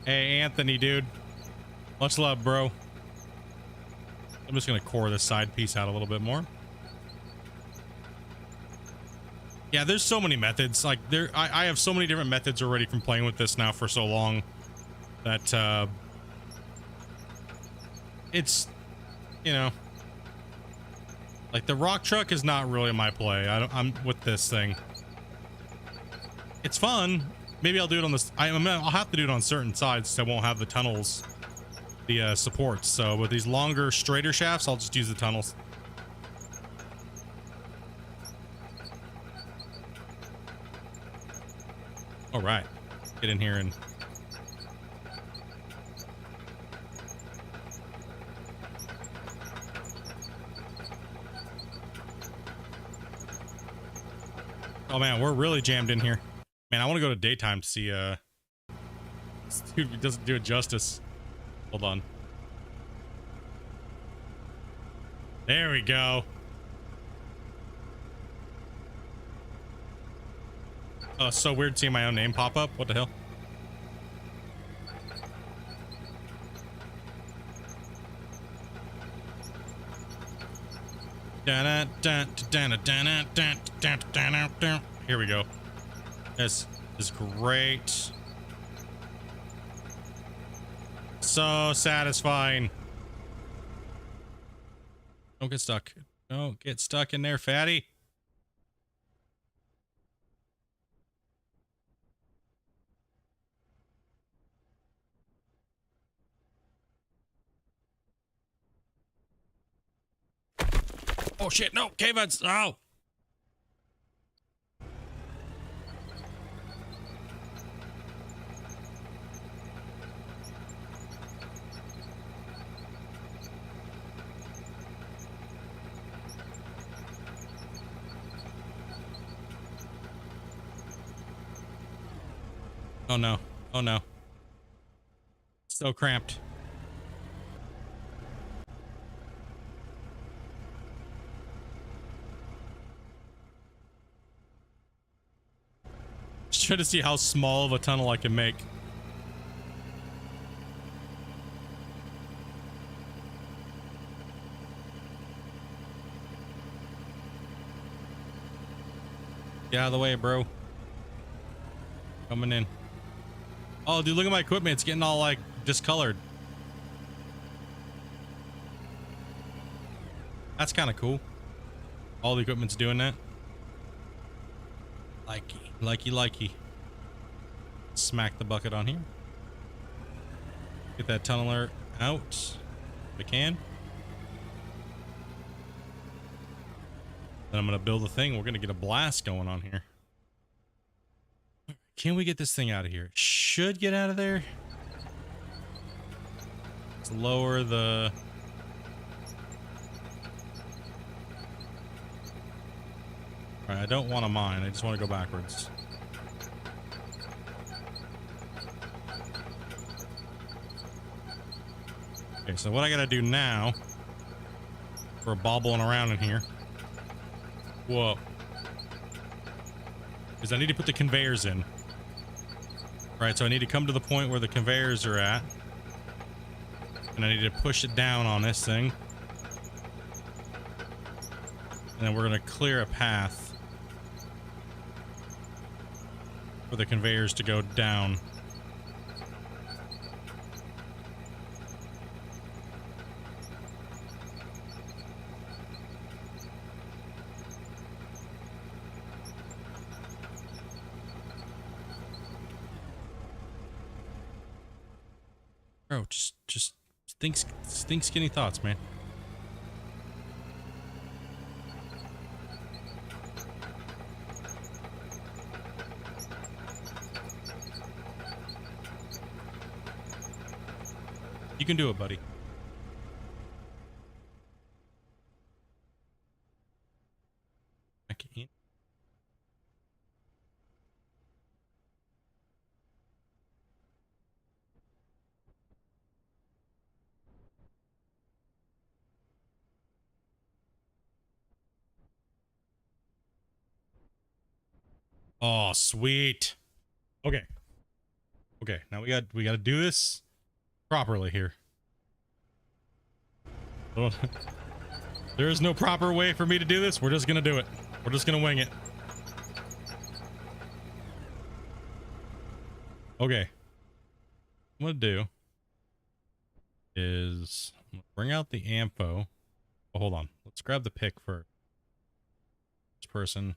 Hey, Anthony, dude. Much love, bro. I'm just going to core this side piece out a little bit more. Yeah, there's so many methods. Like, I have so many different methods already from playing with this now for so long that, it's, you know, like the rock truck is not really my play. I'm with this thing. It's fun. Maybe I'll do it on this. I'll have to do it on certain sides so I won't have the tunnels, the supports. So with these longer, straighter shafts, I'll just use the tunnels. All right, get in here and. Oh man, we're really jammed in here. Man, I want to go to daytime to see, this dude doesn't do it justice. Hold on. There we go. Oh, so weird seeing my own name pop up. What the hell? Here we go. This is great. So satisfying. Don't get stuck. Don't get stuck in there, fatty. Oh shit, no, cave vents. Oh. Oh no. Oh no. So cramped. Just trying to see how small of a tunnel I can make. Get out of the way, bro. Coming in. Oh, dude, look at my equipment. It's getting all, like, discolored. That's kind of cool. All the equipment's doing that. Likey. Smack the bucket on here. Get that tunneler out if I can. Then I'm going to build a thing. We're going to get a blast going on here. Can we get this thing out of here? Should get out of there. Let's lower the... All right, I don't want to mine. I just want to go backwards. Okay, so what I gotta do now for bobbling around in here, whoa, is I need to put the conveyors in. Right, so I need to come to the point where the conveyors are at, and I need to push it down on this thing, and then we're gonna clear a path for the conveyors to go down. Bro, just think skinny thoughts, man. You can do it, buddy. Back in. Oh, sweet. Okay. Okay, now we got to do this properly here. There is no proper way for me to do this. We're just gonna do it. We're just gonna wing it. Okay. What I'm gonna do is I'm gonna bring out the ampo. Oh, hold on. Let's grab the pick for this person.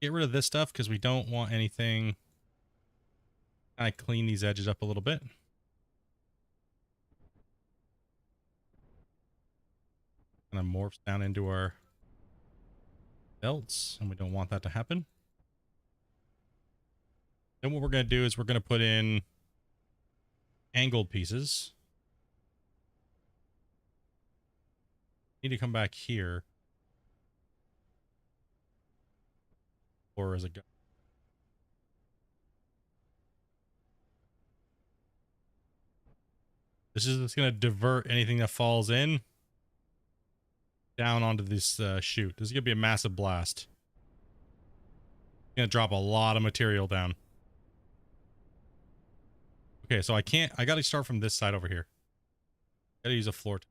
Get rid of this stuff because we don't want anything. Kind of clean these edges up a little bit. Kind of morphs down into our belts, and we don't want that to happen. Then what we're going to do is we're going to put in angled pieces. Need to come back here. Or as a go. This is just going to divert anything that falls in down onto this chute. This is going to be a massive blast. It's going to drop a lot of material down. Okay, so I got to start from this side over here. Got to use a floor.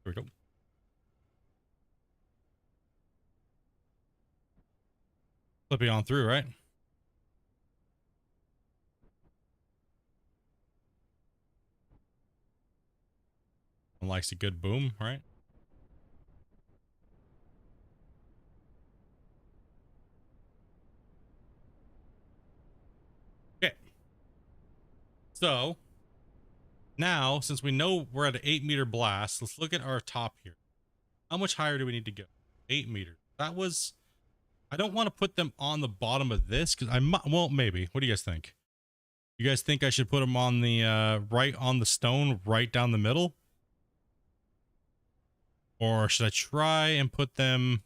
Here we go. Flip it on through, right? One likes a good boom, right? Okay. So now, since we know we're at an 8-meter blast, let's look at our top here. How much higher do we need to go? 8 meters. That was... I don't want to put them on the bottom of this because I might... Well, maybe. What do you guys think? You guys think I should put them on the right on the stone, right down the middle? Or should I try and put them...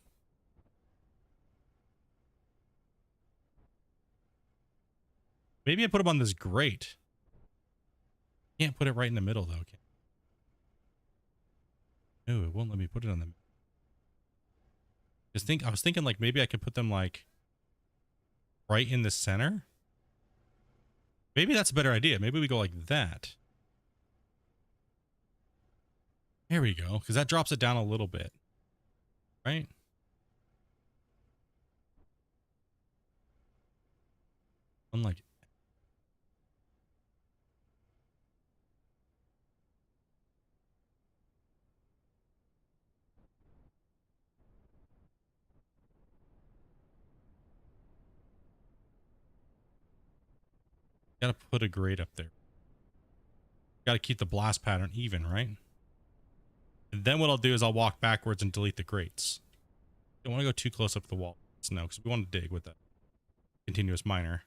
Maybe I put them on this grate. Can't put it right in the middle, though. Okay. No, it won't let me put it on the... I was thinking like maybe I could put them like right in the center. Maybe that's a better idea. Maybe we go like that. There we go. Because that drops it down a little bit. Right? Unlike... Gotta put a grate up there. Gotta keep the blast pattern even, right? And then what I'll do is I'll walk backwards and delete the grates. Don't want to go too close up to the wall. No, because we want to dig with that continuous miner.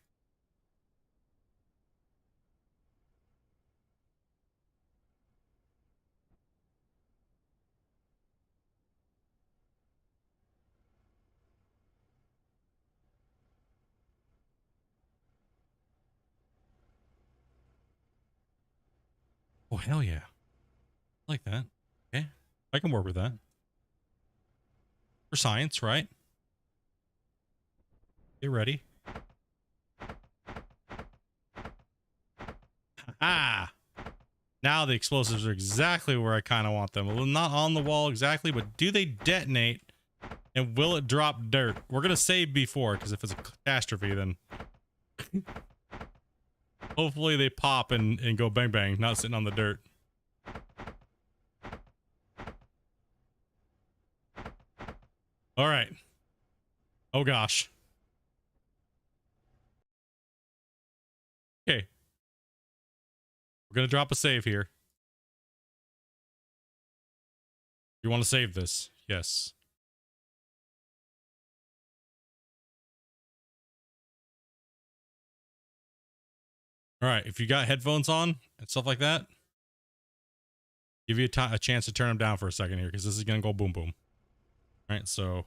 Oh, hell yeah. I like that. Okay. I can work with that. For science, right? Get ready. Ah! Now the explosives are exactly where I kind of want them. Well, not on the wall exactly, but do they detonate? And will it drop dirt? We're going to save before, because if it's a catastrophe, then... hopefully they pop and go bang bang, not sitting on the dirt. All right. Oh gosh. Okay. We're going to drop a save here. You want to save this? Yes. All right. If you got headphones on and stuff like that, give you a chance to turn them down for a second here, because this is going to go boom boom. All right. So.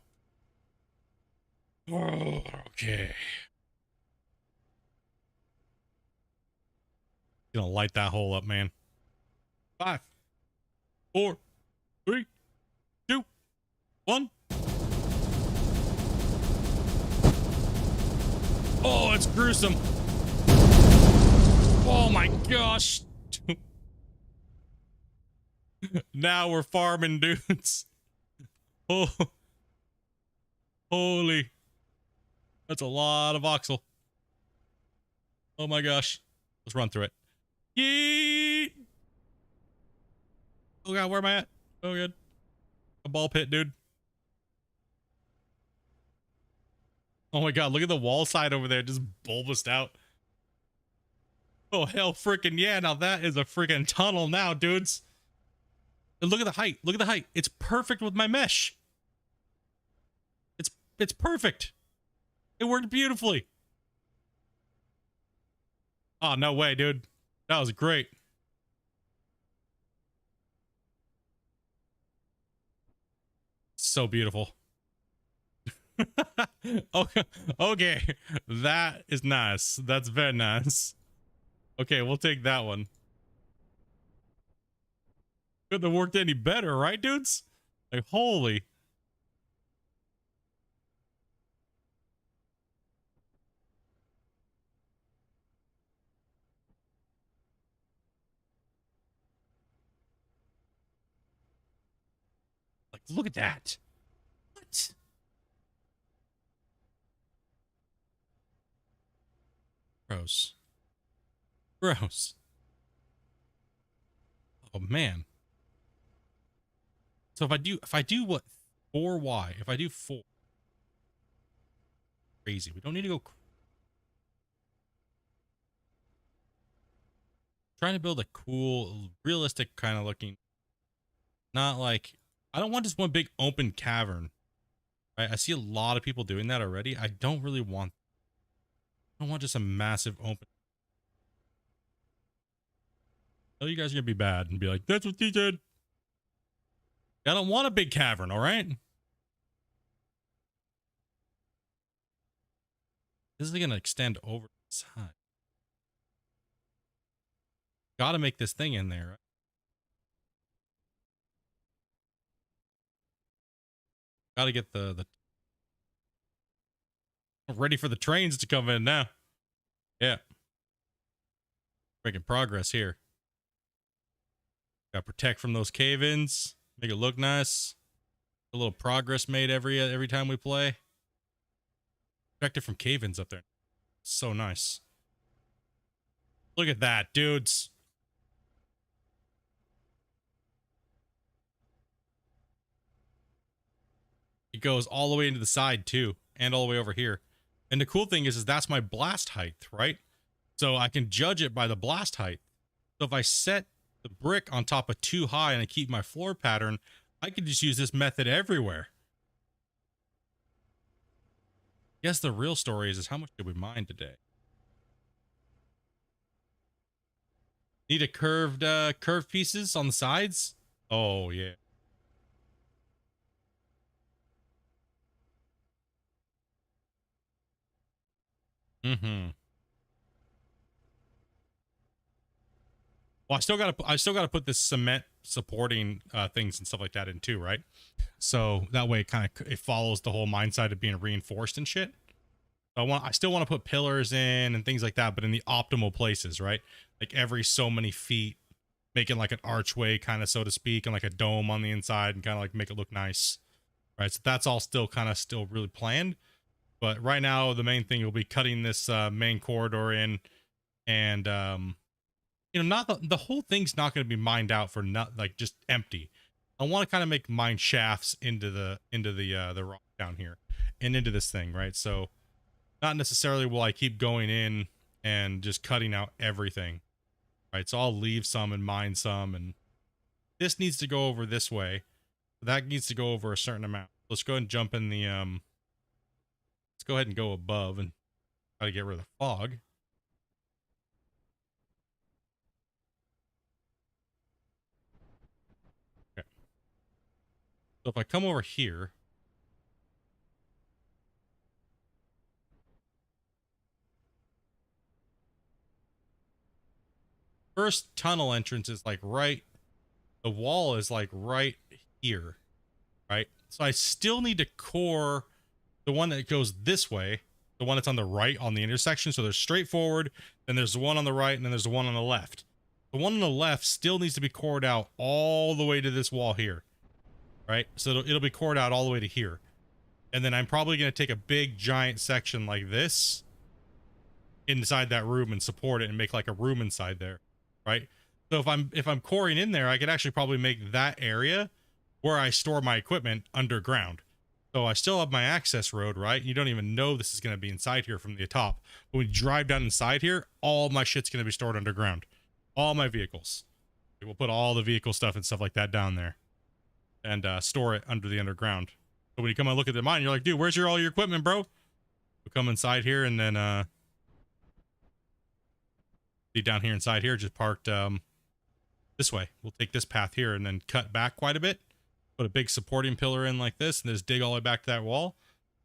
Oh, okay. Gonna light that hole up, man. 5, 4, 3, 2, 1. Oh, it's gruesome. Oh my gosh. Now we're farming, dudes. Oh, holy. That's a lot of voxel. Oh my gosh. Let's run through it. Yeet! Oh god, where am I at? Oh good. A ball pit, dude. Oh my god, look at the wall side over there, just bulbous out. Oh hell freaking yeah, now that is a freaking tunnel now, dudes. And look at the height. Look at the height. It's perfect with my mesh. It's perfect. It worked beautifully. Oh, no way, dude. That was great. So beautiful. Okay. Okay. That is nice. That's very nice. Okay, we'll take that one. Couldn't have worked any better, right, dudes? Like, holy. Like, look at that. What? Gross. Gross. Oh, man. So if I do what? 4Y. If I do 4. Crazy. We don't need to go. Trying to build a cool, realistic kind of looking. Not like, I don't want just one big open cavern. Right? I see a lot of people doing that already. I don't really want. I don't want just a massive open. Oh, you guys are gonna be bad and be like, that's what he did. I don't want a big cavern, all right? This is gonna extend over the side. Gotta make this thing in there, right? Gotta get the ready for the trains to come in now. Yeah. Making progress here. Gotta protect from those cave-ins. Make it look nice. A little progress made every time we play. Protect it from cave-ins up there. So nice. Look at that, dudes. It goes all the way into the side too, and all the way over here. And the cool thing is that's my blast height, right? So I can judge it by the blast height. So if I set the brick on top of too high and I keep my floor pattern, I could just use this method everywhere. I guess the real story is how much did we mine today? Need a curved pieces on the sides? Oh yeah. Mm-hmm. Well, I still gotta put this cement supporting things and stuff like that in too, right? So that way it follows the whole mine side of being reinforced and shit. So I still want to put pillars in and things like that, but in the optimal places, right? Like every so many feet, making like an archway kind of, so to speak, and like a dome on the inside and kind of like make it look nice, right? So that's all still really planned. But right now, the main thing will be cutting this main corridor in, and not the whole thing's not going to be mined out for not like just empty. I want to kind of make mine shafts into the rock down here and into this thing, right? So not necessarily will I keep going in and just cutting out everything, right? So I'll leave some and mine some, and this needs to go over this way. That needs to go over a certain amount. Let's go ahead and jump in the let's go ahead and go above and try to get rid of the fog. Okay. So if I come over here, first tunnel entrance is like the wall is like right here, right? So I still need to core the one that goes this way, the one that's on the right on the intersection. So there's straightforward, then there's the one on the right, and then there's the one on the left. The one on the left still needs to be cored out all the way to this wall here, right? So it'll be cored out all the way to here. And then I'm probably going to take a big giant section like this inside that room and support it and make like a room inside there, right? So if I'm coring in there, I could actually probably make that area where I store my equipment underground. So I still have my access road, right? You don't even know this is going to be inside here from the top. When we drive down inside here, all my shit's going to be stored underground. All my vehicles. We'll put all the vehicle stuff and stuff like that down there and store it under the underground. So when you come and look at the mine, you're like, dude, where's all your equipment, bro? We'll come inside here and then be down here inside here, just parked this way. We'll take this path here and then cut back quite a bit. Put a big supporting pillar in like this and just dig all the way back to that wall.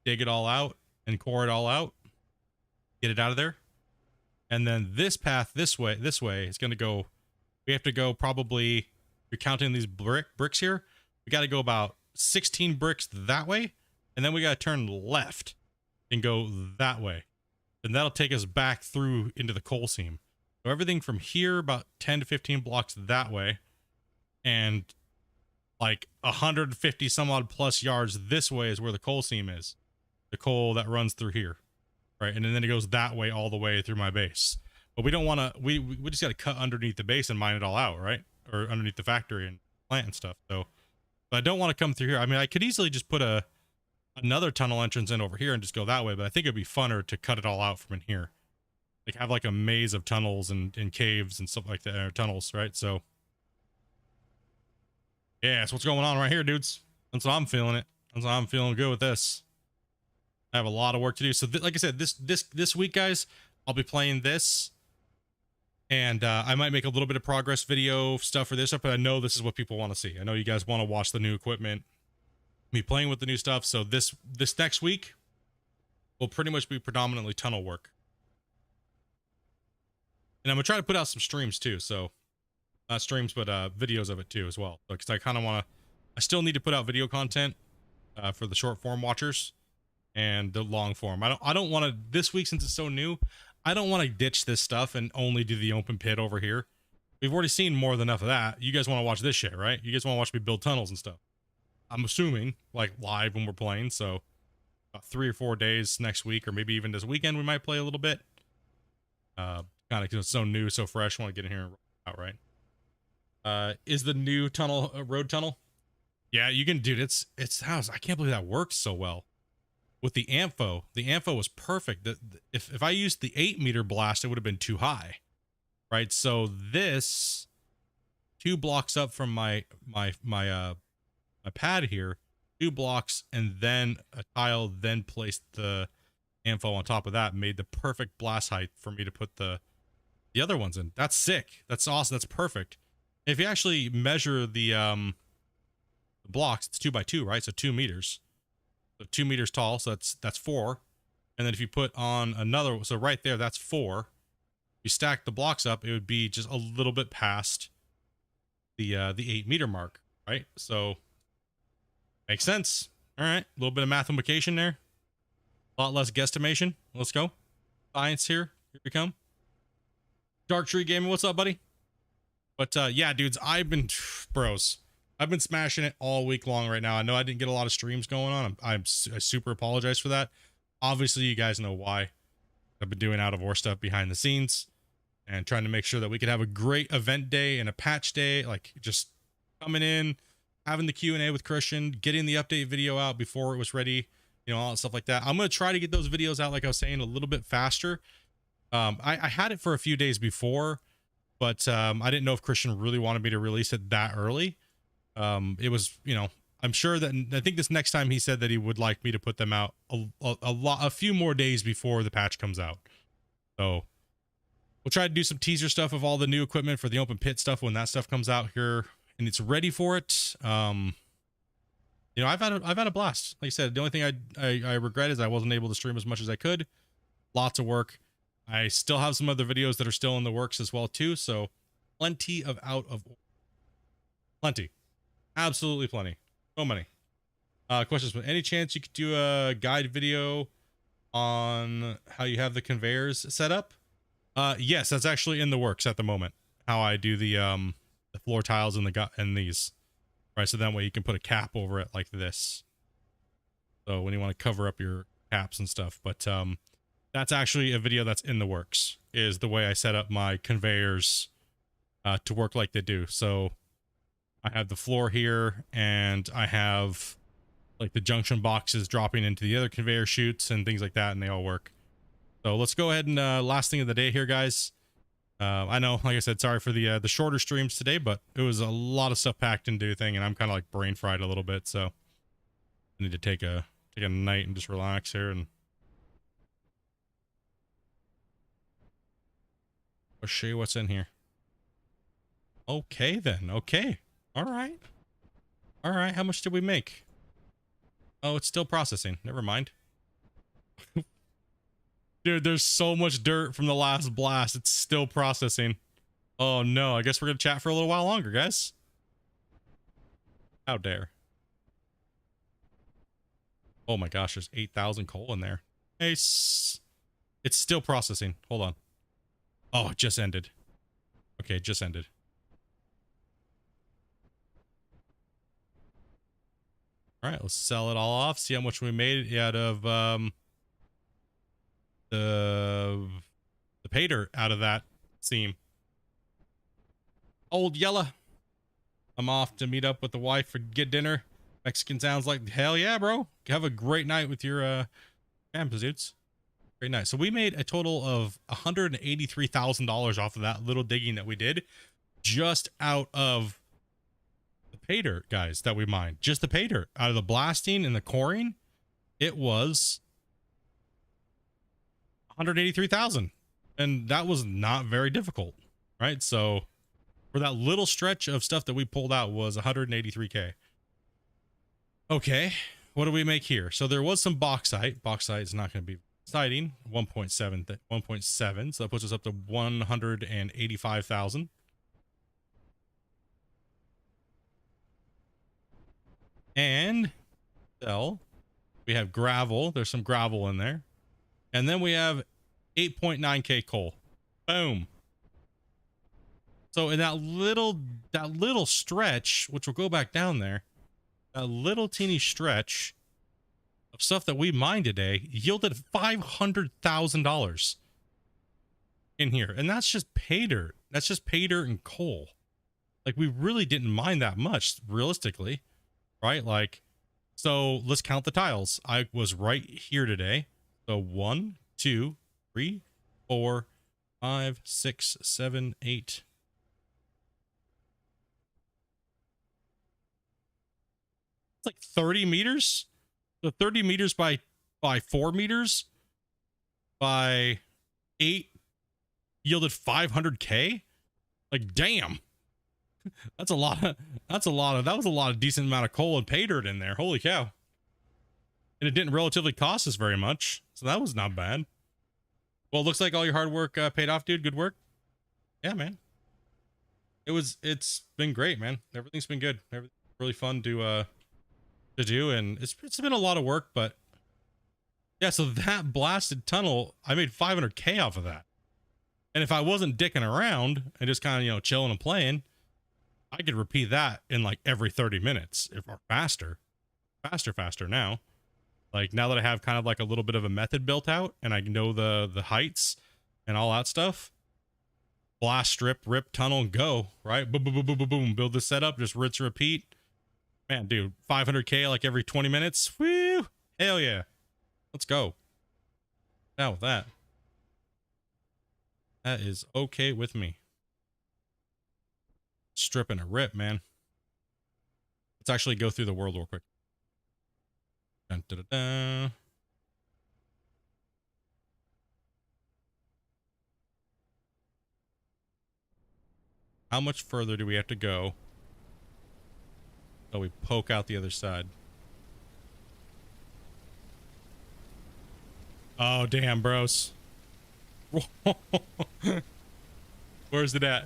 Dig it all out and core it all out. Get it out of there. And then this path this way is going to go, we have to go probably, if you're counting these bricks here, we got to go about 16 bricks that way. And then we got to turn left and go that way. And that'll take us back through into the coal seam. So everything from here, about 10 to 15 blocks that way. And like 150 some odd plus yards this way is where the coal seam is. The coal that runs through here. Right, and then it goes that way all the way through my base. But we don't want to, we just got to cut underneath the base and mine it all out, right? Or underneath the factory and plant and stuff. So, but I don't want to come through here. I mean, I could easily just put another tunnel entrance in over here and just go that way, but I think it'd be funner to cut it all out from in here. Like have like a maze of tunnels and caves and stuff like that, or tunnels, right? So, yeah, that's what's going on right here, dudes. That's what I'm feeling it. That's why I'm feeling good with this. I have a lot of work to do. So like I said, this week, guys, I'll be playing this. And I might make a little bit of progress video stuff for this stuff, but I know this is what people want to see. I know you guys want to watch the new equipment, me playing with the new stuff. So this next week will pretty much be predominantly tunnel work. And I'm going to try to put out some streams too. So not streams, but videos of it too as well. Because I kind of want to, I still need to put out video content for the short form watchers. And the long form. I don't want to, this week, since it's so new, I don't want to ditch this stuff and only do the open pit over here. We've already seen more than enough of that. You guys want to watch this shit, right? You guys want to watch me build tunnels and stuff. I'm assuming, like, live when we're playing. So about 3 or 4 days next week, or maybe even this weekend, we might play a little bit. Kind of because it's so new, so fresh. I want to get in here and roll out, right? Is the new tunnel a road tunnel? Yeah, you can, dude. It's house. I can't believe that works so well. with the ampho was perfect. If I used the 8-meter blast, it would have been too high, right? So this 2 blocks up from my pad here, 2 blocks, and then a tile, then placed the ampho on top of that, made the perfect blast height for me to put the other ones in. That's sick. That's awesome. That's perfect. If you actually measure the blocks, it's 2 by 2, right? So 2 meters. So 2 meters tall, so that's 4. And then if you put on another, so right there, that's 4. If you stack the blocks up, it would be just a little bit past the 8-meter mark, right? So makes sense. All right, a little bit of mathematication there. A lot less guesstimation. Let's go. Science here. Here we come. Dark Tree Gaming, what's up, buddy? But yeah, dudes, I've been smashing it all week long right now. I know I didn't get a lot of streams going on. I super apologize for that. Obviously, you guys know why. I've been doing out of ore stuff behind the scenes and trying to make sure that we could have a great event day and a patch day, like just coming in, having the Q&A with Christian, getting the update video out before it was ready, you know, all that stuff like that. I'm going to try to get those videos out, like I was saying, a little bit faster. I had it for a few days before, but I didn't know if Christian really wanted me to release it that early. It was, you know, I'm sure that, I think this next time he said that he would like me to put them out a few more days before the patch comes out. So we'll try to do some teaser stuff of all the new equipment for the open pit stuff when that stuff comes out here and it's ready for it. You know, I've had a blast. Like I said, the only thing I regret is I wasn't able to stream as much as I could. Lots of work. I still have some other videos that are still in the works as well too. So plenty of plenty, absolutely plenty. So many questions. But any chance you could do a guide video on how you have the conveyors set up? Yes, that's actually in the works at the moment. How I do the floor tiles and these, right? So that way you can put a cap over it like this. So when you want to cover up your caps and stuff, but that's actually a video that's in the works. Is the way I set up my conveyors to work like they do. So I have the floor here, and I have like the junction boxes dropping into the other conveyor chutes and things like that, and they all work. So let's go ahead and last thing of the day here, guys. I know, like I said, sorry for the shorter streams today, but it was a lot of stuff packed into a thing, and I'm kind of like brain fried a little bit, so I need to take a night and just relax here and I'll show you what's in here. Okay then. Okay. All right. All right. How much did we make? Oh, it's still processing. Never mind. Dude, there's so much dirt from the last blast. It's still processing. Oh no. I guess we're going to chat for a little while longer, guys. How dare. Oh my gosh. There's 8,000 coal in there. Nice. It's still processing. Hold on. Oh, it just ended. Okay, it just ended. All right, let's sell it all off. See how much we made out of the pay dirt out of that seam. Old Yella. I'm off to meet up with the wife for get dinner. Mexican sounds like hell yeah, bro. Have a great night with your dudes. Great night. So we made a total of $183,000 off of that little digging that we did, just out of the pay dirt, guys, that we mined. Just the pay dirt. Out of the blasting and the coring, it was 183,000, and that was not very difficult, right? So for that little stretch of stuff that we pulled out was 183K. Okay, what do we make here? So there was some bauxite. Bauxite is not going to be exciting. 1.7, so that puts us up to 185,000. And so we have gravel. There's some gravel in there. And then we have 8.9K coal. Boom. So in that little stretch, which will go back down there, that little teeny stretch of stuff that we mined today yielded $500,000 in here. And that's just pay dirt. That's just pay dirt and coal. Like, we really didn't mine that much, realistically, right? Like, So let's count the tiles. I was right here today. So 1, 2, 3, 4, 5, 6, 7, 8. It's like 30 meters. So 30 meters by 4 meters by 8 yielded 500K. Like, damn. That was a lot of decent amount of coal and pay dirt in there. Holy cow. And it didn't relatively cost us very much. So that was not bad. Well, it looks like all your hard work paid off, dude. Good work. Yeah, man. It's been great, man. Everything's been good. Everything's really fun to do, and it's been a lot of work, but yeah, so that blasted tunnel, I made 500K off of that. And if I wasn't dicking around and just kind of, you know, chilling and playing, I could repeat that in like every 30 minutes or faster now. Like now that I have kind of like a little bit of a method built out and I know the heights and all that stuff, blast, strip, rip, tunnel, and go, right? Boom, boom, boom, boom, boom, boom. Build the setup, just rinse, repeat. Man, dude, 500K like every 20 minutes. Woo! Hell yeah. Let's go. Now with that. That is okay with me. Stripping a rip, man. Let's actually go through the world real quick. Dun, dun, dun, dun. How much further do we have to go? So we poke out the other side. Oh, damn, bros. Where's it at?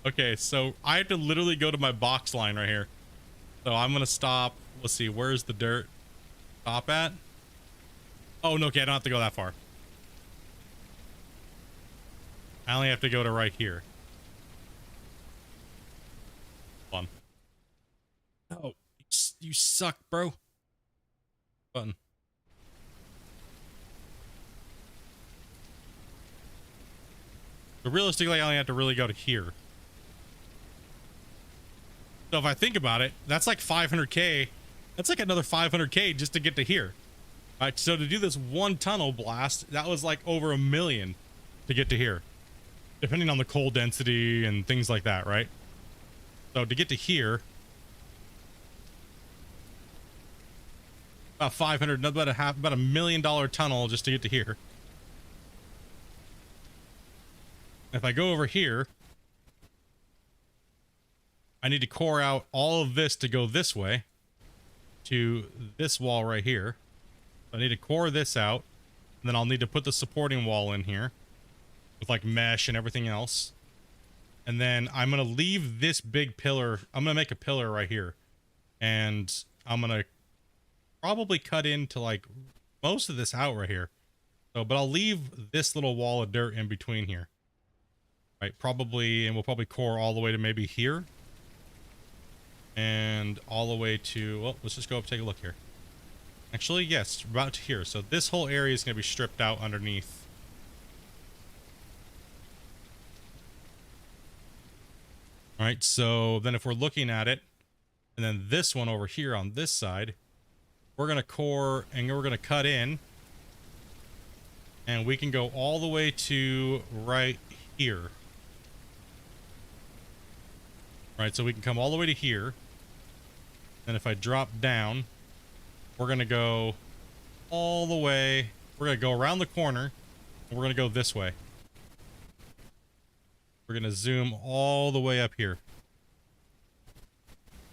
Okay, so I have to literally go to my box line right here. So I'm going to stop. Let's see. Where's the dirt? Stop at? Oh, no, okay. I don't have to go that far. I only have to go to right here. Hold on. Oh, you suck, bro. Button. But realistically, I only have to really go to here. So if I think about it, that's like 500K. That's like another 500K just to get to here. All right, so to do this one tunnel blast, that was like over $1 million to get to here, depending on the coal density and things like that, right? So to get to here, about 500, about $1 million tunnel just to get to here. If I go over here, I need to core out all of this to go this way to this wall right here. I need to core this out, and then I'll need to put the supporting wall in here with like mesh and everything else. And then I'm going to leave this big pillar. I'm going to make a pillar right here, and I'm going to probably cut into like most of this out right here. So, but I'll leave this little wall of dirt in between here. Right, probably, and we'll probably core all the way to maybe here. And all the way to, well, let's just go up and take a look here. Actually, yes, about to here. So this whole area is going to be stripped out underneath. All right, so then if we're looking at it, and then this one over here on this side, we're going to core and we're going to cut in. And we can go all the way to right here. Right, so we can come all the way to here. And if I drop down, we're going to go all the way. We're going to go around the corner. And we're going to go this way. We're going to zoom all the way up here.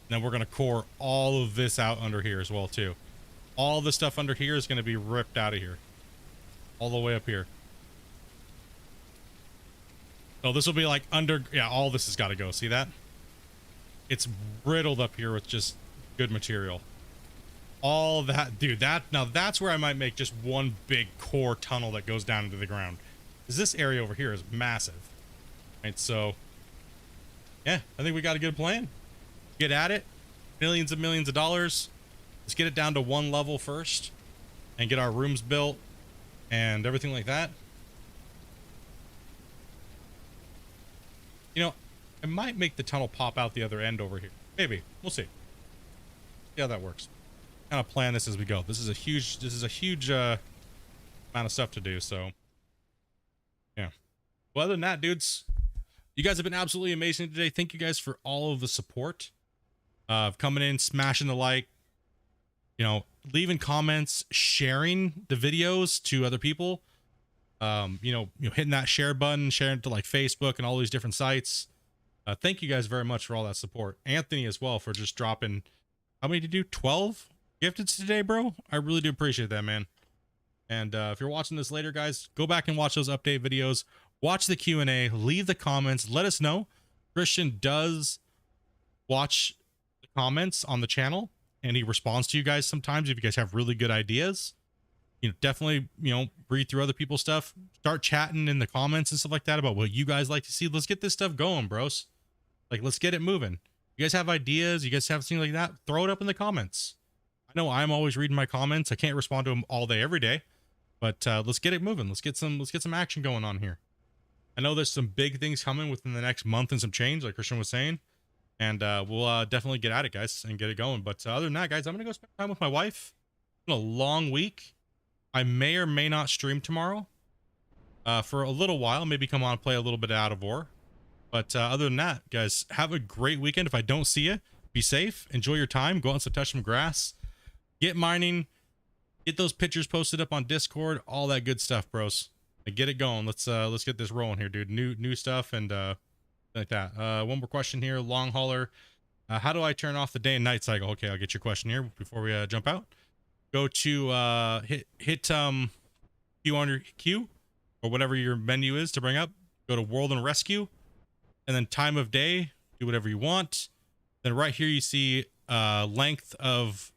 Then we're going to core all of this out under here as well, too. All the stuff under here is going to be ripped out of here. All the way up here. So this will be like under... Yeah, all this has got to go. See that? It's riddled up here with just good material. All that, dude, now that's where I might make just one big core tunnel that goes down into the ground. Because this area over here is massive. Right, so, yeah, I think we got a good plan. Get at it. Millions and millions of dollars. Let's get it down to one level first. And get our rooms built. And everything like that. You know, I might make the tunnel pop out the other end over here. Maybe. We'll see. See how that works. kind of plan this as we go. This is a huge amount of stuff to do. So yeah. Well, other than that, dudes, you guys have been absolutely amazing today. Thank you guys for all of the support, coming in, smashing the like, you know, leaving comments, sharing the videos to other people, you know, hitting that share button, sharing it to like Facebook and all these different sites. Thank you guys very much for all that support. Anthony as well for just dropping, how many did you do? 12 gifteds today, bro? I really do appreciate that, man. And if you're watching this later, guys, go back and watch those update videos. Watch the Q&A, leave the comments, let us know. Christian does watch the comments on the channel, and he responds to you guys sometimes if you guys have really good ideas. You know, definitely, you know, read through other people's stuff. Start chatting in the comments and stuff like that about what you guys like to see. Let's get this stuff going, bros. Like, let's get it moving. You guys have ideas, you guys have things like that, throw it up in the comments. I know I'm always reading my comments. I can't respond to them all day, every day. But let's get it moving. Let's get some action going on here. I know there's some big things coming within the next month and some change, like Christian was saying. And we'll definitely get at it, guys, and get it going. But other than that, guys, I'm going to go spend time with my wife. It's been a long week. I may or may not stream tomorrow for a little while. Maybe come on and play a little bit of Out of War. But other than that, guys, have a great weekend. If I don't see you, be safe. Enjoy your time. Go out and touch some grass. Get mining. Get those pictures posted up on Discord. All that good stuff, bros. Get it going. Let's get this rolling here, dude. New stuff and like that. One more question here. Long hauler. How do I turn off the day and night cycle? Okay, I'll get your question here before we jump out. Go to hit Q on your Q or whatever your menu is to bring up. Go to World and Rescue, and then time of day. Do whatever you want. Then right here you see length of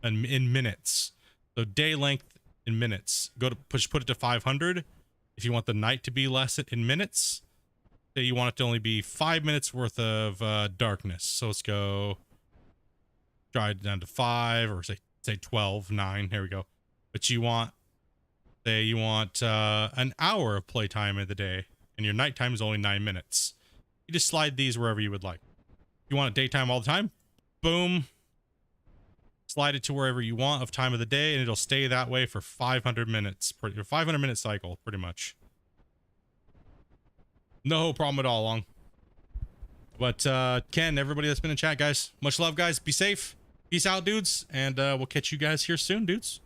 in minutes. So day length in minutes. Go to put it to 500. If you want the night to be less in minutes, say you want it to only be 5 minutes worth of darkness. So let's go try it down to 5, or say 12, 9. Here we go. But you want, say you want an hour of playtime in the day, and your nighttime is only 9 minutes. You just slide these wherever you would like. You want it daytime all the time? Boom. Slide it to wherever you want of time of the day, and it'll stay that way for 500 minutes. 500-minute cycle, pretty much. No problem at all, Long. But Ken, everybody that's been in chat, guys, much love, guys. Be safe. Peace out, dudes, and we'll catch you guys here soon, dudes.